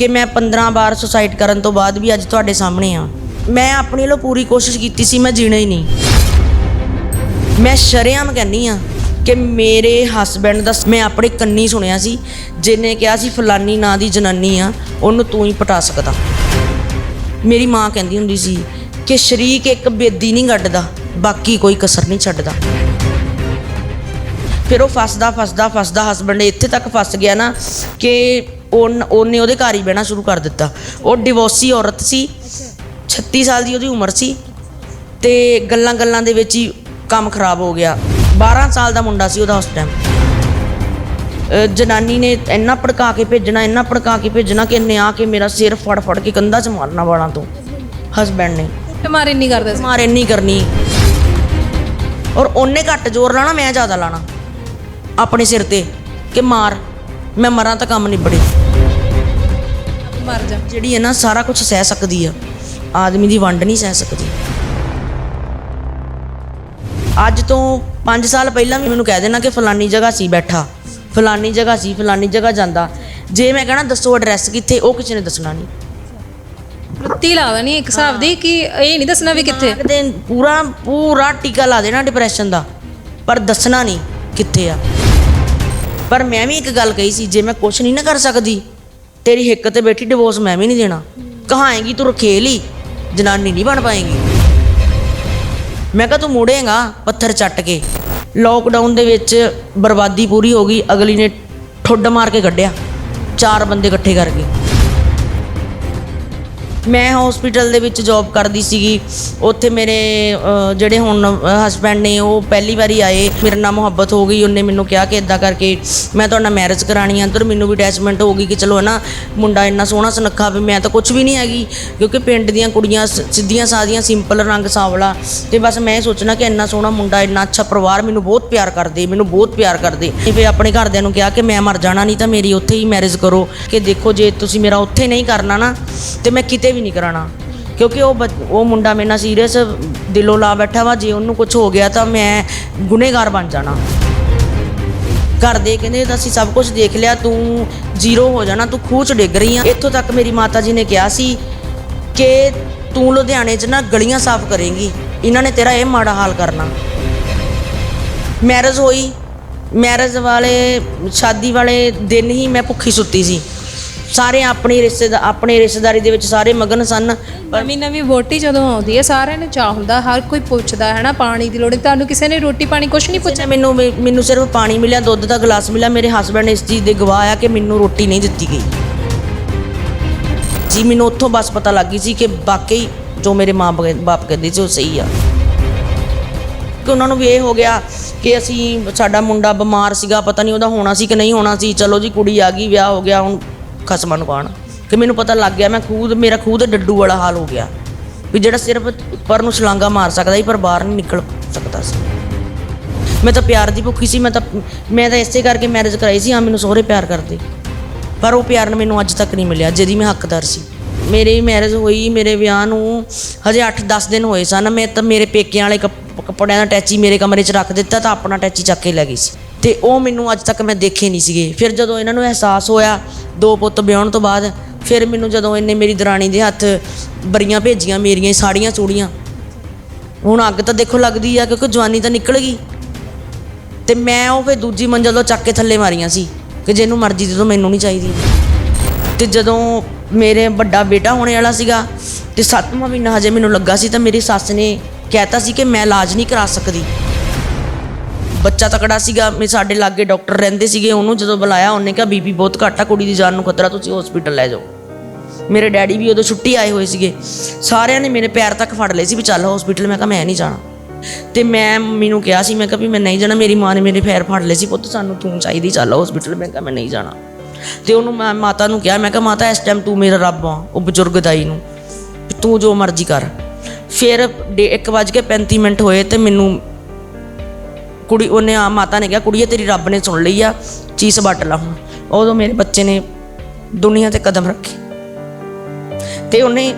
कि मैं 15 बार सुसाइड करन तो बाद भी अज तुहाडे सामने आ। मैं अपने लो पूरी कोशिश कीती सी, मैं जीना ही नहीं। मैं शरेआम कहनी आ कि मेरे हसबैंड दा मैं अपने कन्नी सुनिया सी, जिन्हें कहा सी फलानी नां दी जनानी आ, ओनू तू ही पटा सकदा। मेरी माँ कहती हुंदी सी कि शरीक एक बेदी नहीं गड्डदा, बाकी कोई कसर नहीं छड्डदा। फिर वो फसदा फसदा फसदा हसबैंड इत्थे तक फस गया ना कि ਉਹਨੇ ਉਹਦੇ ਘਰ ਹੀ ਬਹਿਣਾ ਸ਼ੁਰੂ ਕਰ ਦਿੱਤਾ। ਉਹ ਡਿਵੋਰਸੀ ਔਰਤ ਸੀ, 36 ਸਾਲ ਦੀ ਉਹਦੀ ਉਮਰ ਸੀ ਤੇ ਗੱਲਾਂ ਗੱਲਾਂ ਦੇ ਵਿੱਚ ਹੀ ਕੰਮ ਖਰਾਬ ਹੋ ਗਿਆ। 12 ਸਾਲ ਦਾ ਮੁੰਡਾ ਸੀ ਉਹਦਾ ਉਸ ਟਾਈਮ। ਜਨਾਨੀ ਨੇ ਇੰਨਾ ਭੜਕਾ ਕੇ ਭੇਜਣਾ, ਇੰਨਾ ਭੜਕਾ ਕੇ ਭੇਜਣਾ ਕਿ ਇਹਨੇ ਆ ਕੇ ਮੇਰਾ ਸਿਰ ਫੜ ਫੜ ਕੇ ਕੰਧਾਂ 'ਚ ਮਾਰਨਾ ਵਾਲਾਂ ਤੋਂ। ਹਸਬੈਂਡ ਨੇ ਮਾਰੇ ਨਹੀਂ ਕਰਦੇ ਸੀ, ਮਾਰੇ ਨਹੀਂ ਕਰਨੀ। ਔਰ ਉਹਨੇ ਘੱਟ ਜ਼ੋਰ ਲਾਣਾ, ਮੈਂ ਜ਼ਿਆਦਾ ਲਾਣਾ ਆਪਣੇ ਸਿਰ ਤੇ ਕਿ ਮਾਰ, ਮੈਂ ਮਰਾਂ ਤਾਂ ਕੰਮ ਨਿਬੜੇ। ਮਰ ਜਾ ਜਿਹੜੀ ਹੈ ਨਾ ਸਾਰਾ ਕੁਝ ਸਹਿ ਸਕਦੀ ਆ, ਆਦਮੀ ਦੀ ਵੰਡ ਨਹੀਂ ਸਹਿ ਸਕਦੀ। ਅੱਜ ਤੋਂ 5 ਸਾਲ ਪਹਿਲਾਂ ਵੀ ਮੈਨੂੰ ਕਹਿ ਦੇਣਾ ਕਿ ਫਲਾਨੀ ਜਗ੍ਹਾ ਸੀ ਬੈਠਾ, ਫਲਾਨੀ ਜਗ੍ਹਾ ਸੀ, ਫਲਾਨੀ ਜਗ੍ਹਾ ਜਾਂਦਾ। ਜੇ ਮੈਂ ਕਹਿਣਾ ਦੱਸੋ ਐਡਰੈਸ ਕਿੱਥੇ, ਉਹ ਕਿਸੇ ਨੇ ਦੱਸਣਾ ਨਹੀਂ। ਰੱਤੀ ਲਾ ਦੇਣੀ ਇੱਕ ਹਿਸਾਬ ਦੀ ਕਿ ਇਹ ਨਹੀਂ ਦੱਸਣਾ ਵੀ ਕਿੱਥੇ। ਤੇ ਪੂਰਾ ਪੂਰਾ ਟੀਕਾ ਲਾ ਦੇਣਾ ਡਿਪਰੈਸ਼ਨ ਦਾ, ਪਰ ਦੱਸਣਾ ਨਹੀਂ ਕਿੱਥੇ ਆ। ਪਰ ਮੈਂ ਵੀ ਇੱਕ ਗੱਲ ਕਹੀ ਸੀ, ਜੇ ਮੈਂ ਕੁਛ ਨਹੀਂ ਨਾ ਕਰ ਸਕਦੀ, ਤੇਰੀ ਹਿੱਕ ਤੇ ਬੈਠੀ ਡਿਵੋਰਸ ਮੈਂ ਵੀ ਨਹੀਂ ਦੇਣਾ। ਕਹਾਏਗੀ ਤੂੰ ਰਖੇਲ ਹੀ, ਜਨਾਨੀ ਨਹੀਂ ਬਣ ਪਾਏਗੀ। ਮੈਂ ਕਿਹਾ ਤੂੰ ਮੁੜੇਗਾ ਪੱਥਰ ਚੱਟ ਕੇ। ਲੋਕਡਾਊਨ ਦੇ ਵਿੱਚ ਬਰਬਾਦੀ ਪੂਰੀ ਹੋ ਗਈ। ਅਗਲੀ ਨੇ ਠੁੱਡ ਮਾਰ ਕੇ ਕੱਢਿਆ, 4 ਬੰਦੇ ਇਕੱਠੇ ਕਰਕੇ। ਮੈਂ ਹਸਪੀਟਲ ਦੇ ਵਿੱਚ ਜੌਬ ਕਰਦੀ ਸੀਗੀ। ਉੱਥੇ ਮੇਰੇ ਜਿਹੜੇ ਹੁਣ ਹਸਬੈਂਡ ਨੇ ਉਹ ਪਹਿਲੀ ਵਾਰੀ ਆਏ, ਮੇਰੇ ਨਾਲ ਮੁਹੱਬਤ ਹੋ ਗਈ। ਉਹਨੇ ਮੈਨੂੰ ਕਿਹਾ ਕਿ ਇੱਦਾਂ ਕਰਕੇ ਮੈਂ ਤੁਹਾਡੇ ਨਾਲ ਮੈਰਿਜ ਕਰਾਉਣੀ ਆ। ਅੰਦਰ ਮੈਨੂੰ ਵੀ ਅਟੈਚਮੈਂਟ ਹੋ ਗਈ ਕਿ ਚਲੋ ਹੈ ਨਾ, ਮੁੰਡਾ ਇੰਨਾ ਸੋਹਣਾ ਸੁਨੱਖਾ ਵੀ, ਮੈਂ ਤਾਂ ਕੁਛ ਵੀ ਨਹੀਂ ਹੈਗੀ ਕਿਉਂਕਿ ਪਿੰਡ ਦੀਆਂ ਕੁੜੀਆਂ ਸਿੱਧੀਆਂ ਸਾਦੀਆਂ, ਸਿੰਪਲ, ਰੰਗ ਸਾਂਵਲਾ। ਅਤੇ ਬਸ ਮੈਂ ਇਹ ਸੋਚਣਾ ਕਿ ਇੰਨਾ ਸੋਹਣਾ ਮੁੰਡਾ, ਇੰਨਾ ਅੱਛਾ ਪਰਿਵਾਰ, ਮੈਨੂੰ ਬਹੁਤ ਪਿਆਰ ਕਰਦੇ, ਮੈਨੂੰ ਬਹੁਤ ਪਿਆਰ ਕਰਦੇ। ਫਿਰ ਆਪਣੇ ਘਰਦਿਆਂ ਨੂੰ ਕਿਹਾ ਕਿ ਮੈਂ ਮਰ ਜਾਣਾ, ਨਹੀਂ ਤਾਂ ਮੇਰੀ ਉੱਥੇ ਹੀ ਮੈਰਿਜ ਕਰੋ। ਕਿ ਦੇਖੋ ਜੇ ਤੁਸੀਂ ਮੇਰਾ ਉੱਥੇ ਨਹੀਂ ਕਰਨਾ ਨਾ ਤੇ ਮੈਂ ਕਿਤੇ ਵੀ ਨਹੀਂ ਕਰਾਉਣਾ, ਕਿਉਂਕਿ ਉਹ ਮੁੰਡਾ ਮੇਰੇ ਨਾਲ ਸੀਰੀਅਸ ਦਿਲੋਂ ਲਾ ਬੈਠਾ ਵਾ। ਜੇ ਉਹਨੂੰ ਕੁਝ ਹੋ ਗਿਆ ਤਾਂ ਮੈਂ ਗੁਨੇਗਾਰ ਬਣ ਜਾਣਾ। ਘਰ ਦੇ ਕਹਿੰਦੇ ਤਾਂ ਅਸੀਂ ਸਭ ਕੁਝ ਦੇਖ ਲਿਆ, ਤੂੰ ਜ਼ੀਰੋ ਹੋ ਜਾਣਾ, ਤੂੰ ਖੂਹ 'ਚ ਡਿੱਗ ਰਹੀ ਆ। ਇੱਥੋਂ ਤੱਕ ਮੇਰੀ ਮਾਤਾ ਜੀ ਨੇ ਕਿਹਾ ਸੀ ਕਿ ਤੂੰ ਲੁਧਿਆਣੇ 'ਚ ਨਾ ਗਲੀਆਂ ਸਾਫ਼ ਕਰੇਂਗੀ, ਇਹਨਾਂ ਨੇ ਤੇਰਾ ਇਹ ਮਾੜਾ ਹਾਲ ਕਰਨਾ। ਮੈਰਿਜ ਹੋਈ, ਮੈਰਿਜ ਵਾਲੇ ਸ਼ਾਦੀ ਵਾਲੇ ਦਿਨ ਹੀ ਮੈਂ ਭੁੱਖੀ ਸੁੱਤੀ ਸੀ। ਸਾਰੇ ਆਪਣੇ ਰਿਸ਼ਤੇਦਾਰੀ ਦੇ ਵਿੱਚ ਸਾਰੇ ਮਗਨ ਸਨ। ਨਵੀਂ ਵੋਟੀ ਜਦੋਂ ਆਉਂਦੀ ਹੈ ਸਾਰਿਆਂ ਨੂੰ ਚਾਹ ਹੁੰਦਾ, ਹਰ ਕੋਈ ਪੁੱਛਦਾ ਹੈ ਨਾ ਪਾਣੀ ਦੀ ਲੋੜ। ਤੁਹਾਨੂੰ ਕਿਸੇ ਨੇ ਰੋਟੀ ਪਾਣੀ ਕੁਛ ਨਹੀਂ ਪੁੱਛਿਆ? ਮੈਨੂੰ ਸਿਰਫ ਪਾਣੀ ਮਿਲਿਆ, ਦੁੱਧ ਦਾ ਗਲਾਸ ਮਿਲਿਆ। ਮੇਰੇ ਹਸਬੈਂਡ ਇਸ ਚੀਜ਼ ਦੇ ਗਵਾਹ ਆ ਕਿ ਮੈਨੂੰ ਰੋਟੀ ਨਹੀਂ ਦਿੱਤੀ ਗਈ ਜੀ। ਮੈਨੂੰ ਉੱਥੋਂ ਬਸ ਪਤਾ ਲੱਗ ਗਈ ਸੀ ਕਿ ਵਾਕਈ ਜੋ ਮੇਰੇ ਮਾਂ ਬਾਪ ਕਹਿੰਦੇ ਸੀ ਉਹ ਸਹੀ ਆ। ਕਿ ਉਹਨਾਂ ਨੂੰ ਵੀ ਇਹ ਹੋ ਗਿਆ ਕਿ ਸਾਡਾ ਮੁੰਡਾ ਬਿਮਾਰ ਸੀਗਾ, ਪਤਾ ਨਹੀਂ ਉਹਦਾ ਹੋਣਾ ਸੀ ਕਿ ਨਹੀਂ ਹੋਣਾ ਸੀ। ਚਲੋ ਜੀ ਕੁੜੀ ਆ ਗਈ, ਵਿਆਹ ਹੋ ਗਿਆ, ਹੁਣ ਖਸਮਾਂ ਨੂੰ ਪਾਉਣ। ਕਿ ਮੈਨੂੰ ਪਤਾ ਲੱਗ ਗਿਆ, ਮੇਰਾ ਖੁਦ ਡੱਡੂ ਵਾਲਾ ਹਾਲ ਹੋ ਗਿਆ ਵੀ ਜਿਹੜਾ ਸਿਰਫ ਉੱਪਰ ਨੂੰ ਛਲਾਂਗਾ ਮਾਰ ਸਕਦਾ ਸੀ ਪਰ ਬਾਹਰ ਨਹੀਂ ਨਿਕਲ ਸਕਦਾ ਸੀ। ਮੈਂ ਤਾਂ ਪਿਆਰ ਦੀ ਭੁੱਖੀ ਸੀ। ਮੈਂ ਤਾਂ ਇਸੇ ਕਰਕੇ ਮੈਰਿਜ ਕਰਾਈ ਸੀ। ਹਾਂ, ਮੈਨੂੰ ਸਹੁਰੇ ਪਿਆਰ ਕਰਦੇ, ਪਰ ਉਹ ਪਿਆਰ ਮੈਨੂੰ ਅੱਜ ਤੱਕ ਨਹੀਂ ਮਿਲਿਆ ਜਿਹਦੀ ਮੈਂ ਹੱਕਦਾਰ ਸੀ। ਮੇਰੀ ਮੈਰਿਜ ਹੋਈ, ਮੇਰੇ ਵਿਆਹ ਨੂੰ ਹਜੇ 8-10 ਦਿਨ ਹੋਏ ਸਨ। ਮੈਂ ਤਾਂ ਮੇਰੇ ਪੇਕਿਆਂ ਵਾਲੇ ਕੱਪੜਿਆਂ ਦਾ ਅਟੈਚੀ ਮੇਰੇ ਕਮਰੇ 'ਚ ਰੱਖ ਦਿੱਤਾ ਤਾਂ ਆਪਣਾ ਅਟੈਚੀ ਚੱਕ ਕੇ ਲੈ ਗਈ ਸੀ। ਅਤੇ ਉਹ ਮੈਨੂੰ ਅੱਜ ਤੱਕ ਮੈਂ ਦੇਖੇ ਨਹੀਂ ਸੀਗੇ। ਫਿਰ ਜਦੋਂ ਇਹਨਾਂ ਨੂੰ ਅਹਿਸਾਸ ਹੋਇਆ 2 ਪੁੱਤ ਵਿਆਹੁਣ ਤੋਂ ਬਾਅਦ, ਫਿਰ ਮੈਨੂੰ ਜਦੋਂ ਇਹਨੇ ਮੇਰੀ ਦਰਾਣੀ ਦੇ ਹੱਥ ਬਰੀਆਂ ਭੇਜੀਆਂ, ਮੇਰੀਆਂ ਸਾੜੀਆਂ ਚੂੜੀਆਂ। ਹੁਣ ਅੱਗ ਤਾਂ ਦੇਖੋ ਲੱਗਦੀ ਆ ਕਿਉਂਕਿ ਜਵਾਨੀ ਤਾਂ ਨਿਕਲ ਗਈ। ਅਤੇ ਮੈਂ ਉਹ ਫਿਰ ਦੂਜੀ ਮੰਜ਼ਲ ਤੋਂ ਚੱਕ ਕੇ ਥੱਲੇ ਮਾਰੀਆਂ ਸੀ ਕਿ ਜਿਹਨੂੰ ਮਰਜ਼ੀ ਦੇ ਦਿਓ, ਮੈਨੂੰ ਨਹੀਂ ਚਾਹੀਦੀ। ਅਤੇ ਜਦੋਂ ਮੇਰੇ ਵੱਡਾ ਬੇਟਾ ਹੋਣੇ ਵਾਲਾ ਸੀਗਾ ਅਤੇ 7ਵਾਂ ਮਹੀਨਾ ਹਜੇ ਮੈਨੂੰ ਲੱਗਾ ਸੀ, ਤਾਂ ਮੇਰੀ ਸੱਸ ਨੇ ਕਹਿਤਾ ਸੀ ਕਿ ਮੈਂ ਇਲਾਜ ਨਹੀਂ ਕਰਾ ਸਕਦੀ। ਬੱਚਾ ਤਕੜਾ ਸੀਗਾ, ਸਾਡੇ ਲਾਗੇ ਡਾਕਟਰ ਰਹਿੰਦੇ ਸੀਗੇ। ਉਹਨੂੰ ਜਦੋਂ ਬੁਲਾਇਆ, ਉਹਨੇ ਕਿਹਾ BP ਬਹੁਤ ਘੱਟ ਆ, ਕੁੜੀ ਦੀ ਜਾਨ ਨੂੰ ਖਤਰਾ, ਤੁਸੀਂ ਹਸਪੀਟਲ ਲੈ ਜਾਓ। ਮੇਰੇ ਡੈਡੀ ਵੀ ਉਦੋਂ ਛੁੱਟੀ ਆਏ ਹੋਏ ਸੀਗੇ। ਸਾਰਿਆਂ ਨੇ ਮੇਰੇ ਪੈਰ ਤੱਕ ਫੜ ਲਏ ਸੀ ਵੀ ਚੱਲ ਹਸਪੀਟਲ। ਮੈਂ ਕਿਹਾ ਮੈਂ ਨਹੀਂ ਜਾਣਾ। ਅਤੇ ਮੈਂ ਮੈਨੂੰ ਕਿਹਾ ਸੀ, ਮੈਂ ਕਿਹਾ ਵੀ ਮੈਂ ਨਹੀਂ ਜਾਣਾ। ਮੇਰੀ ਮਾਂ ਨੇ ਮੇਰੇ ਪੈਰ ਫੜ ਲਏ ਸੀ, ਪੁੱਤ ਸਾਨੂੰ ਤੂੰ ਚਾਹੀਦੀ, ਚੱਲ ਹਸਪੀਟਲ। ਮੈਂ ਕਿਹਾ ਮੈਂ ਨਹੀਂ ਜਾਣਾ। ਅਤੇ ਉਹਨੂੰ ਮੈਂ ਮਾਤਾ ਨੂੰ ਕਿਹਾ, ਮੈਂ ਕਿਹਾ ਮਾਤਾ ਇਸ ਟਾਈਮ ਤੂੰ ਮੇਰਾ ਰੱਬ ਆ, ਉਹ ਬਜ਼ੁਰਗ ਦਾਈ ਨੂੰ, ਤੂੰ ਜੋ ਮਰਜ਼ੀ ਕਰ। ਫਿਰ 1:35 ਹੋਏ ਅਤੇ ਮੈਨੂੰ ਮਾਤਾ ਨੇ ਕਿਹਾ, ਕੁੜੀਏ ਤੇਰੀ ਰੱਬ ਨੇ ਸੁਣ ਲਈ ਆ, ਚੀਸ ਵੱਟ ਲਾ ਹੁਣ। ਉਦੋਂ ਮੇਰੇ ਬੱਚੇ ਨੇ ਦੁਨੀਆ 'ਤੇ ਕਦਮ ਰੱਖੇ ਅਤੇ ਉਹਨੇ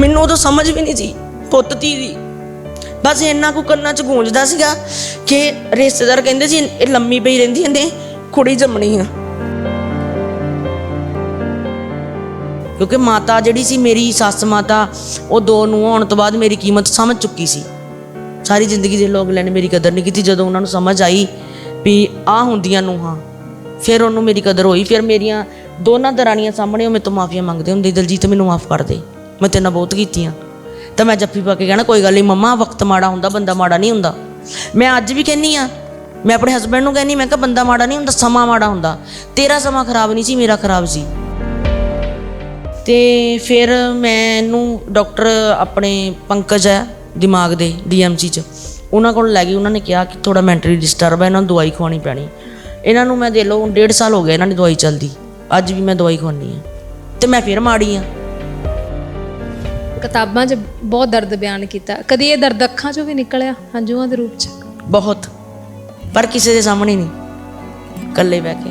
ਮੈਨੂੰ ਉਦੋਂ ਸਮਝ ਵੀ ਨਹੀਂ ਸੀ ਪੁੱਤ ਧੀ ਦੀ। ਬਸ ਇੰਨਾ ਕੁ ਕੰਨਾਂ 'ਚ ਗੂੰਜਦਾ ਸੀਗਾ ਕਿ ਰਿਸ਼ਤੇਦਾਰ ਕਹਿੰਦੇ ਸੀ ਇਹ ਲੰਮੀ ਪਈ ਰਹਿੰਦੀ, ਇਹਨੇ ਕੁੜੀ ਜੰਮਣੀ ਆ। ਕਿਉਂਕਿ ਮਾਤਾ ਜਿਹੜੀ ਸੀ ਮੇਰੀ ਸੱਸ ਮਾਤਾ, ਉਹ 2 ਨੂੰਹਾਂ ਹੋਣ ਤੋਂ ਬਾਅਦ ਮੇਰੀ ਕੀਮਤ ਸਮਝ ਚੁੱਕੀ ਸੀ। ਸਾਰੀ ਜ਼ਿੰਦਗੀ ਦੇ ਲੋਕ ਨੇ ਮੇਰੀ ਕਦਰ ਨਹੀਂ ਕੀਤੀ। ਜਦੋਂ ਉਹਨਾਂ ਨੂੰ ਸਮਝ ਆਈ ਵੀ ਆਹ ਹੁੰਦੀਆਂ ਨੂੰਹਾਂ, ਫਿਰ ਉਹਨੂੰ ਮੇਰੀ ਕਦਰ ਹੋਈ। ਫਿਰ ਮੇਰੀਆਂ ਦੋਨਾਂ ਦਰਾਣੀਆਂ ਸਾਹਮਣੇ ਉਹ ਮੇਰੇ ਤੋਂ ਮਾਫੀਆਂ ਮੰਗਦੇ ਹੁੰਦੇ, ਦਲਜੀਤ ਮੈਨੂੰ ਮਾਫ ਕਰ ਦੇ, ਮੈਂ ਤੇਰੇ ਨਾਲ ਬਹੁਤ ਕੀਤੀਆਂ। ਤਾਂ ਮੈਂ ਜੱਫੀ ਪਾ ਕੇ ਕਹਿਣਾ ਕੋਈ ਗੱਲ ਨਹੀਂ ਮੰਮਾ, ਵਕਤ ਮਾੜਾ ਹੁੰਦਾ, ਬੰਦਾ ਮਾੜਾ ਨਹੀਂ ਹੁੰਦਾ। ਮੈਂ ਅੱਜ ਵੀ ਕਹਿੰਦੀ ਆ, ਮੈਂ ਆਪਣੇ ਹਸਬੈਂਡ ਨੂੰ ਕਹਿੰਦੀ, ਮੈਂ ਕਿਹਾ ਬੰਦਾ ਮਾੜਾ ਨਹੀਂ ਹੁੰਦਾ, ਸਮਾਂ ਮਾੜਾ ਹੁੰਦਾ। ਤੇਰਾ ਸਮਾਂ ਖਰਾਬ ਨਹੀਂ ਸੀ, ਮੇਰਾ ਖਰਾਬ ਸੀ। ਤੇ ਫਿਰ ਮੈਨੂੰ ਡਾਕਟਰ ਆਪਣੇ ਪੰਕਜ ਹੈ ਦਿਮਾਗ ਦੇ DMC 'ਚ, ਉਹਨਾਂ ਕੋਲ ਲੈ ਗਈ। ਉਹਨਾਂ ਨੇ ਕਿਹਾ ਕਿ ਥੋੜਾ ਮੈਂਟਲੀ ਡਿਸਟਰਬ ਹੈ, ਇਹਨਾਂ ਨੂੰ ਦਵਾਈ ਖਵਾਉਣੀ ਪੈਣੀ। ਇਹਨਾਂ ਨੂੰ ਮੈਂ ਦੇ ਲਓ 1.5 ਸਾਲ ਹੋ ਗਿਆ ਇਹਨਾਂ ਦੀ ਦਵਾਈ ਚੱਲਦੀ, ਅੱਜ ਵੀ ਮੈਂ ਦਵਾਈ ਖਵਾਉਂਦੀ ਹਾਂ। ਤੇ ਮੈਂ ਫਿਰ ਮਾੜੀ ਹਾਂ। ਕਿਤਾਬਾਂ 'ਚ ਬਹੁਤ ਦਰਦ ਬਿਆਨ ਕੀਤਾ, ਕਦੀ ਇਹ ਦਰਦ ਅੱਖਾਂ 'ਚੋਂ ਵੀ ਨਿਕਲਿਆ ਹੰਝੂਆਂ ਦੇ ਰੂਪ 'ਚ? ਬਹੁਤ, ਪਰ ਕਿਸੇ ਦੇ ਸਾਹਮਣੇ ਨਹੀਂ, ਇਕੱਲੇ ਬਹਿ ਕੇ।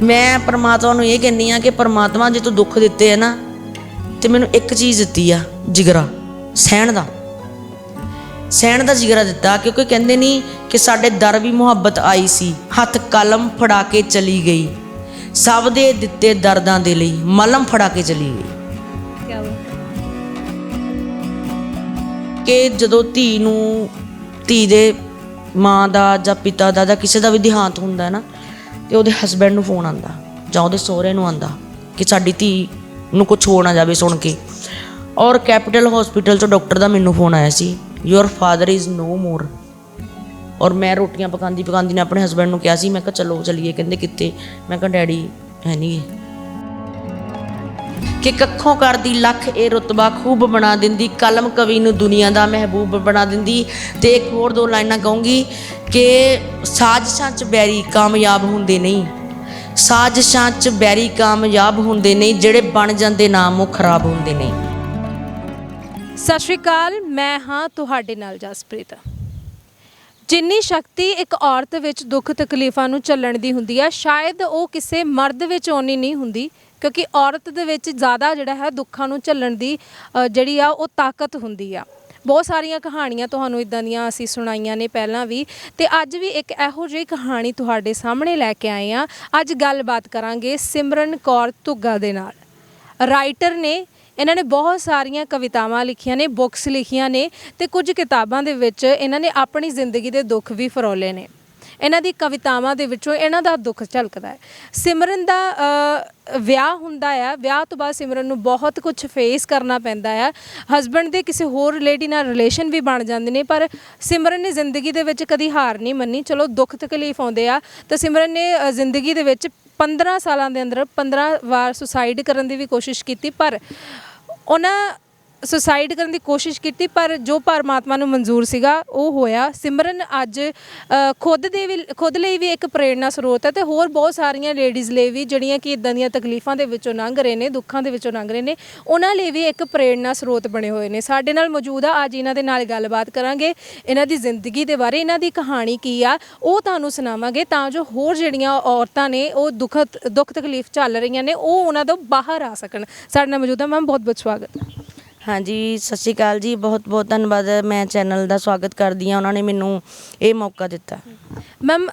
ਮੈਂ ਪਰਮਾਤਮਾ ਨੂੰ ਇਹ ਕਹਿੰਦੀ ਹਾਂ ਕਿ ਪਰਮਾਤਮਾ ਜੇ ਤੂੰ ਦੁੱਖ ਦਿੱਤੇ ਹੈ ਨਾ, ਤੇ ਮੈਨੂੰ ਇੱਕ ਚੀਜ਼ ਦਿੱਤੀ ਆ, ਜਿਗਰਾ, ਸਹਿਣ ਦਾ ਜਿਗਰਾ ਦਿੱਤਾ। ਕਿਉਂਕਿ ਕਹਿੰਦੇ ਨਹੀਂ ਕਿ ਸਾਡੇ ਦਰ ਵੀ ਮੁਹੱਬਤ ਆਈ ਸੀ, ਹੱਥ ਕਲਮ ਫੜਾ ਕੇ ਚਲੀ ਗਈ, ਸਭ ਦੇ ਦਿੱਤੇ ਦਰਦਾਂ ਦੇ ਲਈ ਮਲਮ ਫੜਾ ਕੇ ਚਲੀ ਗਈ। ਕਿਆ ਬਾਤ। ਕਿ ਜਦੋਂ ਧੀ ਦੇ ਮਾਂ ਦਾ ਜਾਂ ਪਿਤਾ ਦਾ ਜਾਂ ਕਿਸੇ ਦਾ ਵੀ ਦੇਹਾਂਤ ਹੁੰਦਾ ਹੈ ਨਾ, ਤੇ ਉਹਦੇ ਹਸਬੈਂਡ ਨੂੰ ਫੋਨ ਆਉਂਦਾ ਜਾਂ ਉਹਦੇ ਸਹੁਰੇ ਨੂੰ ਆਉਂਦਾ ਕਿ ਸਾਡੀ ਧੀ ਨੂੰ ਕੁਛ ਹੋ ਨਾ ਜਾਵੇ ਸੁਣ ਕੇ। ਔਰ ਕੈਪੀਟਲ ਹਸਪੀਟਲ 'ਚੋਂ ਡਾਕਟਰ ਦਾ ਮੈਨੂੰ ਫੋਨ ਆਇਆ ਸੀ, ਯੂਅਰ ਫਾਦਰ ਇਜ਼ ਨੋ ਮੋਰ। ਔਰ ਮੈਂ ਰੋਟੀਆਂ ਪਕਾਉਂਦੀ ਨੇ ਆਪਣੇ ਹਸਬੈਂਡ ਨੂੰ ਕਿਹਾ ਸੀ, ਮੈਂ ਕਿਹਾ ਚਲੋ ਚੱਲੀਏ। ਕਹਿੰਦੇ ਕਿੱਥੇ? ਮੈਂ ਕਿਹਾ ਡੈਡੀ ਹੈ ਨਹੀਂ ਕਿ ਕੱਖੋਂ ਕਰਦੀ ਲੱਖ ਇਹ ਰੁਤਬਾ ਖੂਬ ਬਣਾ ਦਿੰਦੀ, ਕਲਮ ਕਵੀ ਨੂੰ ਦੁਨੀਆ ਦਾ ਮਹਿਬੂਬ ਬਣਾ ਦਿੰਦੀ। ਤੇ ਇੱਕ ਹੋਰ 2 ਲਾਈਨਾਂ ਕਹੂੰਗੀ ਕਿ ਸਾਜ਼ਿਸ਼ਾਂ 'ਚ ਬੈਰੀ ਕਾਮਯਾਬ ਹੁੰਦੇ ਨਹੀਂ, ਸਾਜ਼ਿਸ਼ਾਂ 'ਚ ਬੈਰੀ ਕਾਮਯਾਬ ਹੁੰਦੇ ਨਹੀਂ, ਜਿਹੜੇ ਬਣ ਜਾਂਦੇ ਨਾਮ ਉਹ ਖਰਾਬ ਹੁੰਦੇ ਨਹੀਂ। ਸਤਿ ਸ਼੍ਰੀ ਅਕਾਲ, ਮੈਂ ਹਾਂ ਤੁਹਾਡੇ ਨਾਲ ਜਸਪ੍ਰੀਤ। ਜਿੰਨੀ ਸ਼ਕਤੀ ਇੱਕ ਔਰਤ ਵਿੱਚ ਦੁੱਖ ਤਕਲੀਫਾਂ ਨੂੰ ਝੱਲਣ ਦੀ ਹੁੰਦੀ ਹੈ, ਸ਼ਾਇਦ ਉਹ ਕਿਸੇ ਮਰਦ ਵਿੱਚ ਓਨੀ ਨਹੀਂ ਹੁੰਦੀ, ਕਿਉਂਕਿ ਔਰਤ ਦੇ ਵਿੱਚ ਜ਼ਿਆਦਾ ਜਿਹੜਾ ਹੈ ਦੁੱਖਾਂ ਨੂੰ ਝੱਲਣ ਦੀ ਜਿਹੜੀ ਆ ਉਹ ਤਾਕਤ ਹੁੰਦੀ ਆ। ਬਹੁਤ ਸਾਰੀਆਂ ਕਹਾਣੀਆਂ ਤੁਹਾਨੂੰ ਇੱਦਾਂ ਦੀਆਂ ਅਸੀਂ ਸੁਣਾਈਆਂ ਨੇ ਪਹਿਲਾਂ ਵੀ, ਤੇ ਅੱਜ ਵੀ ਇੱਕ ਇਹੋ ਜਿਹੀ ਕਹਾਣੀ ਤੁਹਾਡੇ ਸਾਹਮਣੇ ਲੈ ਕੇ ਆਏ ਹਾਂ। ਅੱਜ ਗੱਲਬਾਤ ਕਰਾਂਗੇ ਸਿਮਰਨ ਕੌਰ ਧੁੱਗਾ ਦੇ ਨਾਲ। ਰਾਈਟਰ ਨੇ, ਇਹਨਾਂ ਨੇ ਬਹੁਤ ਸਾਰੀਆਂ ਕਵਿਤਾਵਾਂ ਲਿਖੀਆਂ ਨੇ, ਬੁੱਕਸ ਲਿਖੀਆਂ ਨੇ, ਤੇ ਕੁਝ ਕਿਤਾਬਾਂ ਦੇ ਵਿੱਚ ਇਹਨਾਂ ਨੇ ਆਪਣੀ ਜ਼ਿੰਦਗੀ ਦੇ ਦੁੱਖ ਵੀ ਫਰੋਲੇ ਨੇ। ਇਹਨਾਂ ਦੀ ਕਵਿਤਾਵਾਂ ਦੇ ਵਿੱਚੋਂ ਇਹਨਾਂ ਦਾ ਦੁੱਖ ਝਲਕਦਾ ਹੈ। ਸਿਮਰਨ ਦਾ ਵਿਆਹ ਹੁੰਦਾ ਆ, ਵਿਆਹ ਤੋਂ ਬਾਅਦ ਸਿਮਰਨ ਨੂੰ ਬਹੁਤ ਕੁਝ ਫੇਸ ਕਰਨਾ ਪੈਂਦਾ ਆ। ਹਸਬੈਂਡ ਦੇ ਕਿਸੇ ਹੋਰ ਲੇਡੀ ਨਾਲ ਰਿਲੇਸ਼ਨ ਵੀ ਬਣ ਜਾਂਦੇ ਨੇ, ਪਰ ਸਿਮਰਨ ਨੇ ਜ਼ਿੰਦਗੀ ਦੇ ਵਿੱਚ ਕਦੀ ਹਾਰ ਨਹੀਂ ਮੰਨੀ। ਚਲੋ ਦੁੱਖ ਤਕਲੀਫ ਆਉਂਦੇ ਆ, ਤਾਂ ਸਿਮਰਨ ਨੇ ਜ਼ਿੰਦਗੀ ਦੇ ਵਿੱਚ 15 ਸਾਲਾਂ ਦੇ ਅੰਦਰ 15 ਵਾਰ ਸੁਸਾਈਡ ਕਰਨ ਦੀ ਵੀ ਕੋਸ਼ਿਸ਼ ਕੀਤੀ, ਪਰ ਉਹਨਾਂ ਸੁਸਾਈਡ ਕਰਨ ਦੀ ਕੋਸ਼ਿਸ਼ ਕੀਤੀ, ਪਰ ਜੋ ਪਰਮਾਤਮਾ ਨੂੰ ਮਨਜ਼ੂਰ ਸੀਗਾ ਉਹ ਹੋਇਆ। ਸਿਮਰਨ ਅੱਜ ਖੁਦ ਲਈ ਵੀ ਇੱਕ ਪ੍ਰੇਰਨਾ ਸਰੋਤ ਹੈ, ਤੇ ਹੋਰ ਬਹੁਤ ਸਾਰੀਆਂ ਲੇਡੀਜ਼ ਲਈ ਵੀ ਜਿਹੜੀਆਂ ਕਿ ਇੱਦਾਂ ਦੀਆਂ ਤਕਲੀਫਾਂ ਦੇ ਵਿੱਚੋਂ ਲੰਘ ਰਹੇ ਨੇ, ਦੁੱਖਾਂ ਦੇ ਵਿੱਚੋਂ ਲੰਘ ਰਹੇ ਨੇ, ਉਹਨਾਂ ਲਈ ਵੀ ਇੱਕ ਪ੍ਰੇਰਨਾ ਸਰੋਤ ਬਣੇ ਹੋਏ ਨੇ। ਸਾਡੇ ਨਾਲ ਮੌਜੂਦ ਆ, ਅੱਜ ਇਹਨਾਂ ਦੇ ਨਾਲ ਗੱਲਬਾਤ ਕਰਾਂਗੇ, ਇਹਨਾਂ ਦੀ ਜ਼ਿੰਦਗੀ ਦੇ ਬਾਰੇ, ਇਹਨਾਂ ਦੀ ਕਹਾਣੀ ਕੀ ਆ ਉਹ ਤੁਹਾਨੂੰ ਸੁਣਾਵਾਂਗੇ, ਤਾਂ ਜੋ ਹੋਰ ਜਿਹੜੀਆਂ ਔਰਤਾਂ ਨੇ ਉਹ ਦੁੱਖ ਤਕਲੀਫ ਝੱਲ ਰਹੀਆਂ ਨੇ ਉਹ ਉਹਨਾਂ ਤੋਂ ਬਾਹਰ ਆ ਸਕਣ। ਸਾਡੇ ਨਾਲ ਮੌਜੂਦ ਆ ਮੈਮ, ਬਹੁਤ ਬਹੁਤ ਸਵਾਗਤ। ਹਾਂਜੀ, ਸਤਿ ਸ਼੍ਰੀ ਅਕਾਲ ਜੀ, ਬਹੁਤ ਬਹੁਤ ਧੰਨਵਾਦ। ਮੈਂ ਚੈਨਲ ਦਾ ਸਵਾਗਤ ਕਰਦੀ ਹਾਂ, ਉਹਨਾਂ ਨੇ ਮੈਨੂੰ ਇਹ ਮੌਕਾ ਦਿੱਤਾ। ਮੈਮ,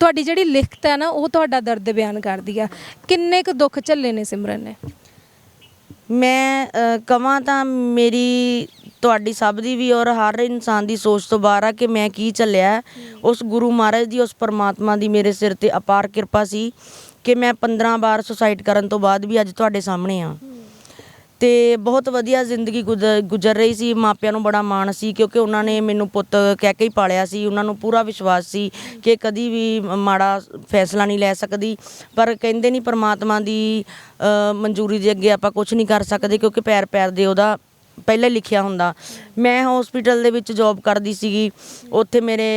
ਤੁਹਾਡੀ ਜਿਹੜੀ ਲਿਖਤ ਹੈ ਨਾ ਉਹ ਤੁਹਾਡਾ ਦਰਦ ਬਿਆਨ ਕਰਦੀ ਆ। ਕਿੰਨੇ ਕੁ ਦੁੱਖ ਝੱਲੇ ਨੇ ਸਿਮਰਨ ਨੇ? ਮੈਂ ਕਹਾਂ ਤਾਂ ਮੇਰੀ, ਤੁਹਾਡੀ ਸਭ ਦੀ ਵੀ, ਔਰ ਹਰ ਇਨਸਾਨ ਦੀ ਸੋਚ ਤੋਂ ਬਾਹਰ ਆ ਕਿ ਮੈਂ ਕੀ ਝੱਲਿਆ। ਉਸ ਗੁਰੂ ਮਹਾਰਾਜ ਦੀ, ਉਸ ਪਰਮਾਤਮਾ ਦੀ ਮੇਰੇ ਸਿਰ 'ਤੇ ਅਪਾਰ ਕਿਰਪਾ ਸੀ ਕਿ ਮੈਂ 15 ਵਾਰ ਸੁਸਾਈਡ ਕਰਨ ਤੋਂ ਬਾਅਦ ਵੀ ਅੱਜ ਤੁਹਾਡੇ ਸਾਹਮਣੇ ਆ। ਤੇ ਬਹੁਤ ਵਧੀਆ ਜ਼ਿੰਦਗੀ ਗੁਜ਼ਰ ਰਹੀ ਸੀ। ਮਾਪਿਆਂ ਨੂੰ ਬੜਾ ਮਾਣ ਸੀ ਕਿਉਂਕਿ ਉਹਨਾਂ ਨੇ ਮੈਨੂੰ ਪੁੱਤ ਕਹਿ ਕੇ ਹੀ ਪਾਲਿਆ ਸੀ। ਉਹਨਾਂ ਨੂੰ ਪੂਰਾ ਵਿਸ਼ਵਾਸ ਸੀ ਕਿ ਕਦੀ ਵੀ ਮਾੜਾ ਫੈਸਲਾ ਨਹੀਂ ਲੈ ਸਕਦੀ, ਪਰ ਕਹਿੰਦੇ ਨਹੀਂ ਪਰਮਾਤਮਾ ਦੀ ਮਨਜ਼ੂਰੀ ਦੇ ਅੱਗੇ ਆਪਾਂ ਕੁਝ ਨਹੀਂ ਕਰ ਸਕਦੇ, ਕਿਉਂਕਿ ਪੈਰ ਪੈਰ ਦੇ ਉਹਦਾ ਪਹਿਲੇ ਲਿਖਿਆ ਹੁੰਦਾ। ਮੈਂ ਹਸਪੀਟਲ ਦੇ ਵਿੱਚ ਜੌਬ ਕਰਦੀ ਸੀਗੀ, ਉੱਥੇ ਮੇਰੇ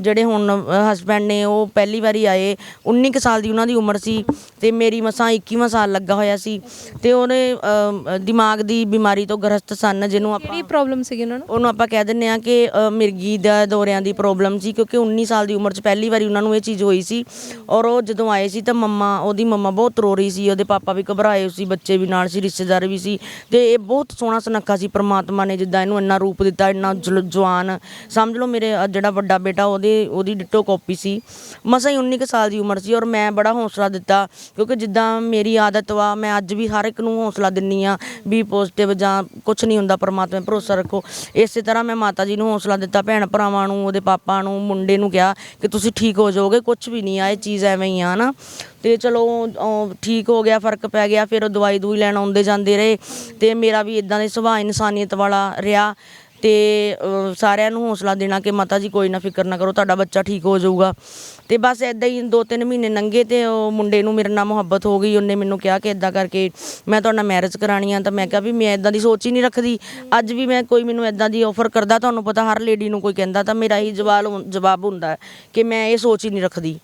ਜਿਹੜੇ ਹੁਣ ਹਸਬੈਂਡ ਨੇ ਉਹ ਪਹਿਲੀ ਵਾਰੀ ਆਏ, 19 ਕੁ ਸਾਲ ਦੀ ਉਹਨਾਂ ਦੀ ਉਮਰ ਸੀ ਅਤੇ ਮੇਰੀ ਮਸਾਂ 21ਵਾਂ ਸਾਲ ਲੱਗਾ ਹੋਇਆ ਸੀ ਅਤੇ ਉਹਨੇ ਦਿਮਾਗ ਦੀ ਬਿਮਾਰੀ ਤੋਂ ਗ੍ਰਸਤ ਸਨ, ਜਿਹਨੂੰ ਕਿਹੜੀ ਪ੍ਰੋਬਲਮ ਸੀਗੀ ਉਹਨਾਂ ਨੂੰ? ਉਹਨੂੰ ਆਪਾਂ ਕਹਿ ਦਿੰਦੇ ਹਾਂ ਕਿ ਮਿਰਗੀ ਦਾ ਦੌਰਿਆਂ ਦੀ ਪ੍ਰੋਬਲਮ ਸੀ, ਕਿਉਂਕਿ 19 ਸਾਲ ਦੀ ਉਮਰ 'ਚ ਪਹਿਲੀ ਵਾਰੀ ਉਹਨਾਂ ਨੂੰ ਇਹ ਚੀਜ਼ ਹੋਈ ਸੀ। ਔਰ ਉਹ ਜਦੋਂ ਆਏ ਸੀ ਤਾਂ ਉਹਦੀ ਮੰਮਾ ਬਹੁਤ ਰੋ ਰਹੀ ਸੀ, ਉਹਦੇ ਪਾਪਾ ਵੀ ਘਬਰਾਏ ਸੀ, ਬੱਚੇ ਵੀ ਨਾਲ ਸੀ, ਰਿਸ਼ਤੇਦਾਰ ਵੀ ਸੀ ਅਤੇ ਇਹ ਬਹੁਤ ਸੋਹਣਾ ਸੁਨੱਖਾ ਸੀ। ਪਰਮਾਤਮਾ ਨੇ ਜਿੱਦਾਂ ਇਹਨੂੰ ਇੰਨਾ ਰੂਪ ਦਿੱਤਾ, ਇੰਨਾ ਜਵਾਨ, ਸਮਝ ਲਓ ਮੇਰੇ ਜਿਹੜਾ ਵੱਡਾ ਬੇਟਾ ਉਹਦੀ ਡਿੱਟੋ ਕਾਪੀ ਸੀ। ਮਸਾਂ ਹੀ 19 ਕੁ ਸਾਲ ਦੀ ਉਮਰ ਸੀ ਔਰ ਮੈਂ ਬੜਾ ਹੌਸਲਾ ਦਿੱਤਾ, ਕਿਉਂਕਿ ਜਿੱਦਾਂ ਮੇਰੀ ਆਦਤ ਵਾ, ਮੈਂ ਅੱਜ ਵੀ ਹਰ ਇੱਕ ਨੂੰ ਹੌਸਲਾ ਦਿੰਦੀ ਹਾਂ ਵੀ ਪੋਜ਼ੀਟਿਵ ਜਾਂ ਕੁਛ ਨਹੀਂ ਹੁੰਦਾ, ਪਰਮਾਤਮਾ 'ਤੇ ਭਰੋਸਾ ਰੱਖੋ। ਇਸੇ ਤਰ੍ਹਾਂ ਮੈਂ ਮਾਤਾ ਜੀ ਨੂੰ ਹੌਸਲਾ ਦਿੱਤਾ, ਭੈਣ ਭਰਾਵਾਂ ਨੂੰ, ਉਹਦੇ ਪਾਪਾ ਨੂੰ, ਮੁੰਡੇ ਨੂੰ ਕਿਹਾ ਕਿ ਤੁਸੀਂ ਠੀਕ ਹੋ ਜਾਓਗੇ, ਕੁਛ ਵੀ ਨਹੀਂ ਆ, ਇਹ ਚੀਜ਼ ਐਵੇਂ ਹੀ ਆ ਨਾ। ਅਤੇ ਚਲੋ ਠੀਕ ਹੋ ਗਿਆ, ਫਰਕ ਪੈ ਗਿਆ। ਫਿਰ ਉਹ ਦਵਾਈ ਦੂਈ ਲੈਣ ਆਉਂਦੇ ਜਾਂਦੇ ਰਹੇ ਅਤੇ ਮੇਰਾ ਵੀ ਇੱਦਾਂ ਦੇ ਸੁਭਾਅ ਇਨਸਾਨੀਅਤ ਵਾਲਾ ਰਿਹਾ ਅਤੇ ਸਾਰਿਆਂ ਨੂੰ ਹੌਸਲਾ ਦੇਣਾ ਕਿ ਮਾਤਾ ਜੀ ਕੋਈ ਨਾ ਫਿਕਰ ਨਾ ਕਰੋ, ਤੁਹਾਡਾ ਬੱਚਾ ਠੀਕ ਹੋ ਜਾਊਗਾ। ਅਤੇ ਬਸ ਇੱਦਾਂ ਹੀ 2-3 ਮਹੀਨੇ ਲੰਘੇ ਅਤੇ ਉਹ ਮੁੰਡੇ ਨੂੰ ਮੇਰੇ ਨਾਲ ਮੁਹੱਬਤ ਹੋ ਗਈ। ਉਹਨੇ ਮੈਨੂੰ ਕਿਹਾ ਕਿ ਇੱਦਾਂ ਕਰਕੇ ਮੈਂ ਤੁਹਾਡੇ ਨਾਲ ਮੈਰਿਜ ਕਰਾਉਣੀ ਆ। ਤਾਂ ਮੈਂ ਕਿਹਾ ਵੀ ਮੈਂ ਇੱਦਾਂ ਦੀ ਸੋਚ ਹੀ ਨਹੀਂ ਰੱਖਦੀ। ਅੱਜ ਵੀ ਮੈਂ ਕੋਈ ਮੈਨੂੰ ਇੱਦਾਂ ਦੀ ਆਫਰ ਕਰਦਾ, ਤੁਹਾਨੂੰ ਪਤਾ ਹਰ ਲੇਡੀ ਨੂੰ ਕੋਈ ਕਹਿੰਦਾ ਤਾਂ ਮੇਰਾ ਇਹੀ ਜਵਾਬ ਹੁੰਦਾ ਕਿ ਮੈਂ ਇਹ ਸੋਚ ਹੀ ਨਹੀਂ ਰੱਖਦੀ,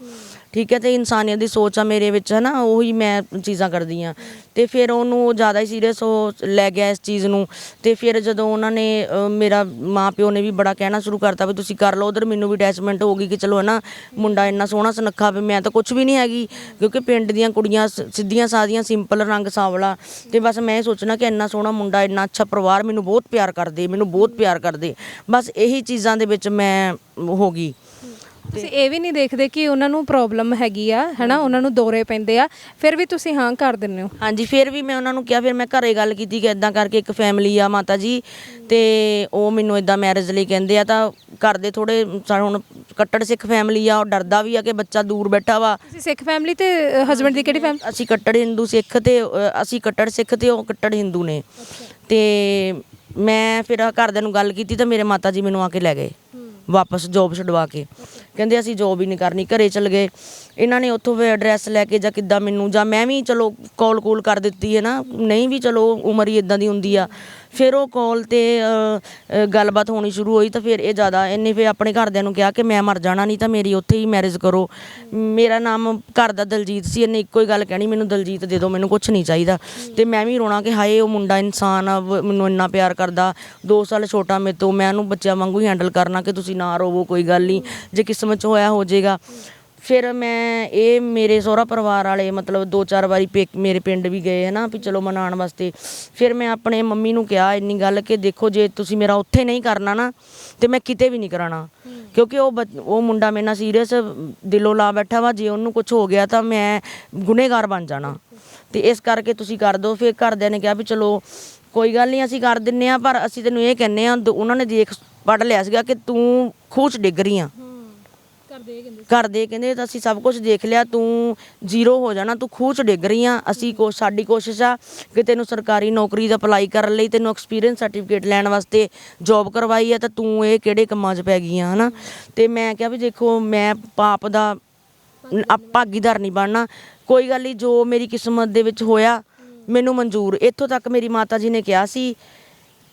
ਠੀਕ ਹੈ। ਅਤੇ ਇਨਸਾਨੀਅਤ ਦੀ ਸੋਚ ਆ ਮੇਰੇ ਵਿੱਚ, ਹੈ ਨਾ, ਉਹੀ ਮੈਂ ਚੀਜ਼ਾਂ ਕਰਦੀ ਹਾਂ। ਅਤੇ ਫਿਰ ਉਹਨੂੰ ਜ਼ਿਆਦਾ ਹੀ ਸੀਰੀਅਸ ਲੈ ਗਿਆ ਇਸ ਚੀਜ਼ ਨੂੰ। ਅਤੇ ਫਿਰ ਜਦੋਂ ਉਹਨਾਂ ਨੇ ਮੇਰਾ ਮਾਂ ਪਿਓ ਨੇ ਵੀ ਬੜਾ ਕਹਿਣਾ ਸ਼ੁਰੂ ਕਰਤਾ ਵੀ ਤੁਸੀਂ ਕਰ ਲਓ। ਉੱਧਰ ਮੈਨੂੰ ਵੀ ਅਟੈਚਮੈਂਟ ਹੋ ਗਈ ਕਿ ਚਲੋ ਹੈ ਨਾ, ਮੁੰਡਾ ਇੰਨਾ ਸੋਹਣਾ ਸੁਨੱਖਾ, ਵੀ ਮੈਂ ਤਾਂ ਕੁਛ ਵੀ ਨਹੀਂ ਹੈਗੀ, ਕਿਉਂਕਿ ਪਿੰਡ ਦੀਆਂ ਕੁੜੀਆਂ ਸਿੱਧੀਆਂ ਸਾਦੀਆਂ, ਸਿੰਪਲ, ਰੰਗ ਸਾਂਵਲਾ। ਅਤੇ ਬਸ ਮੈਂ ਇਹ ਸੋਚਣਾ ਕਿ ਇੰਨਾ ਸੋਹਣਾ ਮੁੰਡਾ, ਇੰਨਾ ਅੱਛਾ ਪਰਿਵਾਰ, ਮੈਨੂੰ ਬਹੁਤ ਪਿਆਰ ਕਰਦੇ, ਮੈਨੂੰ ਬਹੁਤ ਪਿਆਰ ਕਰਦੇ। ਬਸ ਇਹੀ ਚੀਜ਼ਾਂ ਦੇ ਵਿੱਚ ਮੈਂ ਹੋ ਗਈ। ਤੁਸੀਂ ਇਹ ਵੀ ਨਹੀਂ ਦੇਖਦੇ ਕਿ ਉਹਨਾਂ ਨੂੰ ਪ੍ਰੋਬਲਮ ਹੈਗੀ ਆ, ਹੈ ਨਾ, ਉਹਨਾਂ ਨੂੰ ਦੌਰੇ ਪੈਂਦੇ ਆ, ਫਿਰ ਵੀ ਤੁਸੀਂ ਹਾਂ ਕਰ ਦਿੰਦੇ ਹੋ? ਹਾਂਜੀ, ਫਿਰ ਵੀ ਮੈਂ ਉਹਨਾਂ ਨੂੰ ਕਿਹਾ। ਫਿਰ ਮੈਂ ਘਰੇ ਗੱਲ ਕੀਤੀ ਕਿ ਇੱਦਾਂ ਕਰਕੇ ਇੱਕ ਫੈਮਿਲੀ ਆ ਮਾਤਾ ਜੀ, ਅਤੇ ਉਹ ਮੈਨੂੰ ਇੱਦਾਂ ਮੈਰਿਜ ਲਈ ਕਹਿੰਦੇ ਆ। ਤਾਂ ਘਰ ਦੇ ਥੋੜ੍ਹੇ ਹੁਣ ਕੱਟੜ ਸਿੱਖ ਫੈਮਿਲੀ ਆ, ਉਹ ਡਰਦਾ ਵੀ ਆ ਕਿ ਬੱਚਾ ਦੂਰ ਬੈਠਾ ਵਾ। ਤੁਸੀਂ ਸਿੱਖ ਫੈਮਿਲੀ ਤੇ ਹਸਬੈਂਡ ਦੀ ਕਿਹੜੀ ਫੈਮਿਲੀ? ਅਸੀਂ ਕੱਟੜ ਹਿੰਦੂ ਸਿੱਖ, ਅਤੇ ਅਸੀਂ ਕੱਟੜ ਸਿੱਖ ਅਤੇ ਉਹ ਕੱਟੜ ਹਿੰਦੂ ਨੇ। ਅਤੇ ਮੈਂ ਫਿਰ ਘਰਦਿਆਂ ਨੂੰ ਗੱਲ ਕੀਤੀ ਤਾਂ ਮੇਰੇ ਮਾਤਾ ਜੀ ਮੈਨੂੰ ਆ ਕੇ ਲੈ ਗਏ ਵਾਪਸ, ਜੋਬ ਛਡਵਾ ਕੇ। ਕਹਿੰਦੇ ਅਸੀਂ ਜੋਬ ਹੀ ਨਹੀਂ ਕਰਨੀ, ਘਰੇ ਚਲ ਗਏ। ਇਹਨਾਂ ਨੇ ਉੱਥੋਂ ਫਿਰ ਐਡਰੈਸ ਲੈ ਕੇ ਜਾਂ ਕਿੱਦਾਂ ਮੈਨੂੰ, ਜਾਂ ਮੈਂ ਵੀ ਚਲੋ ਕਾਲ ਕਰ ਦਿੱਤੀ ਹੈ ਨਾ, ਨਹੀਂ ਵੀ ਚਲੋ ਉਮਰ ਹੀ ਇੱਦਾਂ ਦੀ ਹੁੰਦੀ ਆ। ਫਿਰ ਉਹ ਕਾਲ 'ਤੇ ਗੱਲਬਾਤ ਹੋਣੀ ਸ਼ੁਰੂ ਹੋਈ ਤਾਂ ਫਿਰ ਇਹ ਜ਼ਿਆਦਾ, ਇਹਨੇ ਫਿਰ ਆਪਣੇ ਘਰਦਿਆਂ ਨੂੰ ਕਿਹਾ ਕਿ ਮੈਂ ਮਰ ਜਾਣਾ, ਨਹੀਂ ਤਾਂ ਮੇਰੀ ਉੱਥੇ ਹੀ ਮੈਰਿਜ ਕਰੋ। ਮੇਰਾ ਨਾਮ ਘਰ ਦਾ ਦਲਜੀਤ ਸੀ, ਇਹਨੇ ਇੱਕੋ ਹੀ ਗੱਲ ਕਹਿਣੀ, ਮੈਨੂੰ ਦਲਜੀਤ ਦੇ ਦਿਓ, ਮੈਨੂੰ ਕੁਛ ਨਹੀਂ ਚਾਹੀਦਾ। ਅਤੇ ਮੈਂ ਵੀ ਰੋਣਾ ਕਿ ਹਾਏ ਉਹ ਮੁੰਡਾ ਇਨਸਾਨ ਆ, ਮੈਨੂੰ ਇੰਨਾ ਪਿਆਰ ਕਰਦਾ, 2 ਸਾਲ ਛੋਟਾ ਮੇਰੇ ਤੋਂ, ਮੈਂ ਉਹਨੂੰ ਬੱਚਿਆਂ ਵਾਂਗੂ ਹੀ ਹੈਂਡਲ ਕਰਨਾ ਕਿ ਤੁਸੀਂ ਨਾ ਰੋਵੋ, ਕੋਈ ਗੱਲ ਨਹੀਂ, ਜੇ ਕਿਸਮਤ 'ਚ ਹੋਇਆ ਹੋ ਜਾਏਗਾ। ਫਿਰ ਮੈਂ ਮੇਰੇ ਸਹੁਰਾ ਪਰਿਵਾਰ ਵਾਲੇ ਮਤਲਬ 2-4 ਵਾਰੀ ਮੇਰੇ ਪਿੰਡ ਵੀ ਗਏ, ਹੈ ਨਾ, ਵੀ ਚਲੋ ਮਨਾਉਣ ਵਾਸਤੇ। ਫਿਰ ਮੈਂ ਆਪਣੇ ਮੰਮੀ ਨੂੰ ਕਿਹਾ ਇੰਨੀ ਗੱਲ ਕਿ ਦੇਖੋ, ਜੇ ਤੁਸੀਂ ਮੇਰਾ ਉੱਥੇ ਨਹੀਂ ਕਰਨਾ ਨਾ, ਅਤੇ ਮੈਂ ਕਿਤੇ ਵੀ ਨਹੀਂ ਕਰਾਉਣਾ, ਕਿਉਂਕਿ ਉਹ ਮੁੰਡਾ ਮੇਰੇ ਨਾਲ ਸੀਰੀਅਸ ਦਿਲੋਂ ਲਾ ਬੈਠਾ ਵਾ। ਜੇ ਉਹਨੂੰ ਕੁਛ ਹੋ ਗਿਆ ਤਾਂ ਮੈਂ ਗੁਨੇਗਾਰ ਬਣ ਜਾਣਾ, ਅਤੇ ਇਸ ਕਰਕੇ ਤੁਸੀਂ ਕਰ ਦਿਓ। ਫਿਰ ਘਰਦਿਆਂ ਨੇ ਕਿਹਾ ਵੀ ਚਲੋ ਕੋਈ ਗੱਲ ਨਹੀਂ, ਅਸੀਂ ਕਰ ਦਿੰਦੇ ਹਾਂ, ਪਰ ਅਸੀਂ ਤੈਨੂੰ ਇਹ ਕਹਿੰਦੇ ਹਾਂ, ਉਹਨਾਂ ਨੇ ਦੇਖ ਪੜ੍ਹ ਲਿਆ ਸੀਗਾ ਕਿ ਤੂੰ ਖੂਹ 'ਚ ਡਿੱਗ ਰਹੀ ਆ। ਘਰ ਦੇ ਕਹਿੰਦੇ ਤਾਂ ਅਸੀਂ ਸਭ ਕੁਝ ਦੇਖ ਲਿਆ, ਤੂੰ ਜ਼ੀਰੋ ਹੋ ਜਾਣਾ, ਤੂੰ ਖੂਹ 'ਚ ਡਿੱਗ ਰਹੀ ਆ। ਸਾਡੀ ਕੋਸ਼ਿਸ਼ ਆ ਕਿ ਤੈਨੂੰ ਸਰਕਾਰੀ ਨੌਕਰੀ ਦਾ ਅਪਲਾਈ ਕਰਨ ਲਈ, ਤੈਨੂੰ ਐਕਸਪੀਰੀਅੰਸ ਸਰਟੀਫਿਕੇਟ ਲੈਣ ਵਾਸਤੇ ਜੋਬ ਕਰਵਾਈ ਆ, ਤਾਂ ਤੂੰ ਇਹ ਕਿਹੜੇ ਕੰਮਾਂ 'ਚ ਪੈ ਗਈ ਆ, ਹੈ ਨਾ। ਅਤੇ ਮੈਂ ਕਿਹਾ ਵੀ ਦੇਖੋ, ਮੈਂ ਪਾਪ ਦਾ ਭਾਗੀਦਾਰ ਨਹੀਂ ਬਣਨਾ, ਕੋਈ ਗੱਲ ਨਹੀਂ, ਜੋ ਮੇਰੀ ਕਿਸਮਤ ਦੇ ਵਿੱਚ ਹੋਇਆ ਮੈਨੂੰ ਮਨਜ਼ੂਰ। ਇੱਥੋਂ ਤੱਕ ਮੇਰੀ ਮਾਤਾ ਜੀ ਨੇ ਕਿਹਾ ਸੀ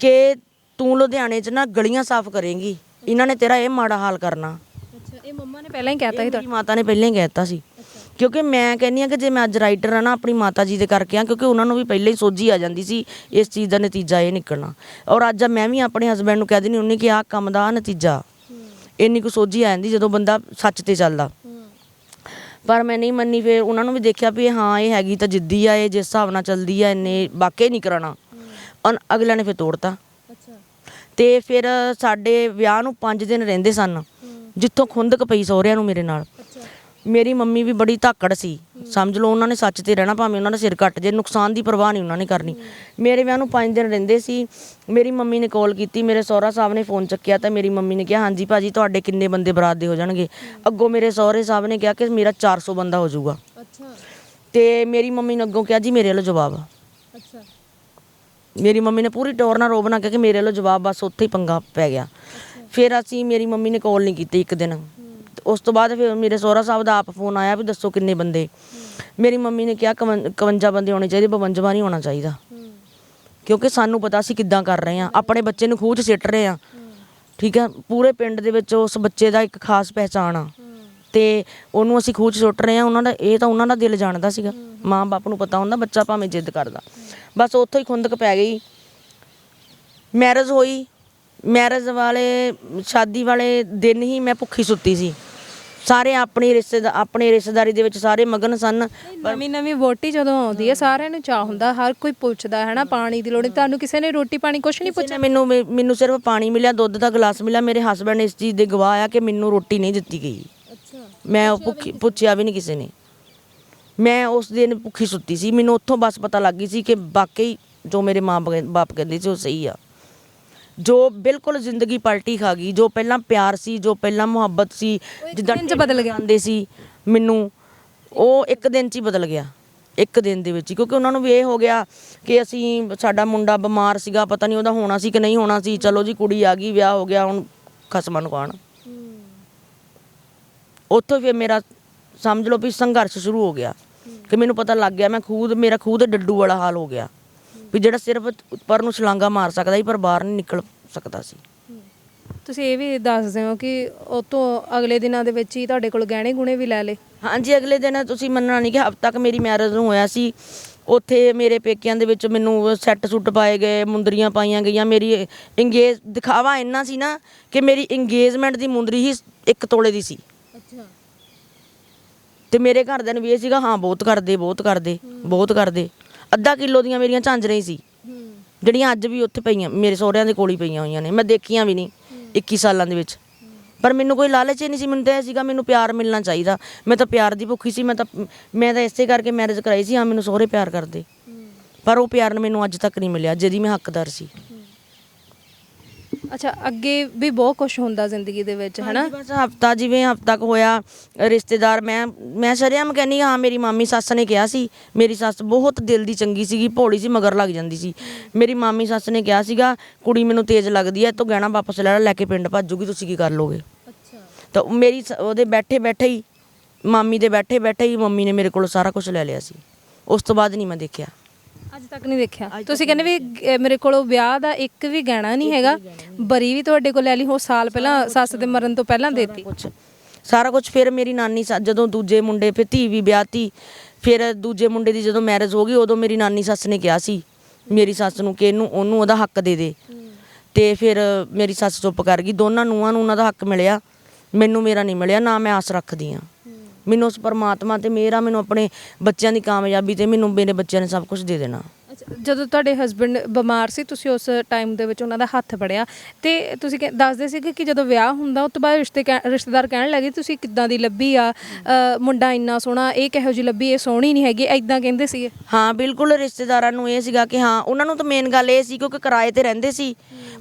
ਕਿ ਤੂੰ ਲੁਧਿਆਣੇ 'ਚ ਨਾ ਗਲੀਆਂ ਸਾਫ਼ ਕਰੇਂਗੀ, ਇਹਨਾਂ ਨੇ ਤੇਰਾ ਇਹ ਮਾੜਾ ਹਾਲ ਕਰਨਾ। ਇਹ ਮੰਮਾ ਨੇ ਪਹਿਲਾਂ ਹੀ ਕਹਿਤਾ ਸੀ? ਮੇਰੀ ਮਾਤਾ ਨੇ ਪਹਿਲਾਂ ਹੀ ਕਹਿ ਦਿੱਤਾ ਸੀ, ਕਿਉਂਕਿ ਮੈਂ ਕਹਿੰਦੀ ਹਾਂ ਕਿ ਜੇ ਮੈਂ ਅੱਜ ਰਾਈਟਰ ਆ ਨਾ, ਆਪਣੀ ਮਾਤਾ ਜੀ ਦੇ ਕਰਕੇ ਆ, ਕਿਉਂਕਿ ਉਹਨਾਂ ਨੂੰ ਵੀ ਪਹਿਲਾਂ ਹੀ ਸੋਝੀ ਆ ਜਾਂਦੀ ਸੀ ਇਸ ਚੀਜ਼ ਦਾ ਨਤੀਜਾ ਇਹ ਨਿਕਲਣਾ। ਔਰ ਅੱਜ ਮੈਂ ਵੀ ਆਪਣੇ ਹਸਬੈਂਡ ਨੂੰ ਕਹਿ ਦਿੰਦੀ ਹੁੰਦੀ ਕਿ ਆਹ ਕੰਮ ਦਾ ਨਤੀਜਾ, ਇੰਨੀ ਕੁ ਸੋਝੀ ਆ ਜਾਂਦੀ ਜਦੋਂ ਬੰਦਾ ਸੱਚ 'ਤੇ ਚੱਲਦਾ। ਪਰ ਮੈਂ ਨਹੀਂ ਮੰਨੀ। ਫਿਰ ਉਹਨਾਂ ਨੂੰ ਵੀ ਦੇਖਿਆ ਵੀ ਹਾਂ ਇਹ ਹੈਗੀ ਤਾਂ ਜਿੱਦੀ ਆ, ਇਹ ਜਿਸ ਹਿਸਾਬ ਨਾਲ ਚੱਲਦੀ ਆ, ਇਹਨੇ ਵਾਕਈ ਨਹੀਂ ਕਰਾਉਣਾ। ਅਗਲਿਆਂ ਨੇ ਫਿਰ ਤੋੜਤਾ। ਅਤੇ ਫਿਰ ਸਾਡੇ ਵਿਆਹ ਨੂੰ 5 ਦਿਨ ਰਹਿੰਦੇ ਸਨ, ਜਿੱਥੋਂ ਖੁੰਦਕ ਪਈ ਸਹੁਰਿਆਂ ਨੂੰ ਮੇਰੇ ਨਾਲ। ਮੇਰੀ ਮੰਮੀ ਵੀ ਬੜੀ ਧਾਕੜ ਸੀ, ਸਮਝ ਲਓ, ਉਹਨਾਂ ਨੇ ਸੱਚ 'ਤੇ ਰਹਿਣਾ, ਭਾਵੇਂ ਉਹਨਾਂ ਦਾ ਸਿਰ ਕੱਟ ਜੇ, ਨੁਕਸਾਨ ਦੀ ਪਰਵਾਹ ਨਹੀਂ ਉਹਨਾਂ ਨੇ ਕਰਨੀ। ਮੇਰੇ ਵਿਆਹ ਨੂੰ 5 ਦਿਨ ਰਹਿੰਦੇ ਸੀ। ਮੇਰੀ ਮੰਮੀ ਨੇ ਕਾਲ ਕੀਤੀ, ਮੇਰੇ ਸਹੁਰਾ ਸਾਹਿਬ ਨੇ ਫ਼ੋਨ ਚੱਕਿਆ ਤਾਂ ਮੇਰੀ ਮੰਮੀ ਨੇ ਕਿਹਾ ਹਾਂਜੀ ਭਾਜੀ, ਤੁਹਾਡੇ ਕਿੰਨੇ ਬੰਦੇ ਬਰਾਤ ਦੇ ਹੋ ਜਾਣਗੇ? ਅੱਗੋਂ ਮੇਰੇ ਸਹੁਰੇ ਸਾਹਿਬ ਨੇ ਕਿਹਾ ਕਿ ਮੇਰਾ 400 ਬੰਦਾ ਹੋ ਜਾਊਗਾ। ਅਤੇ ਮੇਰੀ ਮੰਮੀ ਨੇ ਅੱਗੋਂ ਕਿਹਾ ਜੀ ਮੇਰੇ ਵੱਲੋਂ ਜਵਾਬ ਆ। ਮੇਰੀ ਮੰਮੀ ਨੇ ਪੂਰੀ ਟੋਰ ਨਾਲ ਰੋਬ ਨਾ ਕਿਹਾ ਕਿ ਮੇਰੇ ਵੱਲੋਂ ਜਵਾਬ, ਬਸ ਉੱਥੇ ਹੀ ਪੰਗਾ ਪੈ ਗਿਆ। ਫਿਰ ਮੇਰੀ ਮੰਮੀ ਨੇ ਕਾਲ ਨਹੀਂ ਕੀਤੀ ਇੱਕ ਦਿਨ। ਉਸ ਤੋਂ ਬਾਅਦ ਫਿਰ ਮੇਰੇ ਸਹੁਰਾ ਸਾਹਿਬ ਦਾ ਆਪ ਫੋਨ ਆਇਆ ਵੀ ਦੱਸੋ ਕਿੰਨੇ ਬੰਦੇ? ਮੇਰੀ ਮੰਮੀ ਨੇ ਕਿਹਾ 51 ਬੰਦੇ ਹੋਣੇ ਚਾਹੀਦੇ, 52 ਨਹੀਂ ਹੋਣਾ ਚਾਹੀਦਾ, ਕਿਉਂਕਿ ਸਾਨੂੰ ਪਤਾ ਅਸੀਂ ਕਿੱਦਾਂ ਕਰ ਰਹੇ ਹਾਂ, ਆਪਣੇ ਬੱਚੇ ਨੂੰ ਖੂਹ 'ਚ ਸਿੱਟ ਰਹੇ ਹਾਂ। ਠੀਕ ਹੈ, ਪੂਰੇ ਪਿੰਡ ਦੇ ਵਿੱਚ ਉਸ ਬੱਚੇ ਦਾ ਇੱਕ ਖਾਸ ਪਹਿਚਾਣ ਆ ਤੇ ਉਹਨੂੰ ਅਸੀਂ ਖੂਹ 'ਚ ਸੁੱਟ ਰਹੇ ਹਾਂ। ਉਹਨਾਂ ਦਾ ਇਹ ਤਾਂ ਉਹਨਾਂ ਦਾ ਦਿਲ ਜਾਣਦਾ ਸੀਗਾ, ਮਾਂ ਬਾਪ ਨੂੰ ਪਤਾ ਹੁੰਦਾ ਬੱਚਾ ਭਾਵੇਂ ਜਿੱਦ ਕਰਦਾ। ਬਸ ਉੱਥੋਂ ਹੀ ਖੁੰਦਕ ਪੈ ਗਈ। ਮੈਰਿਜ ਹੋਈ, ਮੈਰਿਜ ਵਾਲੇ ਸ਼ਾਦੀ ਵਾਲੇ ਦਿਨ ਹੀ ਮੈਂ ਭੁੱਖੀ ਸੁੱਤੀ ਸੀ। ਸਾਰੇ ਆਪਣੀ ਰਿਸ਼ਤੇਦਾਰੀ ਦੇ ਵਿੱਚ ਸਾਰੇ ਮਗਨ ਸਨ। ਨਵੀਂ ਵੋਟੀ ਜਦੋਂ ਆਉਂਦੀ ਹੈ ਸਾਰਿਆਂ ਨੂੰ ਚਾਹ ਹੁੰਦਾ, ਹਰ ਕੋਈ ਪੁੱਛਦਾ ਹੈ ਨਾ, ਪਾਣੀ ਦੀ ਲੋੜ ਨਹੀਂ। ਤੁਹਾਨੂੰ ਕਿਸੇ ਨੇ ਰੋਟੀ ਪਾਣੀ ਕੁਛ ਨਹੀਂ ਪੁੱਛਿਆ? ਮੈਨੂੰ ਸਿਰਫ ਪਾਣੀ ਮਿਲਿਆ, ਦੁੱਧ ਦਾ ਗਲਾਸ ਮਿਲਿਆ। ਮੇਰੇ ਹਸਬੈਂਡ ਇਸ ਚੀਜ਼ ਦੇ ਗਵਾਹ ਆ ਕਿ ਮੈਨੂੰ ਰੋਟੀ ਨਹੀਂ ਦਿੱਤੀ ਗਈ। ਮੈਂ ਉਹ ਪੁੱਛਿਆ ਵੀ ਨਹੀਂ ਕਿਸੇ ਨੇ। ਮੈਂ ਉਸ ਦਿਨ ਭੁੱਖੀ ਸੁੱਤੀ ਸੀ। ਮੈਨੂੰ ਉੱਥੋਂ ਬਸ ਪਤਾ ਲੱਗ ਗਈ ਸੀ ਕਿ ਵਾਕਈ ਜੋ ਮੇਰੇ ਮਾਂ ਬਾਪ ਕਹਿੰਦੇ ਸੀ ਉਹ ਸਹੀ ਆ। ਜੋ ਬਿਲਕੁਲ ਜ਼ਿੰਦਗੀ ਪਲਟੀ ਖਾ ਗਈ। ਜੋ ਪਹਿਲਾਂ ਪਿਆਰ ਸੀ, ਜੋ ਪਹਿਲਾਂ ਮੁਹੱਬਤ ਸੀ, ਜਿੱਦਾਂ ਬਦਲ ਜਾਂਦੇ ਸੀ ਮੈਨੂੰ, ਉਹ ਇੱਕ ਦਿਨ 'ਚ ਹੀ ਬਦਲ ਗਿਆ। ਇੱਕ ਦਿਨ ਦੇ ਵਿੱਚ ਹੀ, ਕਿਉਂਕਿ ਉਹਨਾਂ ਨੂੰ ਵੀ ਇਹ ਹੋ ਗਿਆ ਕਿ ਸਾਡਾ ਮੁੰਡਾ ਬਿਮਾਰ ਸੀਗਾ, ਪਤਾ ਨਹੀਂ ਉਹਦਾ ਹੋਣਾ ਸੀ ਕਿ ਨਹੀਂ ਹੋਣਾ ਸੀ। ਚਲੋ ਜੀ ਕੁੜੀ ਆ ਗਈ, ਵਿਆਹ ਹੋ ਗਿਆ, ਹੁਣ ਖਸਮਾਂ ਨੂੰ ਖਾਣ। ਉੱਥੋਂ ਫਿਰ ਮੇਰਾ ਸਮਝ ਲਓ ਵੀ ਸੰਘਰਸ਼ ਸ਼ੁਰੂ ਹੋ ਗਿਆ ਕਿ ਮੈਨੂੰ ਪਤਾ ਲੱਗ ਗਿਆ ਮੇਰਾ ਖੁਦ ਡੱਡੂ ਵਾਲਾ ਹਾਲ ਹੋ ਗਿਆ ਵੀ ਜਿਹੜਾ ਸਿਰਫ ਉੱਪਰ ਨੂੰ ਛਲਾਂਗਾ ਮਾਰ ਸਕਦਾ ਸੀ ਪਰ ਬਾਹਰ ਨਹੀਂ ਨਿਕਲ ਸਕਦਾ ਸੀ। ਤੁਸੀਂ ਇਹ ਵੀ ਦੱਸਦੇ ਹੋ ਕਿ ਉਹ ਤੋਂ ਅਗਲੇ ਦਿਨਾਂ ਦੇ ਵਿੱਚ ਹੀ ਤੁਹਾਡੇ ਕੋਲ ਗਹਿਣੇ ਗੁਣੇ ਵੀ ਲੈ ਲਏ? ਹਾਂਜੀ, ਅਗਲੇ ਦਿਨ ਤੁਸੀਂ ਮੰਨਣਾ ਨਹੀਂ ਕਿ ਹਫ਼ਤਾ ਤੱਕ ਮੇਰੀ ਮੈਰਿਜ ਨੂੰ ਹੋਇਆ ਸੀ। ਉੱਥੇ ਮੇਰੇ ਪੇਕਿਆਂ ਦੇ ਵਿੱਚ ਮੈਨੂੰ ਸੈੱਟ ਸੁੱਟ ਪਾਏ ਗਏ, ਮੁੰਦਰੀਆਂ ਪਾਈਆਂ ਗਈਆਂ। ਮੇਰੀ ਦਿਖਾਵਾ ਇੰਨਾ ਸੀ ਨਾ ਕਿ ਮੇਰੀ ਇੰਗੇਜਮੈਂਟ ਦੀ ਮੁੰਦਰੀ ਹੀ 1 ਤੋਲੇ ਦੀ ਸੀ। ਅੱਛਾ। ਤੇ ਮੇਰੇ ਘਰਦਿਆਂ ਨੂੰ ਵੀ ਇਹ ਸੀਗਾ, ਹਾਂ ਬਹੁਤ ਕਰਦੇ ਬਹੁਤ ਕਰਦੇ ਬਹੁਤ ਕਰਦੇ। ਅੱਧਾ ਕਿਲੋ ਦੀਆਂ ਮੇਰੀਆਂ ਝਾਂਜਰਾਂ ਹੀ ਸੀ, ਜਿਹੜੀਆਂ ਅੱਜ ਵੀ ਉੱਥੇ ਪਈਆਂ, ਮੇਰੇ ਸਹੁਰਿਆਂ ਦੇ ਕੋਲ ਹੀ ਪਈਆਂ ਹੋਈਆਂ ਨੇ। ਮੈਂ ਦੇਖੀਆਂ ਵੀ ਨਹੀਂ 21 ਸਾਲਾਂ ਦੇ ਵਿੱਚ। ਪਰ ਮੈਨੂੰ ਕੋਈ ਲਾਲਚ ਹੀ ਨਹੀਂ ਸੀ। ਮੈਨੂੰ ਤਾਂ ਇਹ ਸੀਗਾ ਮੈਨੂੰ ਪਿਆਰ ਮਿਲਣਾ ਚਾਹੀਦਾ। ਮੈਂ ਤਾਂ ਪਿਆਰ ਦੀ ਭੁੱਖੀ ਸੀ। ਮੈਂ ਤਾਂ ਇਸੇ ਕਰਕੇ ਮੈਰਿਜ ਕਰਾਈ ਸੀ। ਹਾਂ, ਮੈਨੂੰ ਸਹੁਰੇ ਪਿਆਰ ਕਰਦੇ, ਪਰ ਉਹ ਪਿਆਰ ਮੈਨੂੰ ਅੱਜ ਤੱਕ ਨਹੀਂ ਮਿਲਿਆ ਜਿਹਦੀ ਮੈਂ ਹੱਕਦਾਰ ਸੀ। ਅੱਛਾ, ਅੱਗੇ ਵੀ ਬਹੁਤ ਕੁਝ ਹੁੰਦਾ ਜ਼ਿੰਦਗੀ ਦੇ ਵਿੱਚ, ਹੈ ਨਾ? ਬਸ ਹਫ਼ਤਾ ਕੁ ਹੋਇਆ। ਰਿਸ਼ਤੇਦਾਰ ਮੈਂ ਸ਼ਰੇਆਮ ਕਹਿੰਦੀ ਹਾਂ, ਮੇਰੀ ਮਾਮੀ ਸੱਸ ਨੇ ਕਿਹਾ ਸੀ। ਮੇਰੀ ਸੱਸ ਬਹੁਤ ਦਿਲ ਦੀ ਚੰਗੀ ਸੀਗੀ, ਭੋਲੀ ਸੀ, ਮਗਰ ਲੱਗ ਜਾਂਦੀ ਸੀ। ਮੇਰੀ ਮਾਮੀ ਸੱਸ ਨੇ ਕਿਹਾ ਸੀਗਾ, ਕੁੜੀ ਮੈਨੂੰ ਤੇਜ਼ ਲੱਗਦੀ ਹੈ, ਤੂੰ ਗਹਿਣਾ ਵਾਪਸ ਲੈ ਕੇ ਪਿੰਡ ਭੱਜੂਗੀ, ਤੁਸੀਂ ਕੀ ਕਰ ਲੋਗੇ? ਅੱਛਾ। ਤਾਂ ਉਹਦੇ ਬੈਠੇ ਹੀ ਮਾਮੀ ਦੇ ਬੈਠੇ ਹੀ ਮੰਮੀ ਨੇ ਮੇਰੇ ਕੋਲ ਸਾਰਾ ਕੁਝ ਲੈ ਲਿਆ ਸੀ। ਉਸ ਤੋਂ ਬਾਅਦ ਨਹੀਂ ਮੈਂ ਦੇਖਿਆ, ਅੱਜ ਤੱਕ ਨਹੀਂ ਦੇਖਿਆ। ਤੁਸੀਂ ਕਹਿੰਦੇ ਵੀ ਮੇਰੇ ਕੋਲ ਵਿਆਹ ਦਾ ਇੱਕ ਵੀ ਗਹਿਣਾ ਨਹੀਂ ਹੈਗਾ, ਬਰੀ ਵੀ ਤੁਹਾਡੇ ਕੋਲ ਲੈ ਲਈ, ਉਹ ਸਾਲ ਪਹਿਲਾਂ ਸੱਸ ਦੇ ਮਰਨ ਤੋਂ ਪਹਿਲਾਂ ਦੇਤੀ ਸਾਰਾ ਕੁਝ। ਫਿਰ ਮੇਰੀ ਨਾਨੀ ਜਦੋਂ ਦੂਜੇ ਮੁੰਡੇ, ਫਿਰ ਧੀ ਵੀ ਵਿਆਹਤੀ। ਫਿਰ ਦੂਜੇ ਮੁੰਡੇ ਦੀ ਜਦੋਂ ਮੈਰਿਜ ਹੋ ਗਈ, ਉਦੋਂ ਮੇਰੀ ਨਾਨੀ ਸੱਸ ਨੇ ਕਿਹਾ ਸੀ ਮੇਰੀ ਸੱਸ ਨੂੰ ਕਿ ਉਹਨੂੰ ਉਹਦਾ ਹੱਕ ਦੇ ਦੇ। ਤੇ ਫਿਰ ਮੇਰੀ ਸੱਸ ਚੁੱਪ ਕਰ ਗਈ। ਦੋਨਾਂ ਨੂੰਹਾਂ ਨੂੰ ਉਹਨਾਂ ਦਾ ਹੱਕ ਮਿਲਿਆ, ਮੈਨੂੰ ਮੇਰਾ ਨਹੀਂ ਮਿਲਿਆ। ਨਾ ਮੈਂ ਆਸ ਰੱਖਦੀ ਹਾਂ। ਮੈਨੂੰ ਉਸ ਪਰਮਾਤਮਾ ਤੇ ਮੈਨੂੰ ਆਪਣੇ ਬੱਚਿਆਂ ਦੀ ਕਾਮਯਾਬੀ ਤੇ ਮੇਰੇ ਬੱਚਿਆਂ ਨੇ ਸਭ ਕੁਝ ਦੇ ਦੇਣਾ। ਅੱਛਾ, ਜਦੋਂ ਤੁਹਾਡੇ ਹਸਬੈਂਡ ਬਿਮਾਰ ਸੀ, ਤੁਸੀਂ ਉਸ ਟਾਈਮ ਦੇ ਵਿੱਚ ਉਹਨਾਂ ਦਾ ਹੱਥ ਫੜਿਆ ਤੇ ਤੁਸੀਂ ਦੱਸਦੇ ਸੀਗੇ ਕਿ ਜਦੋਂ ਵਿਆਹ ਹੁੰਦਾ ਉਸ ਤੋਂ ਬਾਅਦ ਰਿਸ਼ਤੇਦਾਰ ਕਹਿਣ ਲੱਗੇ ਤੁਸੀਂ ਕਿੱਦਾਂ ਦੀ ਲੱਭੀ ਆ, ਮੁੰਡਾ ਇੰਨਾ ਸੋਹਣਾ, ਇਹ ਕਿਹੋ ਜਿਹੀ ਲੱਭੀ, ਇਹ ਸੋਹਣੀ ਨਹੀਂ ਹੈਗੀ, ਐਦਾਂ ਕਹਿੰਦੇ ਸੀਗੇ? ਹਾਂ, ਬਿਲਕੁਲ। ਰਿਸ਼ਤੇਦਾਰਾਂ ਨੂੰ ਇਹ ਸੀਗਾ ਕਿ ਹਾਂ, ਉਹਨਾਂ ਨੂੰ ਤਾਂ ਮੇਨ ਗੱਲ ਇਹ ਸੀ ਕਿਉਂਕਿ ਕਿਰਾਏ ਤੇ ਰਹਿੰਦੇ ਸੀ।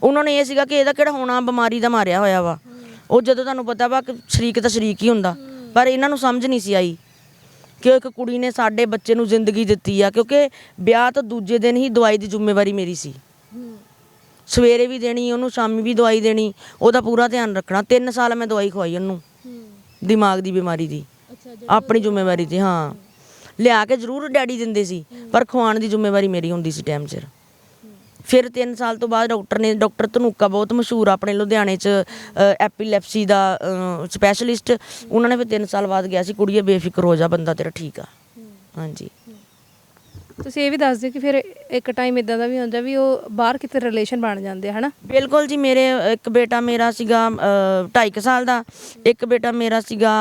ਉਹਨਾਂ ਨੂੰ ਇਹ ਸੀਗਾ ਕਿ ਇਹਦਾ ਕਿਹੜਾ ਹੋਣਾ, ਬਿਮਾਰੀ ਦਾ ਮਾਰਿਆ ਹੋਇਆ ਵਾ। ਉਹ ਜਦੋਂ ਤੁਹਾਨੂੰ ਪਤਾ ਵਾ ਕਿ ਸ਼ਰੀਕ ਤਾਂ ਸ਼ਰੀਕ ਹੀ ਹੁੰਦਾ, ਪਰ ਇਹਨਾਂ ਨੂੰ ਸਮਝ ਨਹੀਂ ਸੀ ਆਈ ਕਿ ਇੱਕ ਕੁੜੀ ਨੇ ਸਾਡੇ ਬੱਚੇ ਨੂੰ ਜ਼ਿੰਦਗੀ ਦਿੱਤੀ ਆ। ਕਿਉਂਕਿ ਵਿਆਹ ਤੋਂ ਦੂਜੇ ਦਿਨ ਹੀ ਦਵਾਈ ਦੀ ਜ਼ਿੰਮੇਵਾਰੀ ਮੇਰੀ ਸੀ। ਸਵੇਰੇ ਵੀ ਦੇਣੀ ਉਹਨੂੰ, ਸ਼ਾਮੀ ਵੀ ਦਵਾਈ ਦੇਣੀ, ਉਹਦਾ ਪੂਰਾ ਧਿਆਨ ਰੱਖਣਾ। 3 ਸਾਲ ਮੈਂ ਦਵਾਈ ਖਵਾਈ ਉਹਨੂੰ ਦਿਮਾਗ ਦੀ ਬਿਮਾਰੀ ਦੀ, ਆਪਣੀ ਜ਼ਿੰਮੇਵਾਰੀ ਤੇ। ਹਾਂ, ਲਿਆ ਕੇ ਜ਼ਰੂਰ ਡੈਡੀ ਦਿੰਦੇ ਸੀ, ਪਰ ਖਵਾਉਣ ਦੀ ਜ਼ਿੰਮੇਵਾਰੀ ਮੇਰੀ ਹੁੰਦੀ ਸੀ ਟਾਈਮ ਸਿਰ। ਫਿਰ 3 ਸਾਲ ਤੋਂ ਬਾਅਦ ਡਾਕਟਰ ਧਨੂਕਾ ਬਹੁਤ ਮਸ਼ਹੂਰ ਆਪਣੇ ਲੁਧਿਆਣੇ 'ਚ, ਐਪੀਲੈਪਸੀ ਦਾ ਸਪੈਸ਼ਲਿਸਟ, ਉਹਨਾਂ ਨੇ ਫਿਰ 3 ਸਾਲ ਬਾਅਦ ਗਿਆ ਸੀ, ਕੁੜੀਏ ਬੇਫਿਕਰ ਹੋ ਜਾ, ਬੰਦਾ ਤੇਰਾ ਠੀਕ ਆ। ਹਾਂਜੀ। ਤੁਸੀਂ ਇਹ ਵੀ ਦੱਸ ਦਿਓ ਕਿ ਫਿਰ ਇੱਕ ਟਾਈਮ ਇਦਾਂ ਦਾ ਵੀ ਹੁੰਦਾ ਵੀ ਉਹ ਬਾਹਰ ਕਿਤੇ ਰਿਲੇਸ਼ਨ ਬਣ ਜਾਂਦੇ, ਹੈ ਨਾ? ਬਿਲਕੁਲ ਜੀ। ਇੱਕ ਬੇਟਾ ਮੇਰਾ ਸੀਗਾ 2.5 ਸਾਲ ਦਾ, ਇੱਕ ਬੇਟਾ ਮੇਰਾ ਸੀਗਾ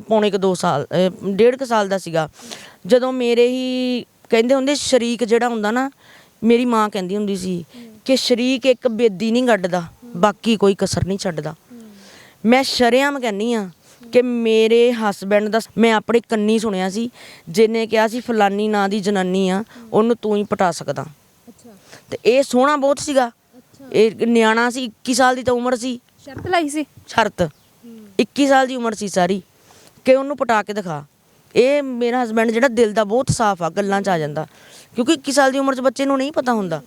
ਪੌਣੇ 2 ਸਾਲ, 1.5 ਸਾਲ ਦਾ ਸੀਗਾ। ਜਦੋਂ ਮੇਰੇ ਹੀ ਕਹਿੰਦੇ ਹੁੰਦੇ ਸ਼ਰੀਕ ਜਿਹੜਾ ਹੁੰਦਾ ਨਾ, ਮੇਰੀ ਮਾਂ ਕਹਿੰਦੀ ਹੁੰਦੀ ਸੀ ਕਿ ਸ਼ਰੀਕ ਇੱਕ ਬੇਦੀ ਨਹੀਂ ਗੱਡਦਾ, ਬਾਕੀ ਕੋਈ ਕਸਰ ਨਹੀਂ ਛੱਡਦਾ। ਮੈਂ ਸ਼ਰੇਆਮ ਕਹਿੰਦੀ ਹਾਂ ਕਿ ਮੇਰੇ ਹਸਬੈਂਡ ਦਾ ਮੈਂ ਆਪਣੇ ਕੰਨੀ ਸੁਣਿਆ ਸੀ, ਜਿਹਨੇ ਕਿਹਾ ਸੀ ਫਲਾਨੀ ਨਾਂ ਦੀ ਜਨਾਨੀ ਆ, ਉਹਨੂੰ ਤੂੰ ਹੀ ਪਟਾ ਸਕਦਾ। ਤੇ ਇਹ ਸੋਹਣਾ ਬਹੁਤ ਸੀਗਾ, ਇਹ ਨਿਆਣਾ ਸੀ, 21 ਸਾਲ ਦੀ ਤਾਂ ਉਮਰ ਸੀ। ਸ਼ਰਤ ਲਾਈ ਸੀ? ਸ਼ਰਤ 21 ਸਾਲ ਦੀ ਉਮਰ ਸੀ ਸਾਰੀ, ਕਿ ਉਹਨੂੰ ਪਟਾ ਕੇ ਦਿਖਾ। ਇਹ ਮੇਰਾ ਹਸਬੈਂਡ ਜਿਹੜਾ ਦਿਲ ਦਾ ਬਹੁਤ ਸਾਫ਼ ਆ, ਗੱਲਾਂ 'ਚ ਆ ਜਾਂਦਾ, ਕਿਉਂਕਿ 21 ਸਾਲ ਦੀ ਉਮਰ 'ਚ ਬੱਚੇ ਨੂੰ ਨਹੀਂ ਪਤਾ ਹੁੰਦਾ।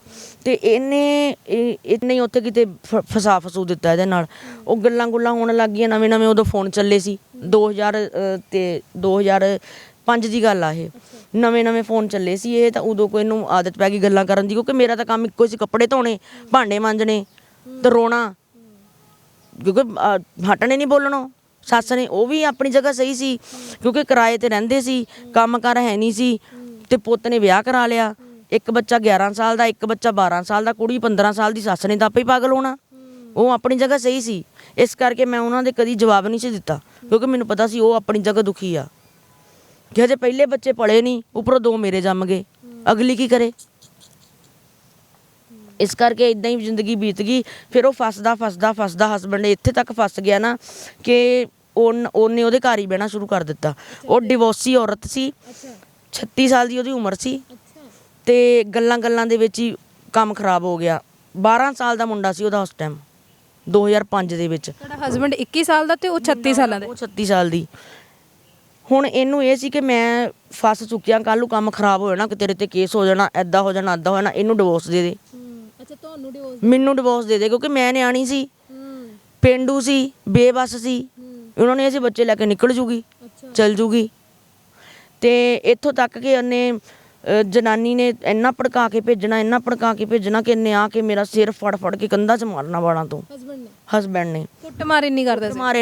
ਤੇ ਇਹਨੇ ਉੱਥੇ ਕਿਤੇ ਫਸੂ ਦਿੱਤਾ ਇਹਦੇ ਨਾਲ। ਉਹ ਗੱਲਾਂ ਹੋਣ ਲੱਗ ਗਈਆਂ। ਨਵੇਂ ਉਦੋਂ ਫੋਨ ਚੱਲੇ ਸੀ, 2005 ਦੀ ਗੱਲ ਆ ਇਹ। ਨਵੇਂ ਫੋਨ ਚੱਲੇ ਸੀ ਇਹ, ਤਾਂ ਉਦੋਂ ਕੋਈ ਇਹਨੂੰ ਆਦਤ ਪੈ ਗਈ ਗੱਲਾਂ ਕਰਨ ਦੀ, ਕਿਉਂਕਿ ਮੇਰਾ ਤਾਂ ਕੰਮ ਇੱਕੋ ਸੀ, ਕੱਪੜੇ ਧੋਣੇ, ਭਾਂਡੇ ਮਾਂਜਣੇ ਤੇ ਰੋਣਾ, ਕਿਉਂਕਿ ਹਟਣੇ ਨਹੀਂ ਬੋਲਣੋਂ। ਸੱਸ ਨੇ ਉਹ ਵੀ ਆਪਣੀ ਜਗ੍ਹਾ ਸਹੀ ਸੀ, ਕਿਉਂਕਿ ਕਿਰਾਏ ਤੇ ਰਹਿੰਦੇ ਸੀ, ਕੰਮ ਕਾਰ ਹੈ ਨਹੀਂ ਸੀ, ਤੇ ਪੁੱਤ ਨੇ ਵਿਆਹ ਕਰਾ ਲਿਆ, ਇੱਕ ਬੱਚਾ 11 ਸਾਲ ਦਾ, ਇੱਕ ਬੱਚਾ 12 ਸਾਲ ਦਾ, ਕੁੜੀ 15 ਸਾਲ ਦੀ। ਸੱਸ ਨੇ ਤਾਂ ਆਪੇ ਹੀ ਪਾਗਲ ਹੋਣਾ, ਉਹ ਆਪਣੀ ਜਗ੍ਹਾ ਸਹੀ ਸੀ। ਇਸ ਕਰਕੇ ਮੈਂ ਉਹਨਾਂ ਦੇ ਕਦੀ ਜਵਾਬ ਨਹੀਂ ਸੀ ਦਿੱਤਾ, ਕਿਉਂਕਿ ਮੈਨੂੰ ਪਤਾ ਸੀ ਉਹ ਆਪਣੀ ਜਗ੍ਹਾ ਦੁਖੀ ਆ, ਕਿ ਹਜੇ ਪਹਿਲੇ ਬੱਚੇ ਪਲੇ ਨਹੀਂ, ਉੱਪਰੋਂ 2 ਮੇਰੇ ਜੰਮ ਗਏ, ਅਗਲੀ ਕੀ ਕਰੇ। ਇਸ ਕਰਕੇ ਇਦਾਂ ਹੀ ਜ਼ਿੰਦਗੀ ਬੀਤ ਗਈ। ਫਿਰ ਉਹ ਫਸਦਾ ਹਸਬੈਂਡ ਇੱਥੇ ਤੱਕ ਫਸ ਗਿਆ ਨਾ ਕਿ ਉਹਨੇ ਉਹਦੇ ਘਰ ਹੀ ਬਹਿਣਾ ਸ਼ੁਰੂ ਕਰ ਦਿੱਤਾ। ਉਹ ਡਿਵੋਰਸੀ ਔਰਤ ਸੀ, 36 ਸਾਲ ਦੀ ਉਹਦੀ ਉਮਰ ਸੀ, ਤੇ ਗੱਲਾਂ ਦੇ ਵਿੱਚ ਹੀ ਕੰਮ ਖਰਾਬ ਹੋ ਗਿਆ। 12 ਸਾਲ ਦਾ ਮੁੰਡਾ ਸੀ ਉਹਦਾ ਉਸ ਟਾਈਮ, 2005 ਦੇ ਵਿੱਚ। ਤੁਹਾਡਾ ਹਸਬੰਡ 21 ਸਾਲ ਦਾ ਤੇ ਉਹ 36 ਸਾਲਾਂ ਦਾ। ਉਹ 36 ਸਾਲ ਦੀ। ਹੁਣ ਇਹਨੂੰ ਇਹ ਸੀ ਕਿ ਮੈਂ ਫਸ ਚੁੱਕਿਆ, ਕੱਲ੍ਹ ਨੂੰ ਕੰਮ ਖਰਾਬ ਹੋ ਜਾਣਾ, ਕਿ ਤੇਰੇ ਤੇ ਕੇਸ ਹੋ ਜਾਣਾ, ਐਦਾਂ ਹੋ ਜਾਣਾ, ਅੱਦਾਂ ਹੋ ਜਾਣਾ, ਇਹਨੂੰ ਡਿਵੋਰਸ ਦੇ ਦੇ। ਅੱਛਾ, ਤੁਹਾਨੂੰ ਡਿਵੋਰਸ? ਮੈਨੂੰ ਡਿਵੋਰਸ ਦੇ ਦੇ, ਕਿਉਂਕਿ ਮੈਂ ਨਿਆਣੀ ਸੀ, ਪੇਂਡੂ ਸੀ, ਬੇਬਸ ਸੀ। ਉਹਨਾਂ ਨੇ ਅਸੀਂ ਬੱਚੇ ਲੈ ਕੇ ਨਿਕਲ ਜੂਗੀ, ਚੱਲ ਜੂਗੀ। ਤੇ ਇੱਥੋਂ ਤੱਕ ਕਿ ਉਹਨੇ ਜਨਾਨੀ ਨੇ ਇੰਨਾ ਭੜਕਾ ਕੇ ਭੇਜਣਾ ਕਿ ਇਹਨੇ ਆ ਕੇ ਮੇਰਾ ਸਿਰ ਫੜ ਕੇ ਕੰਧਾਂ 'ਚ ਮਾਰਨਾ ਵਾਲਾਂ ਤੋਂ। ਹਸਬੈਂਡ ਨੇ ਕੁੱਟਮਾਰ ਇੰਨੀ ਕਰਦਾ ਸੀ? ਕੁੱਟਮਾਰ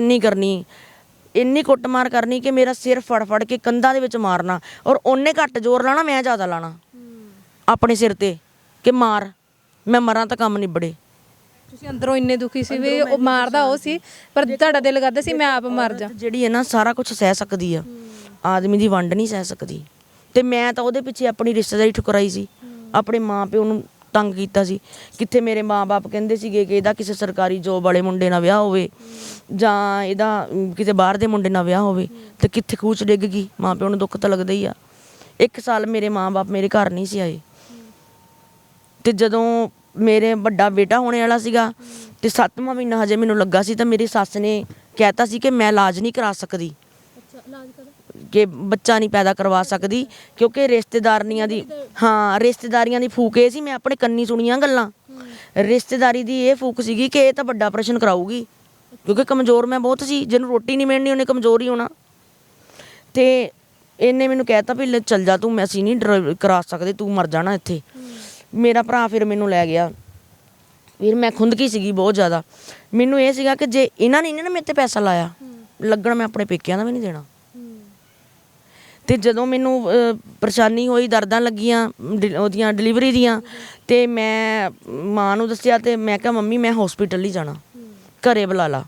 ਇੰਨੀ ਕੁੱਟਮਾਰ ਕਰਨੀ ਕਿ ਮੇਰਾ ਸਿਰ ਫੜ ਕੇ ਕੰਧਾਂ ਦੇ ਵਿੱਚ ਮਾਰਨਾ। ਔਰ ਉਹਨੇ ਘੱਟ ਜ਼ੋਰ ਲਾਣਾ, ਮੈਂ ਜ਼ਿਆਦਾ ਲਾਣਾ ਆਪਣੇ ਸਿਰ ਤੇ, ਕਿ ਮਾਰ, ਮੈਂ ਮਰਾਂ ਤਾਂ ਕੰਮ ਨਿਬੜੇ। ਤੁਸੀਂ ਅੰਦਰੋਂ ਇੰਨੇ ਦੁਖੀ ਸੀ ਵੀ ਉਹ ਮਾਰਦਾ ਉਹ ਸੀ, ਪਰ ਤੁਹਾਡਾ ਦਿਲ ਕਰਦਾ ਸੀ ਮੈਂ ਆਪ ਮਰ ਜਾ। ਜਿਹੜੀ ਹੈ ਨਾ ਸਾਰਾ ਕੁਝ ਸਹਿ ਸਕਦੀ ਆ, ਆਦਮੀ ਦੀ ਵੰਡ ਨਹੀਂ ਸਹਿ ਸਕਦੀ। ਤੇ ਮੈਂ ਤਾਂ ਉਹਦੇ ਪਿੱਛੇ ਆਪਣੀ ਰਿਸ਼ਤੇਦਾਰੀ ਠੁਕਰਾਈ ਸੀ, ਆਪਣੇ ਮਾਂ ਪਿਓ ਨੂੰ ਤੰਗ ਕੀਤਾ ਸੀ। ਕਿੱਥੇ ਮੇਰੇ ਮਾਂ-ਬਾਪ ਕਹਿੰਦੇ ਸੀਗੇ ਕਿ ਇਹਦਾ ਕਿਸੇ ਸਰਕਾਰੀ ਜੋਬ ਵਾਲੇ ਮੁੰਡੇ ਨਾਲ ਵਿਆਹ ਹੋਵੇ, ਜਾਂ ਇਹਦਾ ਕਿਤੇ ਬਾਹਰ ਦੇ ਮੁੰਡੇ ਨਾਲ ਵਿਆਹ ਹੋਵੇ, ਤੇ ਕਿੱਥੇ ਖੂਚ ਡਿੱਗ ਗਈ। ਮਾਂ ਪਿਓ ਨੂੰ ਦੁੱਖ ਤਾਂ ਲੱਗਦਾ ਹੀ ਆ। 1 ਸਾਲ ਮੇਰੇ ਮਾਂ-ਬਾਪ ਮੇਰੇ ਘਰ ਨਹੀਂ ਸੀ ਆਏ, ਤੇ ਜਦੋਂ ਮੇਰੇ ਵੱਡਾ ਬੇਟਾ ਹੋਣੇ ਵਾਲਾ ਸੀਗਾ, ਤੇ 7ਵਾਂ ਮਹੀਨਾ ਹਜੇ ਮੈਨੂੰ ਲੱਗਾ ਸੀ, ਤਾਂ ਮੇਰੀ ਸੱਸ ਨੇ ਕਹਿਤਾ ਸੀ ਕਿ ਮੈਂ ਇਲਾਜ ਨਹੀਂ ਕਰਾ ਸਕਦੀ, ਕਿ ਬੱਚਾ ਨਹੀਂ ਪੈਦਾ ਕਰਵਾ ਸਕਦੀ, ਕਿਉਂਕਿ ਰਿਸ਼ਤੇਦਾਰੀਆਂ ਦੀ ਫੂਕ ਇਹ ਸੀ। ਮੈਂ ਆਪਣੇ ਕੰਨੀ ਸੁਣੀਆਂ ਗੱਲਾਂ, ਰਿਸ਼ਤੇਦਾਰੀ ਦੀ ਇਹ ਫੂਕ ਸੀਗੀ ਕਿ ਇਹ ਤਾਂ ਵੱਡਾ ਆਪਰੇਸ਼ਨ ਕਰਾਊਗੀ, ਕਿਉਂਕਿ ਕਮਜ਼ੋਰ ਮੈਂ ਬਹੁਤ ਸੀ, ਜਿਹਨੂੰ ਰੋਟੀ ਨਹੀਂ ਮਿਲਣੀ ਉਹਨੇ ਕਮਜ਼ੋਰ ਹੀ ਹੋਣਾ। ਤੇ ਇਹਨੇ ਮੈਨੂੰ ਕਹਿਤਾ ਵੀ ਚੱਲ ਜਾ ਤੂੰ, ਅਸੀਂ ਨਹੀਂ ਕਰਾ ਸਕਦੇ, ਤੂੰ ਮਰ ਜਾਣਾ ਇੱਥੇ। ਮੇਰਾ ਭਰਾ ਫਿਰ ਮੈਨੂੰ ਲੈ ਗਿਆ। ਫਿਰ ਮੈਂ ਖੁੰਦਕੀ ਸੀਗੀ ਬਹੁਤ ਜ਼ਿਆਦਾ। ਮੈਨੂੰ ਇਹ ਸੀਗਾ ਕਿ ਜੇ ਇਹਨਾਂ ਨੇ ਨਾ ਮੇਰੇ ਤੇ ਪੈਸਾ ਲਾਇਆ ਲੱਗਣ, ਮੈਂ ਆਪਣੇ ਪੇਕਿਆਂ ਦਾ ਵੀ ਨਹੀਂ ਦੇਣਾ। ਤੇ ਜਦੋਂ ਮੈਨੂੰ ਪਰੇਸ਼ਾਨੀ ਹੋਈ, ਦਰਦਾਂ ਲੱਗੀਆਂ ਉਹਦੀਆਂ ਡਿਲੀਵਰੀ ਦੀਆਂ, ਤੇ ਮੈਂ ਮਾਂ ਨੂੰ ਦੱਸਿਆ, ਤੇ ਮੈਂ ਕਿਹਾ ਮੰਮੀ ਮੈਂ ਹੌਸਪੀਟਲ ਹੀ ਜਾਣਾ, ਘਰੇ ਬੁਲਾ ਲਾ।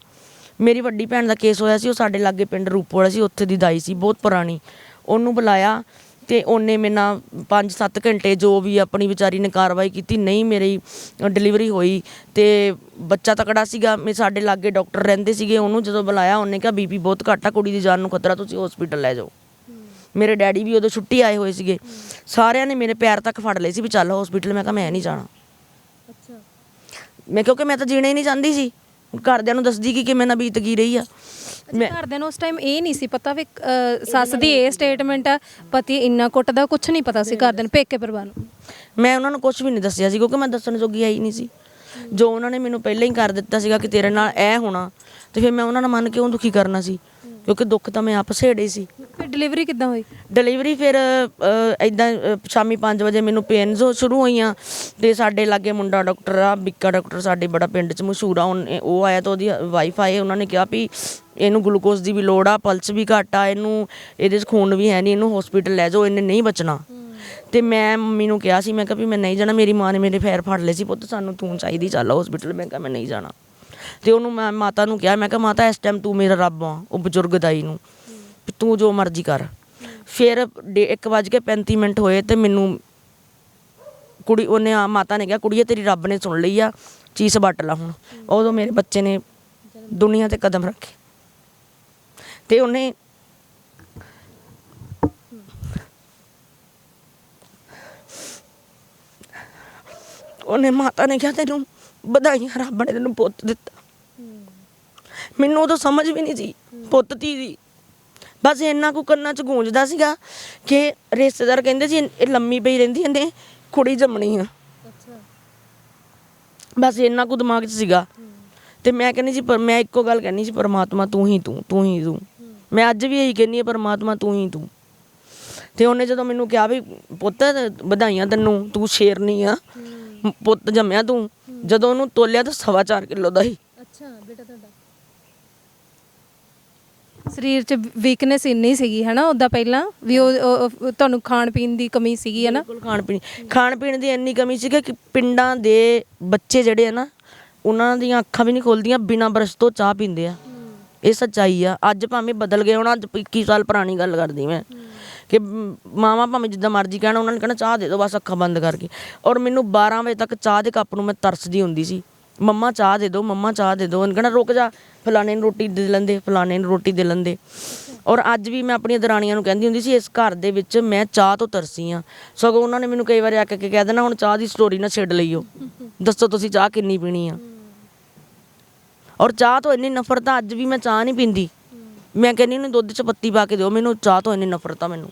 ਮੇਰੀ ਵੱਡੀ ਭੈਣ ਦਾ ਕੇਸ ਹੋਇਆ ਸੀ, ਉਹ ਸਾਡੇ ਲਾਗੇ ਪਿੰਡ ਰੂਪੋਵਾਲਾ ਸੀ, ਉੱਥੇ ਦੀ ਦਾਈ ਸੀ ਬਹੁਤ ਪੁਰਾਣੀ। ਉਹਨੂੰ ਬੁਲਾਇਆ, ਤੇ ਉਹਨੇ ਮੇਰੇ ਨਾਲ 5-7 ਘੰਟੇ ਜੋ ਵੀ ਆਪਣੀ ਵਿਚਾਰੀ ਨੇ ਕਾਰਵਾਈ ਕੀਤੀ। ਨਹੀਂ ਮੇਰੀ ਡਿਲੀਵਰੀ ਹੋਈ, ਤੇ ਬੱਚਾ ਤਕੜਾ ਸੀਗਾ। ਸਾਡੇ ਲਾਗੇ ਡਾਕਟਰ ਰਹਿੰਦੇ ਸੀਗੇ, ਉਹਨੂੰ ਜਦੋਂ ਬੁਲਾਇਆ ਉਹਨੇ ਕਿਹਾ ਬੀਪੀ ਬਹੁਤ ਘੱਟ ਆ, ਕੁੜੀ ਦੀ ਜਾਨ ਨੂੰ ਖਤਰਾ, ਤੁਸੀਂ ਹੌਸਪੀਟਲ ਲੈ ਜਾਓ। ਮੇਰੇ ਡੈਡੀ ਵੀ ਉਦੋਂ ਛੁੱਟੀ ਆਏ ਹੋਏ ਸੀਗੇ। ਸਾਰਿਆਂ ਨੇ ਮੇਰੇ ਪੈਰ ਤੱਕ ਫੜ ਲਏ ਸੀ ਵੀ ਚੱਲ ਹੌਸਪੀਟਲ। ਮੈਂ ਕਿਹਾ ਮੈਂ ਨਹੀਂ ਜਾਣਾ। ਕਿਉਂਕਿ ਮੈਂ ਤਾਂ ਜੀਣਾ ਹੀ ਨਹੀਂ ਚਾਹੁੰਦੀ ਸੀ। ਘਰਦਿਆਂ ਨੂੰ ਦੱਸਦੀ ਕਿ ਕਿਵੇਂ ਨਾ ਬੀਤ ਗਈ ਰਹੀ ਆ। ਘਰਦਿਆਂ ਨੂੰ ਉਸ ਟਾਈਮ ਇਹ ਨਹੀਂ ਸੀ ਪਤਾ ਵੀ ਸੱਸ ਦੀ ਇਹ ਸਟੇਟਮੈਂਟ ਆ, ਪਤੀ ਇੰਨਾ ਕੁੱਟਦਾ, ਕੁਝ ਨਹੀਂ ਪਤਾ ਸੀ ਘਰਦਿਆਂ ਨੂੰ, ਪੇਕੇ ਪਰਿਵਾਰ ਨੂੰ। ਮੈਂ ਉਹਨਾਂ ਨੂੰ ਕੁਝ ਵੀ ਨਹੀਂ ਦੱਸਿਆ ਸੀ, ਕਿਉਂਕਿ ਮੈਂ ਦੱਸਣ ਜੋਗੀ ਆਈ ਨਹੀਂ ਸੀ। ਜੋ ਉਹਨਾਂ ਨੇ ਮੈਨੂੰ ਪਹਿਲਾਂ ਹੀ ਕਰ ਦਿੱਤਾ ਸੀਗਾ ਕਿ ਤੇਰੇ ਨਾਲ ਇਹ ਹੋਣਾ, ਤੇ ਫਿਰ ਮੈਂ ਉਹਨਾਂ ਨਾਲ ਮੰਨ ਕਿਉਂ ਦੁਖੀ ਕਰਨਾ ਸੀ, ਕਿਉਂਕਿ ਦੁੱਖ ਤਾਂ ਮੈਂ ਆਪ ਸਹੇੜੇ ਸੀ। ਫਿਰ ਡਿਲੀਵਰੀ ਕਿੱਦਾਂ ਹੋਈ? ਡਿਲੀਵਰੀ ਫਿਰ ਇੱਦਾਂ ਸ਼ਾਮੀ 5 ਵਜੇ ਮੈਨੂੰ ਪੇਨਸ ਸ਼ੁਰੂ ਹੋਈਆਂ, ਤੇ ਸਾਡੇ ਲਾਗੇ ਮੁੰਡਾ ਡਾਕਟਰ ਆ, ਬਿੱਕਾ ਡਾਕਟਰ, ਸਾਡੇ ਬੜਾ ਪਿੰਡ 'ਚ ਮਸ਼ਹੂਰ ਆ। ਉਹ ਆਇਆ ਤਾਂ ਉਹਦੀ ਵਾਈਫ ਆਏ, ਉਹਨਾਂ ਨੇ ਕਿਹਾ ਵੀ ਇਹਨੂੰ ਗਲੂਕੋਜ਼ ਦੀ ਵੀ ਲੋੜ ਆ, ਪਲਸ ਵੀ ਘੱਟ ਆ, ਇਹਨੂੰ ਇਹਦੇ 'ਚ ਖੂਨ ਵੀ ਹੈ ਨਹੀਂ, ਇਹਨੂੰ ਹੌਸਪੀਟਲ ਲੈ ਜਾਓ, ਇਹਨੇ ਨਹੀਂ ਬਚਣਾ। ਤੇ ਮੈਂ ਮੰਮੀ ਨੂੰ ਕਿਹਾ ਸੀ, ਮੈਂ ਕਿਹਾ ਵੀ ਮੈਂ ਨਹੀਂ ਜਾਣਾ। ਮੇਰੀ ਮਾਂ ਨੇ ਮੇਰੇ ਪੈਰ ਫੜ ਲਏ ਸੀ, ਪੁੱਤ ਸਾਨੂੰ ਤੂੰ ਚਾਹੀਦੀ, ਚੱਲ ਹੌਸਪੀਟਲ। ਮੈਂ ਕਿਹਾ ਮੈਂ ਨਹੀਂ ਜਾਣਾ। ਤੇ ਉਹਨੂੰ ਮੈਂ ਮਾਤਾ ਨੂੰ ਕਿਹਾ, ਮੈਂ ਕਿਹਾ ਮਾਤਾ ਇਸ ਟਾਈਮ ਤੂੰ ਮੇਰਾ ਰੱਬ ਆ, ਉਹ ਬਜ਼ੁਰਗ ਦਾਈ ਨੂੰ, ਤੂੰ ਜੋ ਮਰਜ਼ੀ ਕਰ। ਫਿਰ 1:35 ਹੋਏ, ਤੇ ਮੈਨੂੰ ਕੁੜੀ ਉਹਨੇ ਮਾਤਾ ਨੇ ਕਿਹਾ ਕੁੜੀਏ ਤੇਰੀ ਰੱਬ ਨੇ ਸੁਣ ਲਈ ਆ, ਚੀਸ ਵੱਟ ਲਾ ਹੁਣ। ਉਦੋਂ ਮੇਰੇ ਬੱਚੇ ਨੇ ਦੁਨੀਆ ਤੇ ਕਦਮ ਰੱਖੇ, ਤੇ ਉਹਨੇ ਮਾਤਾ ਨੇ ਕਿਹਾ ਤੈਨੂੰ ਵਧਾਈਆਂ, ਰੱਬ ਨੇ ਤੈਨੂੰ ਪੁੱਤ ਦਿੱਤਾ। ਮੈਨੂੰ ਉਦੋਂ ਸਮਝ ਵੀ ਨਹੀਂ ਸੀ ਪੁੱਤ ਧੀ ਦੀ। ਬਸ ਇੰਨਾ ਕੁ ਕੰਨਾਂ 'ਚ ਗੂੰਜਦਾ ਸੀਗਾ ਕਿ ਰਿਸ਼ਤੇਦਾਰ ਕਹਿੰਦੇ ਸੀ ਇਹ ਲੰਮੀ ਪਈ ਰਹਿੰਦੀ, ਇਹਨੇ ਕੁੜੀ ਜੰਮਣੀ ਆ। ਬਸ ਇੰਨਾ ਕੁ ਦਿਮਾਗ 'ਚ ਸੀਗਾ। ਤੇ ਮੈਂ ਕਹਿੰਦੀ ਸੀ, ਪਰ ਮੈਂ ਇੱਕੋ ਗੱਲ ਕਹਿੰਦੀ ਸੀ, ਪਰਮਾਤਮਾ ਤੂੰ ਹੀ ਤੂੰ, ਤੂੰ ਹੀ ਤੂੰ। ਮੈਂ ਅੱਜ ਵੀ ਇਹੀ ਕਹਿੰਦੀ ਹਾਂ, ਪਰਮਾਤਮਾ ਤੂੰ ਹੀ ਤੂੰ। ਤੇ ਉਹਨੇ ਜਦੋਂ ਮੈਨੂੰ ਕਿਹਾ ਵੀ ਪੁੱਤ ਵਧਾਈਆਂ ਤੈਨੂੰ, ਤੂੰ ਸ਼ੇਰਨੀ ਆ, ਪੁੱਤ ਜੰਮਿਆ ਤੂੰ, ਜਦੋਂ ਉਹਨੂੰ ਤੋਲਿਆ ਤਾਂ 4.25 ਕਿਲੋ ਦਾ ਸੀ। ਅੱਛਾ ਬੇਟਾ ਤੁਹਾਡਾ ਸਰੀਰ 'ਚ ਵੀਕਨੈਸ ਇੰਨੀ ਸੀਗੀ ਹੈ ਨਾ ਉੱਦਾਂ ਪਹਿਲਾਂ ਵੀ ਉਹ ਤੁਹਾਨੂੰ ਖਾਣ ਪੀਣ ਦੀ ਕਮੀ ਸੀਗੀ ਹੈ ਨਾ। ਬਿਲਕੁਲ ਖਾਣ ਪੀਣ ਦੀ ਇੰਨੀ ਕਮੀ ਸੀ ਕਿ ਪਿੰਡਾਂ ਦੇ ਬੱਚੇ ਜਿਹੜੇ ਆ ਨਾ ਉਹਨਾਂ ਦੀਆਂ ਅੱਖਾਂ ਵੀ ਨਹੀਂ ਖੁੱਲਦੀਆਂ, ਬਿਨਾਂ ਬਰਸ਼ ਤੋਂ ਚਾਹ ਪੀਂਦੇ ਆ। ਇਹ ਸੱਚਾਈ ਆ। ਅੱਜ ਭਾਵੇਂ ਬਦਲ ਗਏ ਹੁਣ, ਅੱਜ 21 ਸਾਲ ਪੁਰਾਣੀ ਗੱਲ ਕਰਦੀ ਮੈਂ, ਕਿ ਮਾਵਾਂ ਭਾਵੇਂ ਜਿੱਦਾਂ ਮਰਜ਼ੀ ਕਹਿਣ, ਉਹਨਾਂ ਨੇ ਕਹਿਣਾ ਚਾਹ ਦੇ ਦਿਓ ਬਸ ਅੱਖਾਂ ਬੰਦ ਕਰਕੇ। ਔਰ ਮੈਨੂੰ 12 ਵਜੇ ਤੱਕ ਚਾਹ ਦੇ ਕੱਪ ਨੂੰ ਮੈਂ ਤਰਸਦੀ ਹੁੰਦੀ ਸੀ, ਮੰਮਾ ਚਾਹ ਦੇ ਦਿਓ, ਮੰਮਾ ਚਾਹ ਦੇ ਦਿਓ। ਉਹਨੇ ਕਹਿਣਾ ਰੁਕ ਜਾ, ਫਲਾਣੇ ਨੂੰ ਰੋਟੀ ਦੇ ਲੈਂਦੇ, ਫਲਾਣੇ ਨੂੰ ਰੋਟੀ ਦੇ ਲੈਂਦੇ। ਔਰ ਅੱਜ ਵੀ ਮੈਂ ਆਪਣੀਆਂ ਦਰਾਣੀਆਂ ਨੂੰ ਕਹਿੰਦੀ ਹੁੰਦੀ ਸੀ, ਇਸ ਘਰ ਦੇ ਵਿੱਚ ਮੈਂ ਚਾਹ ਤੋਂ ਤਰਸੀ ਹਾਂ। ਸਗੋਂ ਉਹਨਾਂ ਨੇ ਮੈਨੂੰ ਕਈ ਵਾਰੀ ਆ ਕੇ ਕਹਿ ਦੇਣਾ, ਹੁਣ ਚਾਹ ਦੀ ਸਟੋਰੀ ਨਾ ਛਿੜ ਲਈਓ, ਦੱਸੋ ਤੁਸੀਂ ਚਾਹ ਕਿੰਨੀ ਪੀਣੀ ਆ। ਔਰ ਚਾਹ ਤੋਂ ਇੰਨੀ ਨਫ਼ਰਤ ਆ, ਅੱਜ ਵੀ ਮੈਂ ਚਾਹ ਨਹੀਂ ਪੀਂਦੀ। ਮੈਂ ਕਹਿੰਦੀ ਉਹਨੂੰ ਦੁੱਧ 'ਚ ਪੱਤੀ ਪਾ ਕੇ ਦਿਓ, ਮੈਨੂੰ ਚਾਹ ਤੋਂ ਇੰਨੀ ਨਫ਼ਰਤ ਆ ਮੈਨੂੰ।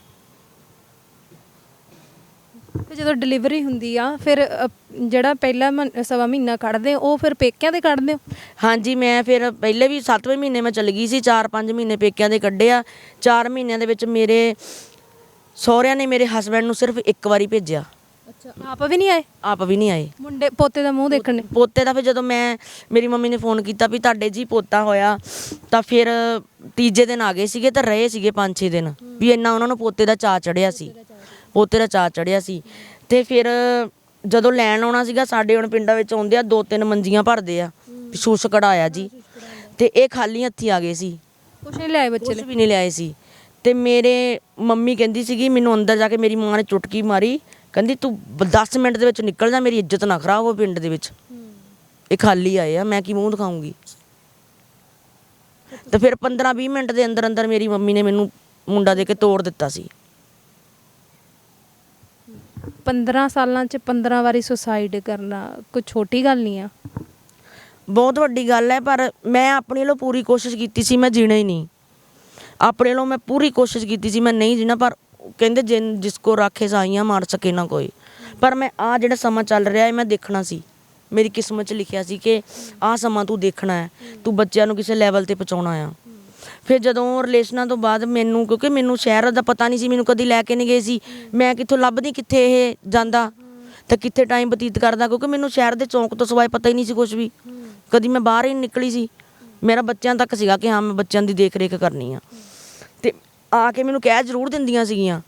ਤੇ ਜਦੋਂ ਡਿਲੀਵਰੀ ਹੁੰਦੀ ਆ ਫਿਰ ਜਿਹੜਾ ਪਹਿਲਾ ਸਵਾ ਮਹੀਨਾ ਕੱਢਦੇ ਉਹ ਫਿਰ ਪੇਕਿਆਂ ਦੇ ਕੱਢਦੇ ਹੋ? ਹਾਂਜੀ, ਮੈਂ ਫਿਰ ਪਹਿਲੇ ਵੀ 7ਵੇਂ ਮਹੀਨੇ ਮੈਂ ਚਲੀ ਗਈ ਸੀ, 4-5 ਮਹੀਨੇ ਪੇਕਿਆਂ ਦੇ ਕੱਢੇ ਆ। 4 ਮਹੀਨਿਆਂ ਦੇ ਵਿੱਚ ਮੇਰੇ ਸਹੁਰਿਆਂ ਨੇ ਮੇਰੇ ਹਸਬੈਂਡ ਨੂੰ ਸਿਰਫ ਇੱਕ ਵਾਰੀ ਭੇਜਿਆ। ਅੱਛਾ, ਆਪ ਵੀ ਨਹੀਂ ਆਏ? ਆਪ ਵੀ ਨਹੀਂ ਆਏ। ਮੁੰਡੇ ਪੋਤੇ ਦਾ ਮੂੰਹ ਦੇਖਣ? ਪੋਤੇ ਦਾ ਫਿਰ ਜਦੋਂ ਮੇਰੀ ਮੰਮੀ ਨੇ ਫੋਨ ਕੀਤਾ ਵੀ ਤੁਹਾਡੇ ਜੀ ਪੋਤਾ ਹੋਇਆ, ਤਾਂ ਫਿਰ ਤੀਜੇ ਦਿਨ ਆ ਗਏ ਸੀਗੇ, ਤਾਂ ਰਹੇ ਸੀਗੇ 5-6 ਦਿਨ ਵੀ ਇੰਨਾ ਉਹਨਾਂ ਨੂੰ ਪੋਤੇ ਦਾ ਚਾਅ ਚੜਿਆ ਸੀ, ਪੋਤੇ ਦਾ ਚਾਅ ਚੜਿਆ ਸੀ। ਤੇ ਫਿਰ ਜਦੋਂ ਲੈਣ ਆਉਣਾ ਸੀਗਾ, ਸਾਡੇ ਹੁਣ ਪਿੰਡਾਂ ਵਿੱਚ ਆਉਂਦੇ ਆ 2-3 ਮੰਜੀਆਂ ਭਰਦੇ ਆ, ਸ਼ੂਸ਼ ਕਢਾਇਆ ਜੀ, ਤੇ ਇਹ ਖਾਲੀ ਹੱਥੀ ਆ ਗਏ ਸੀ, ਕੁਛ ਨਹੀਂ ਲਿਆਏ ਬੱਚੇ ਕੁਛ ਵੀ ਨਹੀਂ ਲਿਆਏ ਸੀ। ਤੇ ਮੇਰੇ ਮੰਮੀ ਕਹਿੰਦੀ ਸੀਗੀ, ਮੈਨੂੰ ਅੰਦਰ ਜਾ ਕੇ ਮੇਰੀ ਮਾਂ ਨੇ ਚੁਟਕੀ ਮਾਰੀ, ਕਹਿੰਦੀ ਤੂੰ 10 ਮਿੰਟ ਦੇ ਵਿੱਚ ਨਿਕਲ ਜਾ, ਮੇਰੀ ਇੱਜ਼ਤ ਨਾ ਖਰਾਬ ਹੋ ਪਿੰਡ ਦੇ ਵਿੱਚ, ਇਹ ਖਾਲੀ ਆਏ ਆ, ਮੈਂ ਕੀ ਮੂੰਹ ਦਿਖਾਊਂਗੀ। ਤੇ ਫਿਰ 15-20 ਮਿੰਟ ਦੇ ਅੰਦਰ ਅੰਦਰ ਮੇਰੀ ਮੰਮੀ ਨੇ ਮੈਨੂੰ ਮੁੰਡਾ ਦੇ ਕੇ ਤੋੜ ਦਿੱਤਾ ਸੀ। 15 ਸਾਲਾਂ 'ਚ 15 ਵਾਰੀ ਸੁਸਾਈਡ ਕਰਨਾ ਕੋਈ ਛੋਟੀ ਗੱਲ ਨਹੀਂ ਆ, ਬਹੁਤ ਵੱਡੀ ਗੱਲ ਹੈ। ਪਰ ਮੈਂ ਆਪਣੇ ਵੱਲੋਂ ਪੂਰੀ ਕੋਸ਼ਿਸ਼ ਕੀਤੀ ਸੀ, ਮੈਂ ਜੀਣਾ ਹੀ ਨਹੀਂ। ਆਪਣੇ ਵੱਲੋਂ ਮੈਂ ਪੂਰੀ ਕੋਸ਼ਿਸ਼ ਕੀਤੀ ਸੀ, ਮੈਂ ਨਹੀਂ ਜੀਣਾ। ਪਰ ਕਹਿੰਦੇ ਜਿਸ ਕੋ ਰਾਖੇ ਸਾਈਆਂ ਮਾਰ ਸਕੇ ਨਾ ਕੋਈ। ਪਰ ਮੈਂ ਆਹ ਜਿਹੜਾ ਸਮਾਂ ਚੱਲ ਰਿਹਾ ਹੈ, ਮੈਂ ਦੇਖਣਾ ਸੀ, ਮੇਰੀ ਕਿਸਮਤ 'ਚ ਲਿਖਿਆ ਸੀ ਕਿ ਆਹ ਸਮਾਂ ਤੂੰ ਦੇਖਣਾ ਹੈ, ਤੂੰ ਬੱਚਿਆਂ ਨੂੰ ਕਿਸੇ ਲੈਵਲ 'ਤੇ ਪਹੁੰਚਾਉਣਾ ਆ। ਫਿਰ ਜਦੋਂ ਰਿਲੇਸ਼ਨਾਂ ਤੋਂ ਬਾਅਦ ਮੈਨੂੰ, ਕਿਉਂਕਿ ਮੈਨੂੰ ਸ਼ਹਿਰ ਦਾ ਪਤਾ ਨਹੀਂ ਸੀ, ਮੈਨੂੰ ਕਦੀ ਲੈ ਕੇ ਨਹੀਂ ਗਏ ਸੀ, ਮੈਂ ਕਿੱਥੋਂ ਲੱਭਦੀ ਕਿੱਥੇ ਇਹ ਜਾਂਦਾ ਤਾਂ ਕਿੱਥੇ ਟਾਈਮ ਬਤੀਤ ਕਰਦਾ, ਕਿਉਂਕਿ ਮੈਨੂੰ ਸ਼ਹਿਰ ਦੇ ਚੌਂਕ ਤੋਂ ਸਿਵਾਏ ਪਤਾ ਹੀ ਨਹੀਂ ਸੀ ਕੁਝ ਵੀ, ਕਦੀ ਮੈਂ ਬਾਹਰ ਹੀ ਨਹੀਂ ਨਿਕਲੀ ਸੀ। ਮੇਰਾ ਬੱਚਿਆਂ ਤੱਕ ਸੀਗਾ ਕਿ ਹਾਂ ਮੈਂ ਬੱਚਿਆਂ ਦੀ ਦੇਖ ਰੇਖ ਕਰਨੀ ਆ। ਤੇ ਆ ਕੇ ਮੈਨੂੰ ਕਹਿ ਜ਼ਰੂਰ ਦਿੰਦੀਆਂ ਸੀਗੀਆਂ।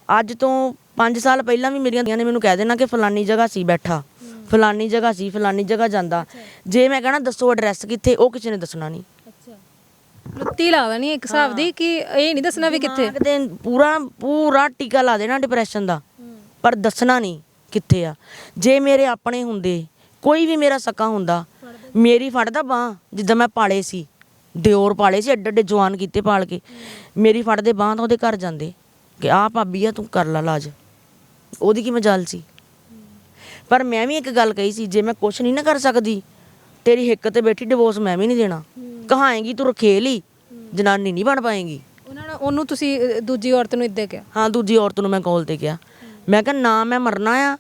ਅੱਜ ਤੋਂ 5 ਸਾਲ ਪਹਿਲਾਂ ਵੀ ਮੇਰੀਆਂ ਨੇ ਮੈਨੂੰ ਕਹਿ ਦੇਣਾ ਕਿ ਫਲਾਨੀ ਜਗ੍ਹਾ ਸੀ ਬੈਠਾ, ਫਲਾਨੀ ਜਗ੍ਹਾ ਸੀ, ਫਲਾਨੀ ਜਗ੍ਹਾ ਜਾਂਦਾ। ਜੇ ਮੈਂ ਕਹਿਣਾ ਦੱਸੋ ਐਡਰੈਸ ਕਿੱਥੇ, ਉਹ ਕਿਸੇ ਨੇ ਦੱਸਣਾ ਨਹੀਂ। ਲੁੱਤੀ ਲਾ ਦੇਣੀ ਇੱਕ ਹਿਸਾਬ ਦੀ, ਕਿ ਇਹ ਨਹੀਂ ਦੱਸਣਾ ਵੀ ਕਿੱਥੇ। ਪੂਰਾ ਟੀਕਾ ਲਾ ਦੇਣਾ ਡਿਪਰੈਸ਼ਨ ਦਾ, ਪਰ ਦੱਸਣਾ ਨਹੀਂ ਕਿੱਥੇ ਆ। ਜੇ ਮੇਰੇ ਆਪਣੇ ਹੁੰਦੇ, ਕੋਈ ਵੀ ਮੇਰਾ ਸਕਾ ਹੁੰਦਾ, ਮੇਰੀ ਫੜਦਾ ਬਾਂਹ, ਜਿੱਦਾਂ ਮੈਂ ਪਾਲੇ ਸੀ, ਦਿਓਰ ਪਾਲੇ ਸੀ, ਐਡੇ ਐਡੇ ਜਵਾਨ ਕੀਤੇ ਪਾਲ ਕੇ, ਮੇਰੀ ਫੜਦੇ ਬਾਂਹ ਤਾਂ ਉਹਦੇ ਘਰ ਜਾਂਦੇ ਕਿ ਆਹ ਭਾਬੀ ਆ, ਤੂੰ ਕਰ ਲਾ ਇਲਾਜ, ਉਹਦੀ ਕੀ ਮਜਾਲ ਸੀ। ਪਰ ਮੈਂ ਵੀ ਇੱਕ ਗੱਲ ਕਹੀ ਸੀ, ਜੇ ਮੈਂ ਕੁਛ ਨਹੀਂ ਨਾ ਕਰ ਸਕਦੀ, ਤੇਰੀ ਹਿੱਕ ਤੇ ਬੈਠੀ ਡਿਵੋਰਸ ਮੈਂ ਵੀ ਨਹੀਂ ਦੇਣਾ। ਕਹਾਏਂਗੀ ਤੂੰ ਰਖੇਲ ਹੀ, ਜਨਾਨੀ ਨਹੀਂ ਬਣ ਪਾਏਂਗੀ। ਉਹਨੂੰ ਤੁਸੀਂ ਦੂਜੀ ਔਰਤ ਨੂੰ ਇੱਦਾਂ ਕਿਹਾ? ਹਾਂ, ਦੂਜੀ ਔਰਤ ਨੂੰ ਮੈਂ ਕਾਲ ਤੇ ਕਿਹਾ, ਮੈਂ ਕਿਹਾ ਨਾ ਮੈਂ ਮਰਨਾ ਆ,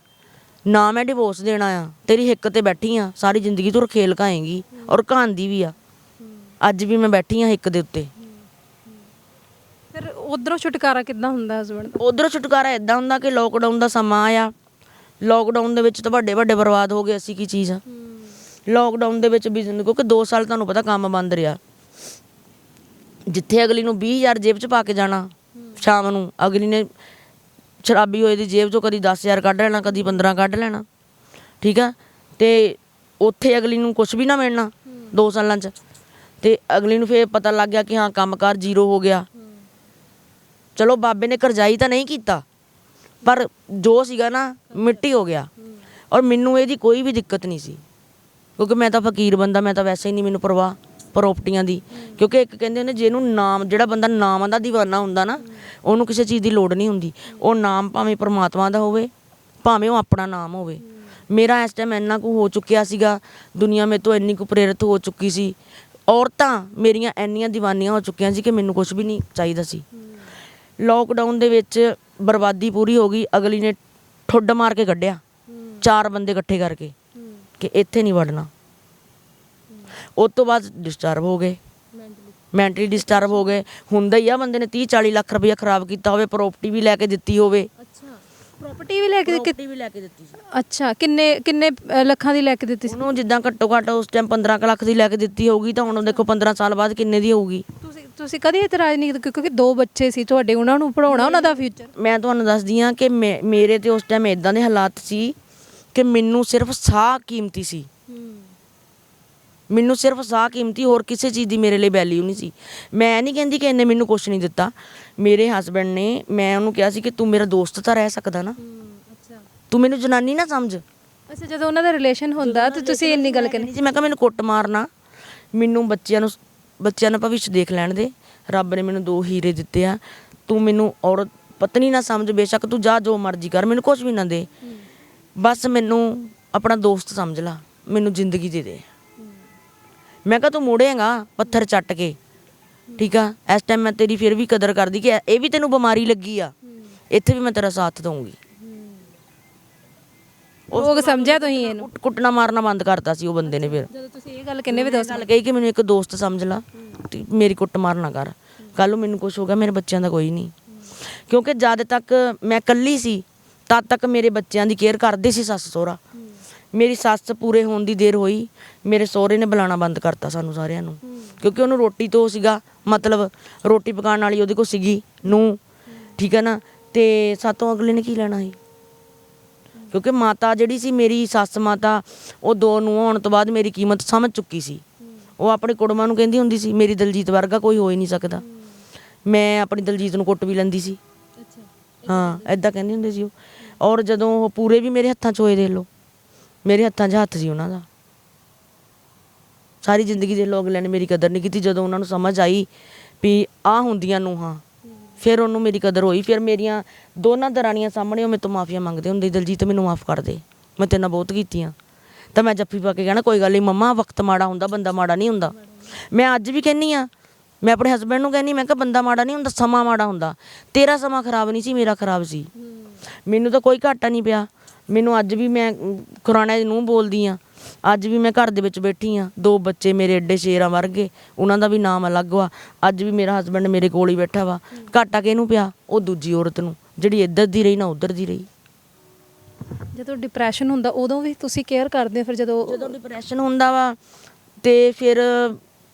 ਨਾ ਮੈਂ ਡਿਵੋਰਸ ਦੇਣਾ ਆ, ਤੇਰੀ ਹਿੱਕ ਤੇ ਬੈਠੀ ਆ, ਸਾਰੀ ਜ਼ਿੰਦਗੀ ਤੂੰ ਰਖੇਲ ਕਹਾਏਂਗੀ। ਔਰ ਕਹਾਂਦੀ ਵੀ ਆ, ਅੱਜ ਵੀ ਮੈਂ ਬੈਠੀ ਆ ਹਿੱਕ ਦੇ ਉੱਤੇ। ਫਿਰ ਉਧਰੋਂ ਛੁਟਕਾਰਾ ਕਿੱਦਾਂ ਹੁੰਦਾ ਹਸਬੈਂਡ ਦਾ? ਉਧਰੋਂ ਛੁਟਕਾਰਾ ਇੱਦਾਂ ਹੁੰਦਾ ਕਿ ਲੋਕਡਾਊਨ ਦਾ ਸਮਾਂ ਆਇਆ, ਲੋਕਡਾਊਨ ਦੇ ਵਿੱਚ ਤਾਂ ਵੱਡੇ ਬਰਬਾਦ ਹੋ ਗਏ। ਅਸੀਂ ਕੀ ਚੀਜ਼ ਆ ਲੋਕਡਾਊਨ ਦੇ ਵਿੱਚ ਬਿਜ਼ਨਸ, ਕਿਉਂਕਿ 2 ਸਾਲ ਤੁਹਾਨੂੰ ਪਤਾ ਕੰਮ ਬੰਦ ਰਿਹਾ। ਜਿੱਥੇ ਅਗਲੀ ਨੂੰ 20,000 ਜੇਬ 'ਚ ਪਾ ਕੇ ਜਾਣਾ, ਸ਼ਾਮ ਨੂੰ ਅਗਲੀ ਨੇ ਸ਼ਰਾਬੀ ਹੋਏ ਦੀ ਜੇਬ 'ਚੋਂ ਕਦੀ 10,000 ਕੱਢ ਲੈਣਾ, ਕਦੀ 15 ਕੱਢ ਲੈਣਾ, ਠੀਕ ਆ। ਤੇ ਉੱਥੇ ਅਗਲੀ ਨੂੰ ਕੁਛ ਵੀ ਨਾ ਮਿਲਣਾ 2 ਸਾਲਾਂ 'ਚ। ਤੇ ਅਗਲੀ ਨੂੰ ਫਿਰ ਪਤਾ ਲੱਗ ਗਿਆ ਕਿ ਹਾਂ ਕੰਮਕਾਰ ਜ਼ੀਰੋ ਹੋ ਗਿਆ। ਚਲੋ ਬਾਬੇ ਨੇ ਕਰਜ਼ਾਈ ਤਾਂ ਨਹੀਂ ਕੀਤਾ, ਪਰ ਜੋ ਸੀਗਾ ਨਾ ਮਿੱਟੀ ਹੋ ਗਿਆ। ਔਰ ਮੈਨੂੰ ਇਹਦੀ ਕੋਈ ਵੀ ਦਿੱਕਤ ਨਹੀਂ ਸੀ, ਕਿਉਂਕਿ ਮੈਂ ਤਾਂ ਫਕੀਰ ਬੰਦਾ, ਮੈਂ ਤਾਂ ਵੈਸੇ ਹੀ ਨਹੀਂ ਮੈਨੂੰ ਪਰਵਾਹ ਪ੍ਰੋਪਰਟੀਆਂ ਦੀ। ਕਿਉਂਕਿ ਇੱਕ ਕਹਿੰਦੇ ਨੇ ਜਿਹਨੂੰ ਨਾਮ, ਜਿਹੜਾ ਬੰਦਾ ਨਾਮਾਂ ਦਾ ਦੀਵਾਨਾ ਹੁੰਦਾ ਨਾ, ਉਹਨੂੰ ਕਿਸੇ ਚੀਜ਼ ਦੀ ਲੋੜ ਨਹੀਂ ਹੁੰਦੀ। ਉਹ ਨਾਮ ਭਾਵੇਂ ਪਰਮਾਤਮਾ ਦਾ ਹੋਵੇ, ਭਾਵੇਂ ਉਹ ਆਪਣਾ ਨਾਮ ਹੋਵੇ। ਮੇਰਾ ਇਸ ਟਾਈਮ ਇੰਨਾ ਕੁ ਹੋ ਚੁੱਕਿਆ ਸੀਗਾ, ਦੁਨੀਆ ਮੇਰੇ ਤੋਂ ਇੰਨੀ ਕੁ ਪ੍ਰੇਰਿਤ ਹੋ ਚੁੱਕੀ ਸੀ, ਔਰਤਾਂ ਮੇਰੀਆਂ ਇੰਨੀਆਂ ਦੀਵਾਨੀਆਂ ਹੋ ਚੁੱਕੀਆਂ ਸੀ ਕਿ ਮੈਨੂੰ ਕੁਛ ਵੀ ਨਹੀਂ ਚਾਹੀਦਾ ਸੀ। ਲੋਕਡਾਊਨ ਦੇ ਵਿੱਚ ਬਰਬਾਦੀ ਪੂਰੀ ਹੋ ਗਈ। ਅਗਲੀ ਨੇ ਠੁੱਡ ਮਾਰ ਕੇ ਕੱਢਿਆ, 4 ਬੰਦੇ ਇਕੱਠੇ ਕਰਕੇ ਕਿ ਇੱਥੇ ਨਹੀਂ ਵੜਨਾ। ਉਸ ਤੋਂ ਬਾਅਦ ਡਿਸਟਰਬ ਹੋ ਗਏ ਮੈਂਟਲੀ ਡਿਸਟਰਬ ਹੋ ਗਏ। ਹੁੰਦਾ ਹੀ ਆ ਬੰਦੇ ਨੇ 30-40 ਲੱਖ ਰੁਪਇਆ ਖਰਾਬ ਕੀਤਾ ਹੋਵੇ, ਪ੍ਰਾਪਰਟੀ ਵੀ ਲੈ ਕੇ ਦਿੱਤੀ ਹੋਵੇ। ਅੱਛਾ, ਪ੍ਰਾਪਰਟੀ ਵੀ ਲੈ ਕੇ ਪ੍ਰਾਪਰਟੀ ਵੀ ਲੈ ਕੇ ਦਿੱਤੀ ਸੀ ਅੱਛਾ, ਕਿੰਨੇ ਕਿੰਨੇ ਲੱਖਾਂ ਦੀ ਲੈ ਕੇ ਦਿੱਤੀ ਸੀ? ਉਹਨੂੰ। ਜਿੱਦਾਂ ਘੱਟੋ ਘੱਟ ਉਸ ਟਾਈਮ 15 ਕੁ ਲੱਖ ਦੀ ਲੈ ਕੇ ਦਿੱਤੀ ਹੋਊਗੀ, ਤਾਂ ਹੁਣ ਦੇਖੋ 15 ਸਾਲ ਬਾਅਦ ਕਿੰਨੇ ਦੀ ਹੋਊਗੀ। ਤੁਸੀਂ ਕਦੀ ਇਤਰਾਜ਼ ਨਹੀਂ ਕੀਤਾ? ਕਿਉਂਕਿ 2 ਬੱਚੇ ਸੀ ਤੁਹਾਡੇ, ਉਹਨਾਂ ਨੂੰ ਪੜਾਉਣਾ, ਉਹਨਾਂ ਦਾ ਫਿਊਚਰ। ਮੈਂ ਤੁਹਾਨੂੰ ਦੱਸਦੀ ਹਾਂ ਕਿ ਮੇਰੇ ਤੇ ਉਸ ਟਾਈਮ ਇਦਾਂ ਦੇ ਹਾਲਾਤ ਸੀ ਕਿ ਮੈਨੂੰ ਸਿਰਫ ਸਾਹ ਕੀਮਤੀ ਸੀ। ਮੈਨੂੰ ਸਿਰਫ ਸਾਹ ਕੀਮਤੀ, ਹੋਰ ਕਿਸੇ ਚੀਜ਼ ਦੀ ਮੇਰੇ ਲਈ ਵੈਲਿਊ ਨਹੀਂ ਸੀ। ਮੈਂ ਨਹੀਂ ਕਹਿੰਦੀ ਕਿ ਇਹਨੇ ਮੈਨੂੰ ਕੁਛ ਨਹੀਂ ਦਿੱਤਾ। ਮੇਰੇ ਹਸਬੈਂਡ ਨੇ, ਮੈਂ ਉਹਨੂੰ ਕਿਹਾ ਸੀ ਕਿ ਤੂੰ ਮੇਰਾ ਦੋਸਤ ਤਾਂ ਰਹਿ ਸਕਦਾ ਨਾ, ਅੱਛਾ ਤੂੰ ਮੈਨੂੰ ਜਨਾਨੀ ਨਾ ਸਮਝ। ਅੱਛਾ, ਜਦੋਂ ਉਹਨਾਂ ਦਾ ਰਿਲੇਸ਼ਨ ਹੁੰਦਾ ਤਾਂ ਤੁਸੀਂ ਇੰਨੀ ਗੱਲ ਕਰਨੀ ਜੀ। ਮੈਂ ਕਿਹਾ ਮੈਨੂੰ ਕੁੱਟ ਮਾਰਨਾ, ਮੈਨੂੰ ਬੱਚਿਆਂ ਦਾ ਭਵਿੱਖ ਦੇਖ ਲੈਣ ਦੇ। ਰੱਬ ਨੇ ਮੈਨੂੰ 2 ਹੀਰੇ ਦਿੱਤੇ ਆ, ਤੂੰ ਮੈਨੂੰ ਔਰਤ ਪਤਨੀ ਨਾ ਸਮਝ। ਬੇਸ਼ੱਕ ਤੂੰ ਜਾ ਜੋ ਮਰਜ਼ੀ ਕਰ, ਮੈਨੂੰ ਕੁਝ ਵੀ ਨਾ ਦੇ, ਬਸ ਮੈਨੂੰ ਆਪਣਾ ਦੋਸਤ ਸਮਝ ਲਾ, ਮੈਨੂੰ ਜ਼ਿੰਦਗੀ ਦੇ ਦੇ। ਮੈਂ ਕਿਹਾ ਤੂੰ ਮੁੜੇਗਾ ਪੱਥਰ ਚੱਟ ਕੇ, ਠੀਕ ਆ। ਇਸ ਟਾਈਮ ਮੈਂ ਤੇਰੀ ਫਿਰ ਵੀ ਕਦਰ ਕਰਦੀ ਕਿ ਇਹ ਵੀ ਤੈਨੂੰ ਬਿਮਾਰੀ ਲੱਗੀ ਆ, ਇੱਥੇ ਵੀ ਮੈਂ ਤੇਰਾ ਸਾਥ ਦਊਂਗੀ। ਉਹ ਸਮਝਿਆ ਤੁਸੀਂ ਇਹਨੂੰ? ਕੁੱਟਣਾ ਮਾਰਨਾ ਬੰਦ ਕਰਤਾ ਸੀ ਉਹ ਬੰਦੇ ਨੇ। ਫਿਰ ਜਦੋਂ ਤੁਸੀਂ ਇਹ ਗੱਲ ਕਿੰਨੇ ਵੀ ਦੋਸਤ ਗੱਲ ਕਹੀ ਕਿ ਮੈਨੂੰ ਇੱਕ ਦੋਸਤ ਸਮਝ ਲਾ, ਤੇ ਮੇਰੀ ਕੁੱਟ ਮਾਰ ਨਾ ਕਰ। ਕੱਲ ਨੂੰ ਮੈਨੂੰ ਕੁਛ ਹੋ ਗਿਆ, ਮੇਰੇ ਬੱਚਿਆਂ ਦਾ ਕੋਈ ਨਹੀਂ। ਕਿਉਂਕਿ ਜਦ ਤੱਕ ਮੈਂ ਇਕੱਲੀ ਸੀ ਤਦ ਤੱਕ ਮੇਰੇ ਬੱਚਿਆਂ ਦੀ ਕੇਅਰ ਕਰਦੇ ਸੀ ਸੱਸ ਸਹੁਰਾ। ਮੇਰੀ ਸੱਸ ਪੂਰੇ ਹੋਣ ਦੀ ਦੇਰ ਹੋਈ, ਮੇਰੇ ਸਹੁਰੇ ਨੇ ਬੁਲਾਉਣਾ ਬੰਦ ਕਰਤਾ ਸਾਨੂੰ ਸਾਰਿਆਂ ਨੂੰ। ਕਿਉਂਕਿ ਉਹਨੂੰ ਰੋਟੀ ਤੋਂ ਸੀਗਾ ਮਤਲਬ, ਰੋਟੀ ਪਕਾਉਣ ਵਾਲੀ ਉਹਦੇ ਕੋਲ ਸੀਗੀ ਨੂੰ, ਠੀਕ ਹੈ ਨਾ। ਤੇ ਸਾਤੋਂ ਅਗਲੇ ਨੇ ਕੀ ਲੈਣਾ ਸੀ? ਕਿਉਂਕਿ ਮਾਤਾ ਜਿਹੜੀ ਸੀ ਮੇਰੀ ਸੱਸ ਮਾਤਾ, ਉਹ 2 ਨੂੰਹਾਂ ਹੋਣ ਤੋਂ ਬਾਅਦ ਮੇਰੀ ਕੀਮਤ ਸਮਝ ਚੁੱਕੀ ਸੀ। ਉਹ ਆਪਣੇ ਕੁੜਮਾਂ ਨੂੰ ਕਹਿੰਦੀ ਹੁੰਦੀ ਸੀ ਮੇਰੀ ਦਲਜੀਤ ਵਰਗਾ ਕੋਈ ਹੋ ਹੀ ਨਹੀਂ ਸਕਦਾ। ਮੈਂ ਆਪਣੀ ਦਲਜੀਤ ਨੂੰ ਕੁੱਟ ਵੀ ਲੈਂਦੀ ਸੀ। ਹਾਂ, ਐਦਾਂ ਕਹਿੰਦੀ ਹੁੰਦੀ ਸੀ ਉਹ। ਔਰ ਜਦੋਂ ਉਹ ਪੂਰੇ ਵੀ ਮੇਰੇ ਹੱਥਾਂ 'ਚ ਹੋਏ, ਦੇਖ ਲਓ ਮੇਰੇ ਹੱਥਾਂ 'ਚ ਹੱਥ ਸੀ ਉਹਨਾਂ ਦਾ। ਸਾਰੀ ਜ਼ਿੰਦਗੀ ਦੇ ਲੋਕ ਨੇ ਮੇਰੀ ਕਦਰ ਨਹੀਂ ਕੀਤੀ। ਜਦੋਂ ਉਹਨਾਂ ਨੂੰ ਸਮਝ ਆਈ ਵੀ ਆਹ ਹੁੰਦੀਆਂ ਨੂੰਹਾਂ, ਫਿਰ ਉਹਨੂੰ ਮੇਰੀ ਕਦਰ ਹੋਈ। ਫਿਰ ਮੇਰੀਆਂ ਦੋਨਾਂ ਦਰਾਣੀਆਂ ਸਾਹਮਣੇ ਉਹ ਮੇਰੇ ਤੋਂ ਮਾਫੀਆਂ ਮੰਗਦੇ ਹੁੰਦੇ, ਦਲਜੀਤ ਮੈਨੂੰ ਮਾਫ ਕਰ ਦੇ, ਮੈਂ ਤੇਰੇ ਨਾਲ ਬਹੁਤ ਕੀਤੀਆਂ। ਤਾਂ ਮੈਂ ਜੱਫੀ ਪਾ ਕੇ ਕਹਿਣਾ ਕੋਈ ਗੱਲ ਨਹੀਂ ਮੰਮਾ, ਵਕਤ ਮਾੜਾ ਹੁੰਦਾ, ਬੰਦਾ ਮਾੜਾ ਨਹੀਂ ਹੁੰਦਾ। ਮੈਂ ਅੱਜ ਵੀ ਕਹਿੰਦੀ ਹਾਂ, ਮੈਂ ਆਪਣੇ ਹਸਬੈਂਡ ਨੂੰ ਕਹਿੰਦੀ, ਮੈਂ ਕਿਹਾ ਬੰਦਾ ਮਾੜਾ ਨਹੀਂ ਹੁੰਦਾ, ਸਮਾਂ ਮਾੜਾ ਹੁੰਦਾ। ਤੇਰਾ ਸਮਾਂ ਖਰਾਬ ਨਹੀਂ ਸੀ, ਮੇਰਾ ਖਰਾਬ ਸੀ। ਮੈਨੂੰ ਤਾਂ ਕੋਈ ਘਾਟਾ ਨਹੀਂ ਪਿਆ। ਮੈਨੂੰ ਅੱਜ ਵੀ, ਮੈਂ ਖੁਰਾਣਾ ਦੀ ਨੂੰਹ ਬੋਲਦੀ ਹਾਂ, ਅੱਜ ਵੀ ਮੈਂ ਘਰ ਦੇ ਵਿੱਚ ਬੈਠੀ ਹਾਂ। 2 ਬੱਚੇ ਮੇਰੇ ਐਡੇ ਸ਼ੇਰਾਂ ਵਰਗੇ, ਉਹਨਾਂ ਦਾ ਵੀ ਨਾਮ ਅਲੱਗ ਵਾ। ਅੱਜ ਵੀ ਮੇਰਾ ਹਸਬੈਂਡ ਮੇਰੇ ਕੋਲ ਹੀ ਬੈਠਾ ਵਾ। ਘਾਟਾ ਕਿਹਨੂੰ ਪਿਆ? ਉਹ ਦੂਜੀ ਔਰਤ ਨੂੰ, ਜਿਹੜੀ ਇੱਧਰ ਦੀ ਰਹੀ ਨਾ ਉੱਧਰ ਦੀ ਰਹੀ। ਜਦੋਂ ਡਿਪਰੈਸ਼ਨ ਹੁੰਦਾ ਉਦੋਂ ਵੀ ਤੁਸੀਂ ਕੇਅਰ ਕਰਦੇ ਹੋ? ਫਿਰ ਜਦੋਂ ਡਿਪਰੈਸ਼ਨ ਹੁੰਦਾ ਵਾ ਤੇ ਫਿਰ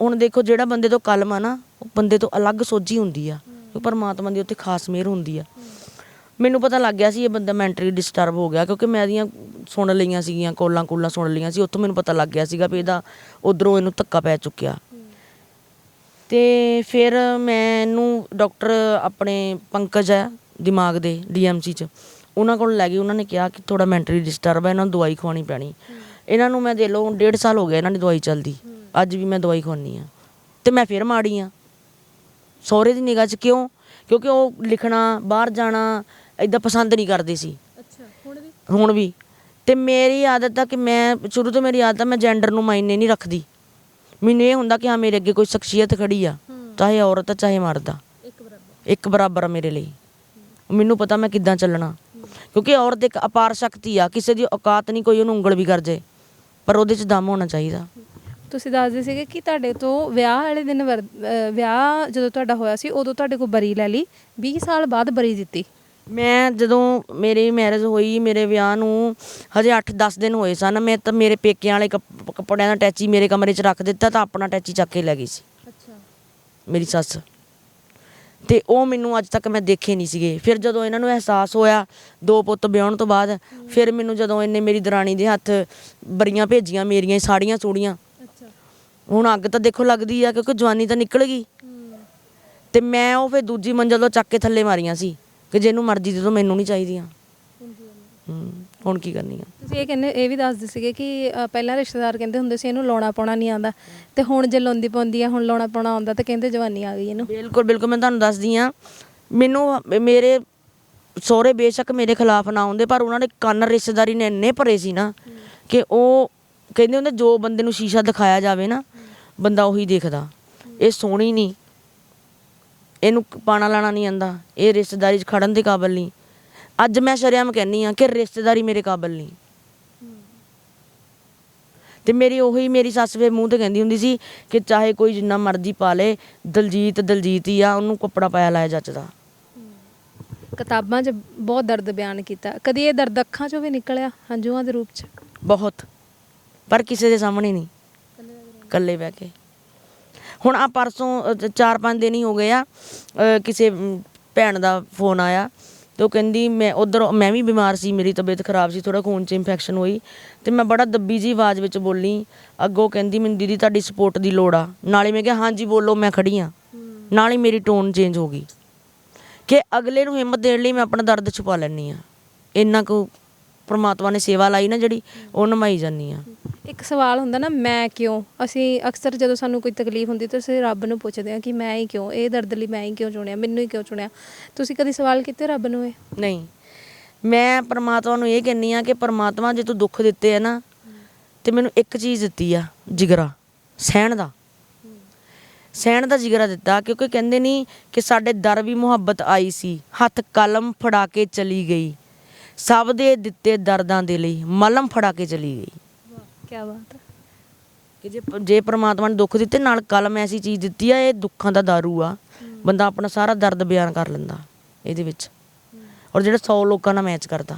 ਹੁਣ ਦੇਖੋ, ਜਿਹੜਾ ਬੰਦੇ ਤੋਂ ਕਲਮ ਆ ਨਾ, ਉਹ ਬੰਦੇ ਤੋਂ ਅਲੱਗ ਸੋਝੀ ਹੁੰਦੀ ਆ। ਪਰਮਾਤਮਾ ਦੀ ਉੱਥੇ ਖਾਸ ਮਿਹਰ ਹੁੰਦੀ ਆ। ਮੈਨੂੰ ਪਤਾ ਲੱਗ ਗਿਆ ਸੀ ਇਹ ਬੰਦਾ ਮੈਂਟਲੀ ਡਿਸਟਰਬ ਹੋ ਗਿਆ, ਕਿਉਂਕਿ ਮੈਂ ਇਹਦੀਆਂ ਸੁਣ ਲਈਆਂ ਸੀਗੀਆਂ, ਕੋਲਾਂ ਸੁਣ ਲਈਆਂ ਸੀ। ਉੱਥੋਂ ਮੈਨੂੰ ਪਤਾ ਲੱਗ ਗਿਆ ਸੀਗਾ ਵੀ ਇਹਦਾ ਉੱਧਰੋਂ ਇਹਨੂੰ ਧੱਕਾ ਪੈ ਚੁੱਕਿਆ। ਤੇ ਫਿਰ ਮੈਨੂੰ ਡਾਕਟਰ ਆਪਣੇ ਪੰਕਜ ਹੈ ਦਿਮਾਗ ਦੇ DMC 'ਚ, ਉਹਨਾਂ ਕੋਲ ਲੈ ਗਈ। ਉਹਨਾਂ ਨੇ ਕਿਹਾ ਕਿ ਥੋੜਾ ਮੈਂਟਲੀ ਡਿਸਟਰਬ ਹੈ, ਇਹਨਾਂ ਨੂੰ ਦਵਾਈ ਖਵਾਉਣੀ ਪੈਣੀ। ਇਹਨਾਂ ਨੂੰ ਮੈਂ ਦੇ ਲਓ 1.5 ਸਾਲ ਹੋ ਗਿਆ ਇਹਨਾਂ ਦੀ ਦਵਾਈ ਚੱਲਦੀ, ਅੱਜ ਵੀ ਮੈਂ ਦਵਾਈ ਖਵਾਉਂਦੀ ਹਾਂ। ਤੇ ਮੈਂ ਫਿਰ ਮਾੜੀ ਹਾਂ ਸਹੁਰੇ ਦੀ ਨਿਗਾਹ 'ਚ। ਕਿਉਂ? ਕਿਉਂਕਿ ਉਹ ਲਿਖਣਾ, ਬਾਹਰ ਜਾਣਾ ਇੱਦਾਂ ਪਸੰਦ ਨਹੀਂ ਕਰਦੇ ਸੀ। ਅੱਛਾ, ਹੁਣ ਵੀ। ਤੇ ਮੇਰੀ ਆਦਤ ਆ ਕਿ ਮੈਂ ਸ਼ੁਰੂ ਤੋਂ ਮੇਰੀ ਆਦਤ ਆ, ਮੈਂ ਜੈਂਡਰ ਨੂੰ ਮਾਇਨੇ ਨਹੀਂ ਰੱਖਦੀ। ਮੈਨੂੰ ਇਹ ਹੁੰਦਾ ਕਿ ਹਾਂ ਮੇਰੇ ਅੱਗੇ ਕੋਈ ਸ਼ਖਸੀਅਤ ਖੜੀ ਆ, ਚਾਹੇ ਔਰਤ ਆ ਚਾਹੇ ਮਰਦ ਆ, ਇੱਕ ਬਰਾਬਰ ਆ ਮੇਰੇ ਲਈ। ਮੈਨੂੰ ਪਤਾ ਮੈਂ ਕਿੱਦਾਂ ਚੱਲਣਾ, ਕਿਉਂਕਿ ਔਰਤ ਇੱਕ ਅਪਾਰ ਸ਼ਕਤੀ ਆ। ਕਿਸੇ ਦੀ ਔਕਾਤ ਨਹੀਂ ਕੋਈ ਉਹਨੂੰ ਉਂਗਲ ਵੀ ਕਰ ਜੇ, ਪਰ ਉਹਦੇ 'ਚ ਦਮ ਹੋਣਾ ਚਾਹੀਦਾ। ਤੁਸੀਂ ਦੱਸਦੇ ਸੀਗੇ ਕਿ ਤੁਹਾਡੇ ਤੋਂ ਵਿਆਹ ਵਾਲੇ ਦਿਨ ਵਿਆਹ ਜਦੋਂ ਤੁਹਾਡਾ ਹੋਇਆ ਸੀ, ਉਦੋਂ ਤੁਹਾਡੇ ਕੋਲ ਬਰੀ ਲੈ ਲਈ, 20 ਸਾਲ ਬਾਅਦ ਬਰੀ ਦਿੱਤੀ। ਮੈਂ ਜਦੋਂ ਮੇਰੀ ਮੈਰਿਜ ਹੋਈ, ਮੇਰੇ ਵਿਆਹ ਨੂੰ ਹਜੇ 8-10 ਦਿਨ ਹੋਏ ਸਨ। ਮੈਂ ਤਾਂ ਮੇਰੇ ਪੇਕਿਆਂ ਵਾਲੇ ਕੱਪੜਿਆਂ ਦਾ ਅਟੈਚੀ ਮੇਰੇ ਕਮਰੇ 'ਚ ਰੱਖ ਦਿੱਤਾ, ਤਾਂ ਆਪਣਾ ਅਟੈਚੀ ਚੱਕ ਕੇ ਲੈ ਗਈ ਸੀ। ਅੱਛਾ, ਮੇਰੀ ਸੱਸ। ਤੇ ਉਹ ਮੈਨੂੰ ਅੱਜ ਤੱਕ ਮੈਂ ਦੇਖੇ ਨਹੀਂ ਸੀਗੇ। ਫਿਰ ਜਦੋਂ ਇਹਨਾਂ ਨੂੰ ਅਹਿਸਾਸ ਹੋਇਆ 2 ਪੁੱਤ ਵਿਆਹੁਣ ਤੋਂ ਬਾਅਦ, ਫਿਰ ਮੈਨੂੰ ਜਦੋਂ ਇਹਨੇ ਮੇਰੀ ਦਰਾਣੀ ਦੇ ਹੱਥ ਬਰੀਆਂ ਭੇਜੀਆਂ, ਮੇਰੀਆਂ ਸਾੜੀਆਂ ਚੂੜੀਆਂ। ਹੁਣ ਅੱਗ ਤਾਂ ਦੇਖੋ ਲੱਗਦੀ ਆ, ਕਿਉਂਕਿ ਜਵਾਨੀ ਤਾਂ ਨਿਕਲ ਗਈ। ਤੇ ਮੈਂ ਉਹ ਫਿਰ ਦੂਜੀ ਮੰਜ਼ਲ ਤੋਂ ਚੱਕ ਕੇ ਥੱਲੇ ਮਾਰੀਆਂ ਸੀ ਕਿ ਜਿਹਨੂੰ ਮਰਜ਼ੀ ਦੇ ਦਿਓ, ਮੈਨੂੰ ਨਹੀਂ ਚਾਹੀਦੀਆਂ। ਹੁਣ ਕੀ ਕਰਨੀ ਆ? ਤੁਸੀਂ ਇਹ ਵੀ ਦੱਸਦੇ ਸੀਗੇ ਕਿ ਪਹਿਲਾਂ ਰਿਸ਼ਤੇਦਾਰ ਕਹਿੰਦੇ ਹੁੰਦੇ ਸੀ ਇਹਨੂੰ ਲਾਉਣਾ ਪਾਉਣਾ ਨਹੀਂ ਆਉਂਦਾ, ਤੇ ਹੁਣ ਜੇ ਲਾਉਂਦੀ ਪਾਉਂਦੀ ਆ, ਹੁਣ ਲਾਉਣਾ ਪਾਉਣਾ ਆਉਂਦਾ, ਤਾਂ ਕਹਿੰਦੇ ਜਵਾਨੀ ਆ ਗਈ ਇਹਨੂੰ। ਬਿਲਕੁਲ ਮੈਂ ਤੁਹਾਨੂੰ ਦੱਸਦੀ ਹਾਂ, ਮੈਨੂੰ ਮੇਰੇ ਸਹੁਰੇ ਬੇਸ਼ੱਕ ਮੇਰੇ ਖਿਲਾਫ ਨਾ ਆਉਂਦੇ, ਪਰ ਉਹਨਾਂ ਨੇ ਕੰਨ ਰਿਸ਼ਤੇਦਾਰੀ ਨੇ ਇੰਨੇ ਭਰੇ ਸੀ ਨਾ ਕਿ ਉਹ ਕਹਿੰਦੇ ਹੁੰਦੇ ਜੋ ਬੰਦੇ ਨੂੰ ਸ਼ੀਸ਼ਾ ਦਿਖਾਇਆ ਜਾਵੇ ਨਾ, ਬੰਦਾ ਉਹੀ ਦੇਖਦਾ। ਇਹ ਸੋਹਣੀ ਨਹੀਂ, ਇਹਨੂੰ ਪਾਣਾ ਲਾਣਾ ਨਹੀਂ ਆਉਂਦਾ, ਇਹ ਰਿਸ਼ਤੇਦਾਰੀ 'ਚ ਖੜਨ ਦੇ ਕਾਬਲ ਨਹੀਂ। ਅੱਜ ਮੈਂ ਸ਼ਰੇਆਮ ਕਹਿੰਦੀ ਹਾਂ ਕਿ ਰਿਸ਼ਤੇਦਾਰੀ ਮੇਰੇ ਕਾਬਲ ਨਹੀਂ। ਤੇ ਮੇਰੀ ਸੱਸ ਫਿਰ ਮੂੰਹ ਤੇ ਕਹਿੰਦੀ ਹੁੰਦੀ ਸੀ ਕਿ ਚਾਹੇ ਕੋਈ ਜਿੰਨਾ ਮਰਜ਼ੀ ਪਾ ਲੇ, ਦਲਜੀਤ ਹੀ ਆ, ਉਹਨੂੰ ਕੱਪੜਾ ਪਾਇਆ ਲਾਇਆ ਜੱਚਦਾ। ਕਿਤਾਬਾਂ 'ਚ ਬਹੁਤ ਦਰਦ ਬਿਆਨ ਕੀਤਾ, ਕਦੀ ਇਹ ਦਰਦ ਅੱਖਾਂ 'ਚੋਂ ਵੀ ਨਿਕਲਿਆ ਹੰਝੂਆਂ ਦੇ ਰੂਪ 'ਚ? ਬਹੁਤ, ਪਰ ਕਿਸੇ ਦੇ ਸਾਹਮਣੇ ਨਹੀਂ, ਇਕੱਲੇ ਬਹਿ ਕੇ। ਹੁਣ ਆ ਪਰਸੋਂ 4-5 ਦਿਨ ਹੀ ਹੋ ਗਏ ਆ, ਕਿਸੇ ਭੈਣ ਦਾ ਫੋਨ ਆਇਆ ਤੇ ਉਹ ਕਹਿੰਦੀ ਮੈਂ ਵੀ ਬਿਮਾਰ ਸੀ, ਮੇਰੀ ਤਬੀਅਤ ਖਰਾਬ ਸੀ, ਥੋੜਾ ਖੂਨ 'ਚ ਇਨਫੈਕਸ਼ਨ ਹੋਈ ਤੇ ਮੈਂ ਬੜਾ ਦੱਬੀ ਜੀ ਆਵਾਜ਼ ਵਿੱਚ ਬੋਲੀ। ਅੱਗੋਂ ਕਹਿੰਦੀ ਮੈਨੂੰ ਦੀਦੀ ਤੁਹਾਡੀ ਸਪੋਰਟ ਦੀ ਲੋੜ ਆ। ਨਾਲੇ ਮੈਂ ਕਿਹਾ ਹਾਂਜੀ ਬੋਲੋ, ਮੈਂ ਖੜੀ ਆ। ਨਾਲ ਹੀ ਮੇਰੀ ਟੋਨ ਚੇਂਜ ਹੋ ਗਈ ਕਿ ਅਗਲੇ ਨੂੰ ਹਿੰਮਤ ਦੇਣ ਲਈ ਮੈਂ ਆਪਣਾ ਦਰਦ ਛੁਪਾ ਲੈਂਦੀ ਆ। ਇੰਨਾ ਕੁ ਪਰਮਾਤਮਾ ਨੇ ਸੇਵਾ ਲਾਈ ਨਾ ਜਿਹੜੀ, ਉਹ ਨਿਭਾਈ ਜਾਂਦੀ ਆ। ਇੱਕ ਸਵਾਲ ਹੁੰਦਾ ਨਾ, ਮੈਂ ਕਿਉਂ? ਅਸੀਂ ਅਕਸਰ ਜਦੋਂ ਸਾਨੂੰ ਕੋਈ ਤਕਲੀਫ ਹੁੰਦੀ ਤਾਂ ਅਸੀਂ ਰੱਬ ਨੂੰ ਪੁੱਛਦੇ ਹਾਂ ਕਿ ਮੈਂ ਹੀ ਕਿਉਂ, ਇਹ ਦਰਦ ਲਈ ਮੈਂ ਹੀ ਕਿਉਂ ਚੁਣਿਆ, ਮੈਨੂੰ ਹੀ ਕਿਉਂ ਚੁਣਿਆ? ਤੁਸੀਂ ਕਦੀ ਸਵਾਲ ਕੀਤੇ ਰੱਬ ਨੂੰ ਇਹ? ਨਹੀਂ, ਮੈਂ ਪਰਮਾਤਮਾ ਨੂੰ ਇਹ ਕਹਿੰਦੀ ਆ ਕਿ ਪਰਮਾਤਮਾ ਜੇ ਤੂੰ ਦੁੱਖ ਦਿੱਤੇ ਆ ਨਾ, ਤੇ ਮੈਨੂੰ ਇੱਕ ਚੀਜ਼ ਦਿੱਤੀ ਆ, ਜਿਗਰਾ, ਸਹਿਣ ਦਾ ਜਿਗਰਾ ਦਿੱਤਾ। ਕਿਉਂਕਿ ਕਹਿੰਦੇ ਨਹੀਂ ਕਿ ਸਾਡੇ ਦਰ ਵੀ ਮੁਹੱਬਤ ਆਈ ਸੀ, ਹੱਥ ਕਲਮ ਫੜਾ ਕੇ ਚਲੀ ਗਈ, ਸਭ ਦੇ ਦਿੱਤੇ ਦਰਦਾਂ ਦੇ ਲਈ ਮਲਮ ਫੜਾ ਕੇ ਚਲੀ ਗਈ। ਕੀ ਬਾਤ ਹੈ ਕਿ ਜੇ ਪਰਮਾਤਮਾ ਨੇ ਦੁੱਖ ਦਿੱਤੇ, ਨਾਲ ਕਲਮ ਐਸੀ ਚੀਜ਼ ਦਿੱਤੀ ਆ, ਇਹ ਦੁੱਖਾਂ ਦਾ ਦਾਰੂ ਆ। ਬੰਦਾ ਆਪਣਾ ਸਾਰਾ ਦਰਦ ਬਿਆਨ ਕਰ ਲੈਂਦਾ ਇਹਦੇ ਵਿੱਚ, ਔਰ ਜਿਹੜਾ 100 ਲੋਕਾਂ ਨਾਲ ਮੈਚ ਕਰਦਾ।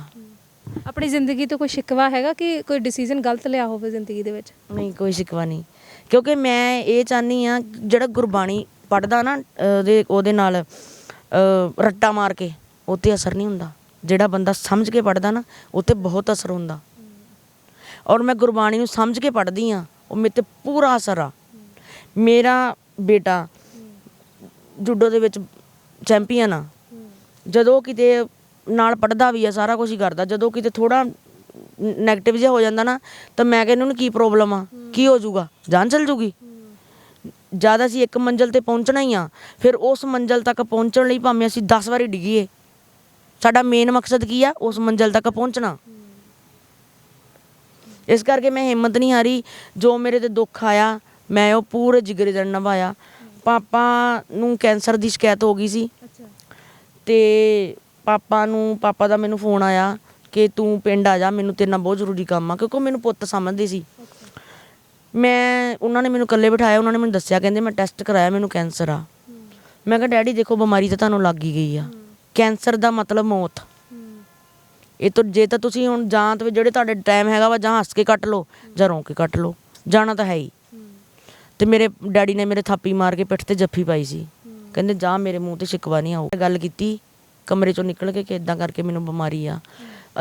ਆਪਣੀ ਜ਼ਿੰਦਗੀ ਤੋਂ ਕੋਈ ਸ਼ਿਕਵਾ ਹੈਗਾ ਕਿ ਕੋਈ ਡਿਸੀਜਨ ਗਲਤ ਲਿਆ ਹੋਵੇ ਜ਼ਿੰਦਗੀ ਦੇ ਵਿੱਚ? ਨਹੀਂ, ਕੋਈ ਸ਼ਿਕਵਾ ਨਹੀਂ, ਕਿਉਂਕਿ ਮੈਂ ਇਹ ਚਾਹੁੰਦੀ ਆ ਜਿਹੜਾ ਗੁਰਬਾਣੀ ਪੜ੍ਹਦਾ ਨਾ, ਉਹਦੇ ਨਾਲ ਰੱਟਾ ਮਾਰ ਕੇ ਉਹ 'ਤੇ ਅਸਰ ਨਹੀਂ ਹੁੰਦਾ। ਜਿਹੜਾ ਬੰਦਾ ਸਮਝ ਕੇ ਪੜ੍ਹਦਾ ਨਾ, ਉਹ 'ਤੇ ਬਹੁਤ ਅਸਰ ਹੁੰਦਾ। ਔਰ ਮੈਂ ਗੁਰਬਾਣੀ ਨੂੰ ਸਮਝ ਕੇ ਪੜ੍ਹਦੀ ਹਾਂ, ਉਹ ਮੇਰੇ 'ਤੇ ਪੂਰਾ ਅਸਰ ਆ। ਮੇਰਾ ਬੇਟਾ ਜੂਡੋ ਦੇ ਵਿੱਚ ਚੈਂਪੀਅਨ ਆ। ਜਦੋਂ ਕਿਤੇ ਨਾਲ ਪੜ੍ਹਦਾ ਵੀ ਆ, ਸਾਰਾ ਕੁਝ ਹੀ ਕਰਦਾ, ਜਦੋਂ ਕਿਤੇ ਥੋੜ੍ਹਾ ਨੈਗੇਟਿਵ ਜਿਹਾ ਹੋ ਜਾਂਦਾ ਨਾ, ਤਾਂ ਮੈਂ ਕਹਿੰਦੀ ਉਹਨੂੰ ਕੀ ਪ੍ਰੋਬਲਮ ਆ, ਕੀ ਹੋ ਜਾਊਗਾ, ਜਾਨ ਚਲ ਜੂਗੀ। ਜਦ ਅਸੀਂ ਇੱਕ ਮੰਜ਼ਿਲ 'ਤੇ ਪਹੁੰਚਣਾ ਹੀ ਆ, ਫਿਰ ਉਸ ਮੰਜ਼ਿਲ ਤੱਕ ਪਹੁੰਚਣ ਲਈ ਭਾਵੇਂ ਅਸੀਂ 10 ਵਾਰੀ ਡਿੱਗੀਏ, ਸਾਡਾ ਮੇਨ ਮਕਸਦ ਕੀ ਆ, ਉਸ ਮੰਜ਼ਿਲ ਤੱਕ ਪਹੁੰਚਣਾ। ਇਸ ਕਰਕੇ ਮੈਂ ਹਿੰਮਤ ਨਹੀਂ ਹਾਰੀ। ਜੋ ਮੇਰੇ 'ਤੇ ਦੁੱਖ ਆਇਆ, ਮੈਂ ਉਹ ਪੂਰੇ ਜਿਗਰੇ ਨਾਲ ਨਿਭਾਇਆ। ਪਾਪਾ ਨੂੰ ਕੈਂਸਰ ਦੀ ਸ਼ਿਕਾਇਤ ਹੋ ਗਈ ਸੀ ਤੇ ਪਾਪਾ ਦਾ ਮੈਨੂੰ ਫੋਨ ਆਇਆ ਕਿ ਤੂੰ ਪਿੰਡ ਆ ਜਾ, ਮੈਨੂੰ ਤੇਰੇ ਨਾਲ ਬਹੁਤ ਜ਼ਰੂਰੀ ਕੰਮ ਆ। ਕਿਉਂਕਿ ਉਹ ਮੈਨੂੰ ਪੁੱਤ ਸਮਝਦੇ ਸੀ। ਉਹਨਾਂ ਨੇ ਮੈਨੂੰ ਇਕੱਲੇ ਬਿਠਾਇਆ, ਉਹਨਾਂ ਨੇ ਮੈਨੂੰ ਦੱਸਿਆ, ਕਹਿੰਦੇ ਮੈਂ ਟੈਸਟ ਕਰਾਇਆ, ਮੈਨੂੰ ਕੈਂਸਰ ਆ। ਮੈਂ ਕਿਹਾ ਡੈਡੀ ਦੇਖੋ, ਬਿਮਾਰੀ ਤਾਂ ਤੁਹਾਨੂੰ ਲੱਗ ਹੀ ਗਈ ਆ। ਕੈਂਸਰ ਦਾ ਮਤਲਬ ਮੌਤ। ਇਹ ਤੋਂ ਜੇ ਤਾਂ ਤੁਸੀਂ ਹੁਣ ਜਾਂ ਤਾਂ ਜਿਹੜੇ ਤੁਹਾਡੇ ਟਾਈਮ ਹੈਗਾ ਵਾ, ਜਾਂ ਹੱਸ ਕੇ ਕੱਟ ਲਓ ਜਾਂ ਰੋ ਕੇ ਕੱਟ ਲਓ, ਜਾਣਾ ਤਾਂ ਹੈ ਹੀ। ਤੇ ਮੇਰੇ ਡੈਡੀ ਨੇ ਮੇਰੇ ਥਾਪੀ ਮਾਰ ਕੇ ਪਿੱਠ ਤੇ ਜੱਫੀ ਪਾਈ ਸੀ, ਕਹਿੰਦੇ ਜਾ, ਮੇਰੇ ਮੂੰਹ ਤੇ ਸ਼ਿਕਵਾ ਨਹੀਂ ਆਊ। ਗੱਲ ਕੀਤੀ ਕਮਰੇ ਚੋਂ ਨਿਕਲ ਕੇ ਕਿ ਇੱਦਾਂ ਕਰਕੇ ਮੈਨੂੰ ਬਿਮਾਰੀ ਆ।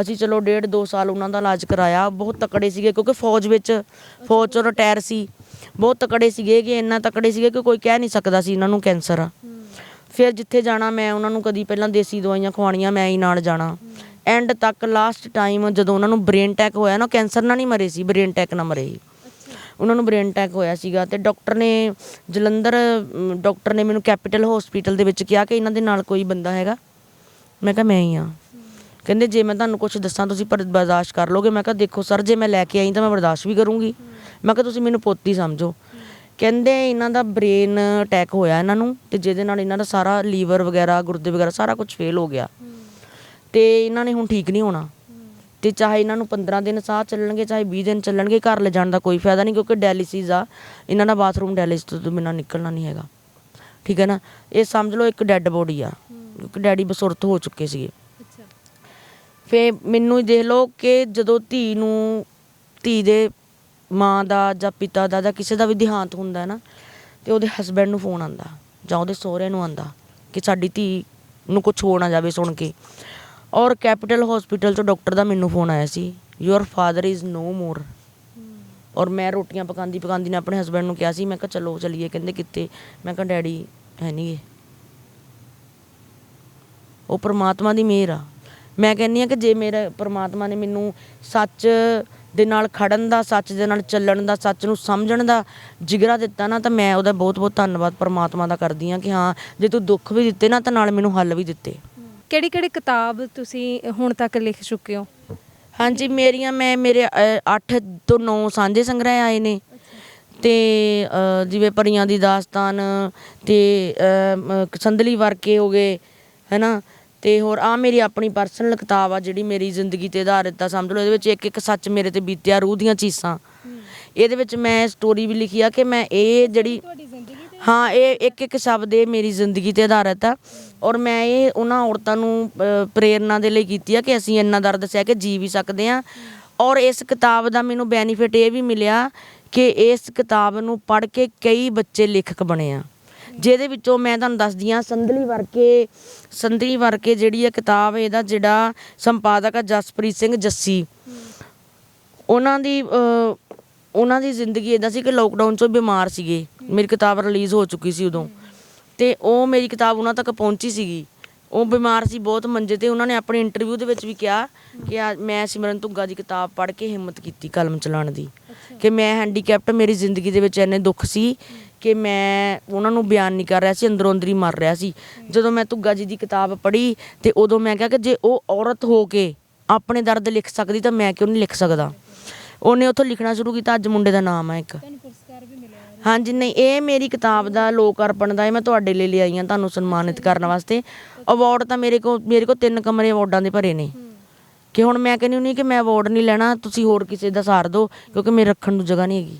ਅਸੀਂ ਚਲੋ 1.5-2 ਸਾਲ ਉਹਨਾਂ ਦਾ ਇਲਾਜ ਕਰਾਇਆ। ਬਹੁਤ ਤਕੜੇ ਸੀਗੇ, ਕਿਉਂਕਿ ਫੌਜ 'ਚੋਂ ਰਿਟਾਇਰ ਸੀ। ਬਹੁਤ ਤਕੜੇ ਸੀਗੇ, ਕਿ ਇੰਨਾ ਤਕੜੇ ਸੀਗੇ ਕਿ ਕੋਈ ਕਹਿ ਨਹੀਂ ਸਕਦਾ ਸੀ ਇਹਨਾਂ ਨੂੰ ਕੈਂਸਰ ਆ। ਫਿਰ ਜਿੱਥੇ ਜਾਣਾ, ਮੈਂ ਉਹਨਾਂ ਨੂੰ ਕਦੀ ਪਹਿਲਾਂ ਦੇਸੀ ਦਵਾਈਆਂ ਖਵਾਉਣੀਆਂ, ਮੈਂ ਹੀ ਨਾਲ ਜਾਣਾ। ਐਂਡ ਤੱਕ ਲਾਸਟ ਟਾਈਮ ਜਦੋਂ ਉਹਨਾਂ ਨੂੰ ਬ੍ਰੇਨ ਅਟੈਕ ਹੋਇਆ ਨਾ, ਕੈਂਸਰ ਨਾਲ ਨਹੀਂ ਮਰੇ ਸੀ, ਬ੍ਰੇਨ ਅਟੈਕ ਨਾਲ ਮਰੇ ਸੀ। ਉਹਨਾਂ ਨੂੰ ਬ੍ਰੇਨ ਅਟੈਕ ਹੋਇਆ ਸੀਗਾ ਤੇ ਜਲੰਧਰ ਡਾਕਟਰ ਨੇ ਮੈਨੂੰ ਕੈਪੀਟਲ ਹੌਸਪੀਟਲ ਦੇ ਵਿੱਚ ਕਿਹਾ ਕਿ ਇਹਨਾਂ ਦੇ ਨਾਲ ਕੋਈ ਬੰਦਾ ਹੈਗਾ। ਮੈਂ ਕਿਹਾ ਮੈਂ ਹੀ ਹਾਂ। ਕਹਿੰਦੇ ਜੇ ਮੈਂ ਤੁਹਾਨੂੰ ਕੁਛ ਦੱਸਾਂ ਤੁਸੀਂ ਬਰਦਾਸ਼ਤ ਕਰ ਲਓਗੇ? ਮੈਂ ਕਿਹਾ ਦੇਖੋ ਸਰ, ਜੇ ਮੈਂ ਲੈ ਕੇ ਆਈ ਤਾਂ ਮੈਂ ਬਰਦਾਸ਼ਤ ਵੀ ਕਰੂੰਗੀ। ਮੈਂ ਕਿਹਾ ਤੁਸੀਂ ਮੈਨੂੰ ਪੁੱਤ ਹੀ ਸਮਝੋ। ਕਹਿੰਦੇ ਇਹਨਾਂ ਦਾ ਬ੍ਰੇਨ ਅਟੈਕ ਹੋਇਆ ਇਹਨਾਂ ਨੂੰ, ਤੇ ਜਿਹਦੇ ਨਾਲ ਇਹਨਾਂ ਦਾ ਸਾਰਾ ਲੀਵਰ ਵਗੈਰਾ, ਗੁਰਦੇ ਵਗੈਰਾ ਸਾਰਾ ਕੁਝ ਫੇਲ ਹੋ ਗਿਆ, ਤੇ ਇਹਨਾਂ ਨੇ ਹੁਣ ਠੀਕ ਨਹੀਂ ਹੋਣਾ। ਤੇ ਚਾਹੇ ਇਹਨਾਂ ਨੂੰ 15 ਦਿਨ ਸਾਹ ਚੱਲਣਗੇ, ਚਾਹੇ 20 ਦਿਨ ਚੱਲਣਗੇ, ਘਰ ਲਿਜਾਣ ਦਾ ਕੋਈ ਫਾਇਦਾ ਨਹੀਂ, ਕਿਉਂਕਿ ਡਾਇਲਿਸਿਸ ਆ ਇਹਨਾਂ ਦਾ। ਬਾਥਰੂਮ ਡਾਇਲਿਸਿਸ ਤੋਂ ਬਿਨਾਂ ਨਿਕਲਣਾ ਨਹੀਂ ਹੈਗਾ, ਠੀਕ ਹੈ ਨਾ। ਇਹ ਸਮਝ ਲਓ ਇੱਕ ਡੈੱਡ ਬੋਡੀ ਆ, ਕਿਉਂਕਿ ਡੈਡੀ ਬਸੁਰਤ ਹੋ ਚੁੱਕੇ ਸੀਗੇ। ਫਿਰ ਮੈਨੂੰ ਦੇਖ ਲਓ ਕਿ ਜਦੋਂ ਧੀ ਦੇ ਮਾਂ ਦਾ ਜਾਂ ਪਿਤਾ ਦਾ ਜਾਂ ਕਿਸੇ ਦਾ ਵੀ ਦੇਹਾਂਤ ਹੁੰਦਾ ਹੈ ਨਾ, ਤੇ ਉਹਦੇ ਹਸਬੈਂਡ ਨੂੰ ਫੋਨ ਆਉਂਦਾ ਜਾਂ ਉਹਦੇ ਸਹੁਰੇ ਨੂੰ ਆਉਂਦਾ ਕਿ ਸਾਡੀ ਧੀ ਨੂੰ ਕੁਛ ਹੋ ਨਾ ਜਾਵੇ ਸੁਣ ਕੇ। ਔਰ ਕੈਪੀਟਲ ਹੌਸਪੀਟਲ 'ਚੋਂ ਡਾਕਟਰ ਦਾ ਮੈਨੂੰ ਫੋਨ ਆਇਆ ਸੀ, ਯੂਅਰ ਫਾਦਰ ਇਜ਼ ਨੋ ਮੋਰ। ਔਰ ਮੈਂ ਰੋਟੀਆਂ ਪਕਾਉਂਦੀ ਨੇ ਆਪਣੇ ਹਸਬੈਂਡ ਨੂੰ ਕਿਹਾ ਸੀ, ਮੈਂ ਕਿਹਾ ਚਲੋ ਚਲੀਏ। ਕਹਿੰਦੇ ਕਿੱਥੇ? ਮੈਂ ਕਿਹਾ ਡੈਡੀ ਹੈ ਨਹੀਂ ਗੇ। ਉਹ ਪਰਮਾਤਮਾ ਦੀ ਮਿਹਰ ਆ। ਮੈਂ ਕਹਿੰਦੀ ਹਾਂ ਕਿ ਜੇ ਮੇਰੇ ਪਰਮਾਤਮਾ ਨੇ ਮੈਨੂੰ ਸੱਚ ਦੇ ਨਾਲ ਖੜਨ ਦਾ, ਸੱਚ ਦੇ ਨਾਲ ਚੱਲਣ ਦਾ, ਸੱਚ ਨੂੰ ਸਮਝਣ ਦਾ ਜਿਗਰਾ ਦਿੱਤਾ ਨਾ, ਤਾਂ ਮੈਂ ਉਹਦਾ ਬਹੁਤ ਬਹੁਤ ਧੰਨਵਾਦ ਪਰਮਾਤਮਾ ਦਾ ਕਰਦੀ ਹਾਂ ਕਿ ਹਾਂ, ਜੇ ਤੂੰ ਦੁੱਖ ਵੀ ਦਿੱਤੇ ਨਾ, ਤਾਂ ਨਾਲ ਮੈਨੂੰ ਹੱਲ ਵੀ ਦਿੱਤੇ। ਕਿਹੜੀ ਕਿਤਾਬ ਤੁਸੀਂ ਹੁਣ ਤੱਕ ਲਿਖ ਚੁੱਕੇ ਹੋ? ਹਾਂਜੀ, ਮੇਰੇ 8 ਤੋਂ 9 ਸਾਂਝੇ ਸੰਗ੍ਰਹਿ ਆਏ ਨੇ, ਤੇ ਜਿਵੇਂ ਪਰੀਆਂ ਦੀ ਦਾਸਤਾਨ, ਤੇ ਸੰਦਲੀ ਵਰਕੇ ਹੋ ਗਏ, ਹੈ ਨਾ। ਤੇ ਹੋਰ ਆ ਮੇਰੀ ਆਪਣੀ ਪਰਸਨਲ ਕਿਤਾਬ ਆ ਜਿਹੜੀ ਮੇਰੀ ਜ਼ਿੰਦਗੀ 'ਤੇ ਆਧਾਰਿਤ ਆ। ਸਮਝ ਲਓ ਇਹਦੇ ਵਿੱਚ ਇੱਕ ਸੱਚ ਮੇਰੇ 'ਤੇ ਬੀਤਿਆ, ਰੂਹ ਦੀਆਂ ਚੀਸਾਂ। ਇਹਦੇ ਵਿੱਚ ਮੈਂ ਸਟੋਰੀ ਵੀ ਲਿਖੀ ਆ ਕਿ ਮੈਂ ਇਹ ਜਿਹੜੀ ਹਾਂ ਇਹ ਇੱਕ ਇੱਕ ਸ਼ਬਦ ਇਹ ਮੇਰੀ ਜ਼ਿੰਦਗੀ ਤੇ ਆਧਾਰਿਤ ਆ ਔਰ ਮੈਂ ਇਹ ਉਹਨਾਂ ਔਰਤਾਂ ਨੂੰ ਪ੍ਰੇਰਨਾ ਦੇ ਲਈ ਕੀਤੀ ਆ ਕਿ ਅਸੀਂ ਇੰਨਾ ਦਰਦ ਸਹਿ ਕੇ ਜੀ ਵੀ ਸਕਦੇ ਹਾਂ। ਔਰ ਇਸ ਕਿਤਾਬ ਦਾ ਮੈਨੂੰ ਬੈਨੀਫਿਟ ਇਹ ਵੀ ਮਿਲਿਆ ਕਿ ਇਸ ਕਿਤਾਬ ਨੂੰ ਪੜ੍ਹ ਕੇ ਕਈ ਬੱਚੇ ਲੇਖਕ ਬਣੇ ਆ, ਜਿਹਦੇ ਵਿੱਚੋਂ ਮੈਂ ਤੁਹਾਨੂੰ ਦੱਸਦੀ ਹਾਂ ਸੰਧਲੀ ਵਰਕੇ ਜਿਹੜੀ ਆ ਕਿਤਾਬ, ਇਹਦਾ ਜਿਹੜਾ ਸੰਪਾਦਕ ਆ ਜਸਪ੍ਰੀਤ ਸਿੰਘ ਜੱਸੀ, ਉਹਨਾਂ ਦੀ ਜ਼ਿੰਦਗੀ ਇੱਦਾਂ ਸੀ ਕਿ ਲੋਕਡਾਊਨ 'ਚੋਂ ਬਿਮਾਰ ਸੀਗੇ। ਮੇਰੀ ਕਿਤਾਬ ਰਿਲੀਜ਼ ਹੋ ਚੁੱਕੀ ਸੀ ਉਦੋਂ, ਅਤੇ ਉਹ ਮੇਰੀ ਕਿਤਾਬ ਉਹਨਾਂ ਤੱਕ ਪਹੁੰਚੀ ਸੀਗੀ। ਉਹ ਬਿਮਾਰ ਸੀ ਬਹੁਤ ਮੰਜੇ 'ਤੇ। ਉਹਨਾਂ ਨੇ ਆਪਣੀ ਇੰਟਰਵਿਊ ਦੇ ਵਿੱਚ ਵੀ ਕਿਹਾ ਕਿ ਮੈਂ ਸਿਮਰਨ ਧੁੱਗਾ ਦੀ ਕਿਤਾਬ ਪੜ੍ਹ ਕੇ ਹਿੰਮਤ ਕੀਤੀ ਕਲਮ ਚਲਾਉਣ ਦੀ, ਕਿ ਮੈਂ ਹੈਂਡੀਕੈਪਟ, ਮੇਰੀ ਜ਼ਿੰਦਗੀ ਦੇ ਵਿੱਚ ਇੰਨੇ ਦੁੱਖ ਸੀ ਕਿ ਮੈਂ ਉਹਨਾਂ ਨੂੰ ਬਿਆਨ ਨਹੀਂ ਕਰ ਰਿਹਾ ਸੀ, ਅੰਦਰੋਂ ਅੰਦਰ ਹੀ ਮਰ ਰਿਹਾ ਸੀ। ਜਦੋਂ ਮੈਂ ਧੁੱਗਾ ਜੀ ਦੀ ਕਿਤਾਬ ਪੜ੍ਹੀ ਅਤੇ ਉਦੋਂ ਮੈਂ ਕਿਹਾ ਕਿ ਜੇ ਉਹ ਔਰਤ ਹੋ ਕੇ ਆਪਣੇ ਦਰਦ ਲਿਖ ਸਕਦੀ ਤਾਂ ਮੈਂ ਕਿਉਂ ਨਹੀਂ ਲਿਖ ਸਕਦਾ। ਉਹਨੇ ਉੱਥੋਂ ਲਿਖਣਾ ਸ਼ੁਰੂ ਕੀਤਾ। ਅੱਜ ਮੁੰਡੇ ਦਾ ਨਾਮ ਹੈ ਇੱਕ, ਹਾਂਜੀ ਨਹੀਂ ਇਹ ਮੇਰੀ ਕਿਤਾਬ ਦਾ ਲੋਕ ਅਰਪਣ ਦਾ, ਇਹ ਮੈਂ ਤੁਹਾਡੇ ਲਈ ਲਿਆਈ ਹਾਂ ਤੁਹਾਨੂੰ ਸਨਮਾਨਿਤ ਕਰਨ ਵਾਸਤੇ। ਅਵਾਰਡ ਤਾਂ ਮੇਰੇ ਕੋਲ 3 ਕਮਰੇ ਅਵਾਰਡਾਂ ਦੇ ਭਰੇ ਨੇ, ਕਿ ਹੁਣ ਮੈਂ ਕਹਿੰਦੀ ਹੁੰਦੀ ਕਿ ਮੈਂ ਅਵਾਰਡ ਨਹੀਂ ਲੈਣਾ, ਤੁਸੀਂ ਹੋਰ ਕਿਸੇ ਦਾ ਸਾਰ ਦਿਓ, ਕਿਉਂਕਿ ਮੇਰੇ ਰੱਖਣ ਨੂੰ ਜਗ੍ਹਾ ਨਹੀਂ ਹੈਗੀ,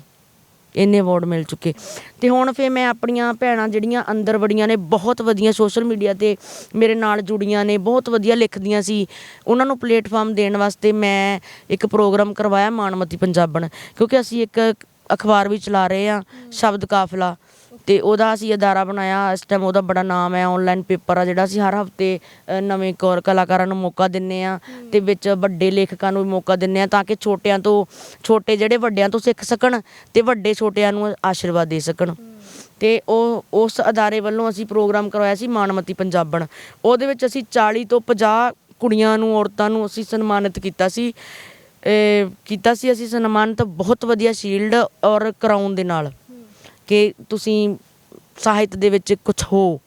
ਇੰਨੇ ਅਵਾਰਡ ਮਿਲ ਚੁੱਕੇ। ਅਤੇ ਹੁਣ ਫਿਰ ਮੈਂ ਆਪਣੀਆਂ ਭੈਣਾਂ ਜਿਹੜੀਆਂ ਅੰਦਰ ਵੜੀਆਂ ਨੇ, ਬਹੁਤ ਵਧੀਆ ਸੋਸ਼ਲ ਮੀਡੀਆ 'ਤੇ ਮੇਰੇ ਨਾਲ ਜੁੜੀਆਂ ਨੇ, ਬਹੁਤ ਵਧੀਆ ਲਿਖਦੀਆਂ ਸੀ, ਉਹਨਾਂ ਨੂੰ ਪਲੇਟਫਾਰਮ ਦੇਣ ਵਾਸਤੇ ਮੈਂ ਇੱਕ ਪ੍ਰੋਗਰਾਮ ਕਰਵਾਇਆ ਮਾਣਮਤੀ ਪੰਜਾਬਣ, ਕਿਉਂਕਿ ਅਸੀਂ ਇੱਕ ਅਖਬਾਰ ਵੀ ਚਲਾ ਰਹੇ ਹਾਂ ਸ਼ਬਦ ਕਾਫਲਾ, ਅਤੇ ਉਹਦਾ ਅਸੀਂ ਅਦਾਰਾ ਬਣਾਇਆ। ਇਸ ਟਾਈਮ ਉਹਦਾ ਬੜਾ ਨਾਮ ਹੈ, ਔਨਲਾਈਨ ਪੇਪਰ ਆ ਜਿਹੜਾ ਅਸੀਂ ਹਰ ਹਫਤੇ ਨਵੇਂ ਕਲਾਕਾਰਾਂ ਨੂੰ ਮੌਕਾ ਦਿੰਦੇ ਹਾਂ, ਅਤੇ ਵਿੱਚ ਵੱਡੇ ਲੇਖਕਾਂ ਨੂੰ ਵੀ ਮੌਕਾ ਦਿੰਦੇ ਹਾਂ, ਤਾਂ ਕਿ ਛੋਟੇ ਜਿਹੜੇ ਵੱਡਿਆਂ ਤੋਂ ਸਿੱਖ ਸਕਣ ਅਤੇ ਵੱਡੇ ਛੋਟਿਆਂ ਨੂੰ ਆਸ਼ੀਰਵਾਦ ਦੇ ਸਕਣ। ਅਤੇ ਉਸ ਅਦਾਰੇ ਵੱਲੋਂ ਅਸੀਂ ਪ੍ਰੋਗਰਾਮ ਕਰਵਾਇਆ ਸੀ ਮਾਣਮਤੀ ਪੰਜਾਬਣ। ਉਹਦੇ ਵਿੱਚ ਅਸੀਂ 40 ਤੋਂ 50 ਕੁੜੀਆਂ ਨੂੰ, ਔਰਤਾਂ ਨੂੰ ਅਸੀਂ ਸਨਮਾਨਿਤ ਕੀਤਾ ਸੀ ਅਸੀਂ ਸਨਮਾਨਿਤ ਬਹੁਤ ਵਧੀਆ ਸ਼ੀਲਡ ਔਰ ਕਰਾਊਨ ਦੇ ਨਾਲ, ਕਿ ਤੁਸੀਂ ਸਾਹਿਤ ਦੇ ਵਿੱਚ ਕੁਛ ਹੋ,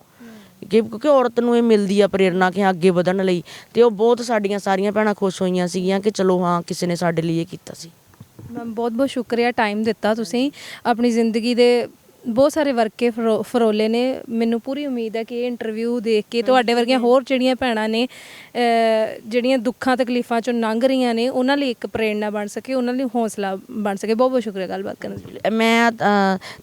ਕਿਉਂਕਿ ਔਰਤ ਨੂੰ ਇਹ ਮਿਲਦੀ ਆ ਪ੍ਰੇਰਨਾ ਕਿ ਅੱਗੇ ਵਧਣ ਲਈ। ਅਤੇ ਉਹ ਬਹੁਤ ਸਾਡੀਆਂ ਸਾਰੀਆਂ ਭੈਣਾਂ ਖੁਸ਼ ਹੋਈਆਂ ਸੀਗੀਆਂ ਕਿ ਚਲੋ ਹਾਂ ਕਿਸੇ ਨੇ ਸਾਡੇ ਲਈ ਇਹ ਕੀਤਾ ਸੀ। ਮੈਮ ਬਹੁਤ ਬਹੁਤ ਸ਼ੁਕਰੀਆ, ਟਾਈਮ ਦਿੱਤਾ ਤੁਸੀਂ, ਆਪਣੀ ਜ਼ਿੰਦਗੀ ਦੇ ਬਹੁਤ ਸਾਰੇ ਵਰਕੇ ਫਰੋਲੇ ਨੇ। ਮੈਨੂੰ ਪੂਰੀ ਉਮੀਦ ਹੈ ਕਿ ਇਹ ਇੰਟਰਵਿਊ ਦੇਖ ਕੇ ਤੁਹਾਡੇ ਵਰਗੀਆਂ ਹੋਰ ਜਿਹੜੀਆਂ ਭੈਣਾਂ ਨੇ ਜਿਹੜੀਆਂ ਦੁੱਖਾਂ ਤਕਲੀਫਾਂ 'ਚੋਂ ਲੰਘ ਰਹੀਆਂ ਨੇ, ਉਹਨਾਂ ਲਈ ਇੱਕ ਪ੍ਰੇਰਨਾ ਬਣ ਸਕੇ, ਉਹਨਾਂ ਲਈ ਹੌਸਲਾ ਬਣ ਸਕੇ। ਬਹੁਤ ਬਹੁਤ ਸ਼ੁਕਰੀਆ ਗੱਲਬਾਤ ਕਰਨ ਲਈ। ਮੈਂ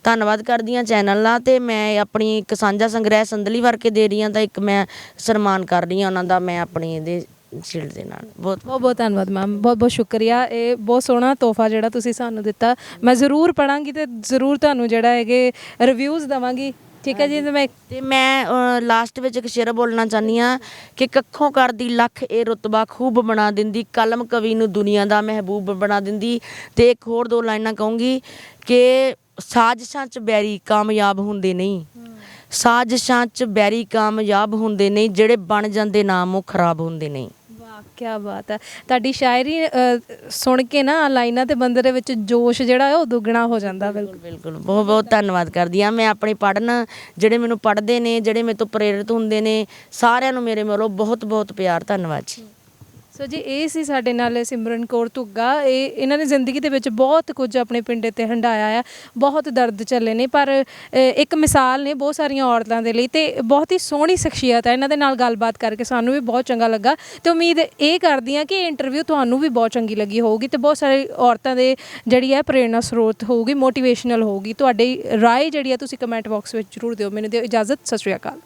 ਧੰਨਵਾਦ ਕਰਦੀ ਹਾਂ ਚੈਨਲ ਨਾਲ, ਅਤੇ ਮੈਂ ਆਪਣੀ ਇੱਕ ਸਾਂਝਾ ਸੰਗ੍ਰਹਿ ਸੰਧਲੀ ਵਰਕੇ ਦੇ ਰਹੀ ਹਾਂ, ਤਾਂ ਇੱਕ ਮੈਂ ਸਨਮਾਨ ਕਰ ਰਹੀ ਹਾਂ ਉਹਨਾਂ ਦਾ, ਮੈਂ ਆਪਣੀ ਇਹਦੇ ਸ਼ੀਲਡ ਦੇ ਨਾਲ। ਬਹੁਤ ਧੰਨਵਾਦ ਮੈਮ, ਬਹੁਤ ਬਹੁਤ ਸ਼ੁਕਰੀਆ। ਇਹ ਬਹੁਤ ਸੋਹਣਾ ਤੋਹਫਾ ਜਿਹੜਾ ਤੁਸੀਂ ਸਾਨੂੰ ਦਿੱਤਾ, ਮੈਂ ਜ਼ਰੂਰ ਪੜ੍ਹਾਂਗੀ ਅਤੇ ਜ਼ਰੂਰ ਤੁਹਾਨੂੰ ਜਿਹੜਾ ਹੈਗੇ ਰਿਵਿਊਜ਼ ਦੇਵਾਂਗੀ। ਠੀਕ ਹੈ ਜੀ। ਅਤੇ ਮੈਂ ਲਾਸਟ ਵਿੱਚ ਇੱਕ ਸ਼ੇਰ ਬੋਲਣਾ ਚਾਹੁੰਦੀ ਹਾਂ ਕਿ ਕੱਖੋਂ ਕਰਦੀ ਲੱਖ ਇਹ ਰੁਤਬਾ ਖੂਬ ਬਣਾ ਦਿੰਦੀ, ਕਲਮ ਕਵੀ ਨੂੰ ਦੁਨੀਆ ਦਾ ਮਹਿਬੂਬ ਬਣਾ ਦਿੰਦੀ। ਅਤੇ ਇੱਕ ਹੋਰ 2 ਲਾਈਨਾਂ ਕਹੂੰਗੀ ਕਿ ਸਾਜ਼ਿਸ਼ਾਂ 'ਚ ਬੈਰੀ ਕਾਮਯਾਬ ਹੁੰਦੇ ਨਹੀਂ, ਸਾਜ਼ਿਸ਼ਾਂ 'ਚ ਬੈਰੀ ਕਾਮਯਾਬ ਹੁੰਦੇ ਨਹੀਂ, ਜਿਹੜੇ ਬਣ ਜਾਂਦੇ ਨਾਮ ਉਹ ਖਰਾਬ ਹੁੰਦੇ ਨਹੀਂ। ਵਾਹ ਕੀ ਬਾਤ ਹੈ। ਤੁਹਾਡੀ ਸ਼ਾਇਰੀ ਸੁਣ ਕੇ ਨਾ ਲਾਈਨਾਂ ਤੇ ਬੰਦੇ ਦੇ ਵਿੱਚ ਜੋਸ਼ ਜਿਹੜਾ ਹੈ ਉਹ ਦੁੱਗਣਾ ਹੋ ਜਾਂਦਾ। ਬਿਲਕੁਲ ਬਹੁਤ ਬਹੁਤ ਧੰਨਵਾਦ ਕਰਦੀ ਹਾਂ ਮੈਂ ਆਪਣੇ ਜਿਹੜੇ ਮੈਨੂੰ ਪੜ੍ਹਦੇ ਨੇ, ਜਿਹੜੇ ਮੇਰੇ ਤੋਂ ਪ੍ਰੇਰਿਤ ਹੁੰਦੇ ਨੇ, ਸਾਰਿਆਂ ਨੂੰ ਮੇਰੇ ਵੱਲੋਂ ਬਹੁਤ ਬਹੁਤ ਪਿਆਰ। ਧੰਨਵਾਦ ਜੀ। ਸੋ ਜੀ ਇਹ ਸੀ ਸਾਡੇ ਨਾਲ ਸਿਮਰਨ ਕੌਰ ਧੁੱਗਾ। ਇਹਨਾਂ ਨੇ ਜ਼ਿੰਦਗੀ ਦੇ ਵਿੱਚ ਬਹੁਤ ਕੁਝ ਆਪਣੇ ਪਿੰਡੇ 'ਤੇ ਹੰਢਾਇਆ ਆ, ਬਹੁਤ ਦਰਦ ਝੱਲੇ ਨੇ, ਪਰ ਇੱਕ ਮਿਸਾਲ ਨੇ ਬਹੁਤ ਸਾਰੀਆਂ ਔਰਤਾਂ ਦੇ ਲਈ, ਅਤੇ ਬਹੁਤ ਹੀ ਸੋਹਣੀ ਸ਼ਖਸੀਅਤ ਹੈ। ਇਹਨਾਂ ਦੇ ਨਾਲ ਗੱਲਬਾਤ ਕਰਕੇ ਸਾਨੂੰ ਵੀ ਬਹੁਤ ਚੰਗਾ ਲੱਗਾ, ਅਤੇ ਉਮੀਦ ਇਹ ਕਰਦੀ ਹਾਂ ਕਿ ਇਹ ਇੰਟਰਵਿਊ ਤੁਹਾਨੂੰ ਵੀ ਬਹੁਤ ਚੰਗੀ ਲੱਗੀ ਹੋਊਗੀ, ਅਤੇ ਬਹੁਤ ਸਾਰੇ ਔਰਤਾਂ ਦੇ ਜਿਹੜੀ ਹੈ ਪ੍ਰੇਰਨਾ ਸਰੋਤ ਹੋਊਗੀ, ਮੋਟੀਵੇਸ਼ਨਲ ਹੋਊਗੀ। ਤੁਹਾਡੀ ਰਾਏ ਜਿਹੜੀ ਹੈ ਤੁਸੀਂ ਕਮੈਂਟ ਬਾਕਸ ਵਿੱਚ ਜ਼ਰੂਰ ਦਿਓ। ਮੈਨੂੰ ਦਿਓ ਇਜਾਜ਼ਤ। ਸਤਿ ਸ਼੍ਰੀ ਅਕਾਲ।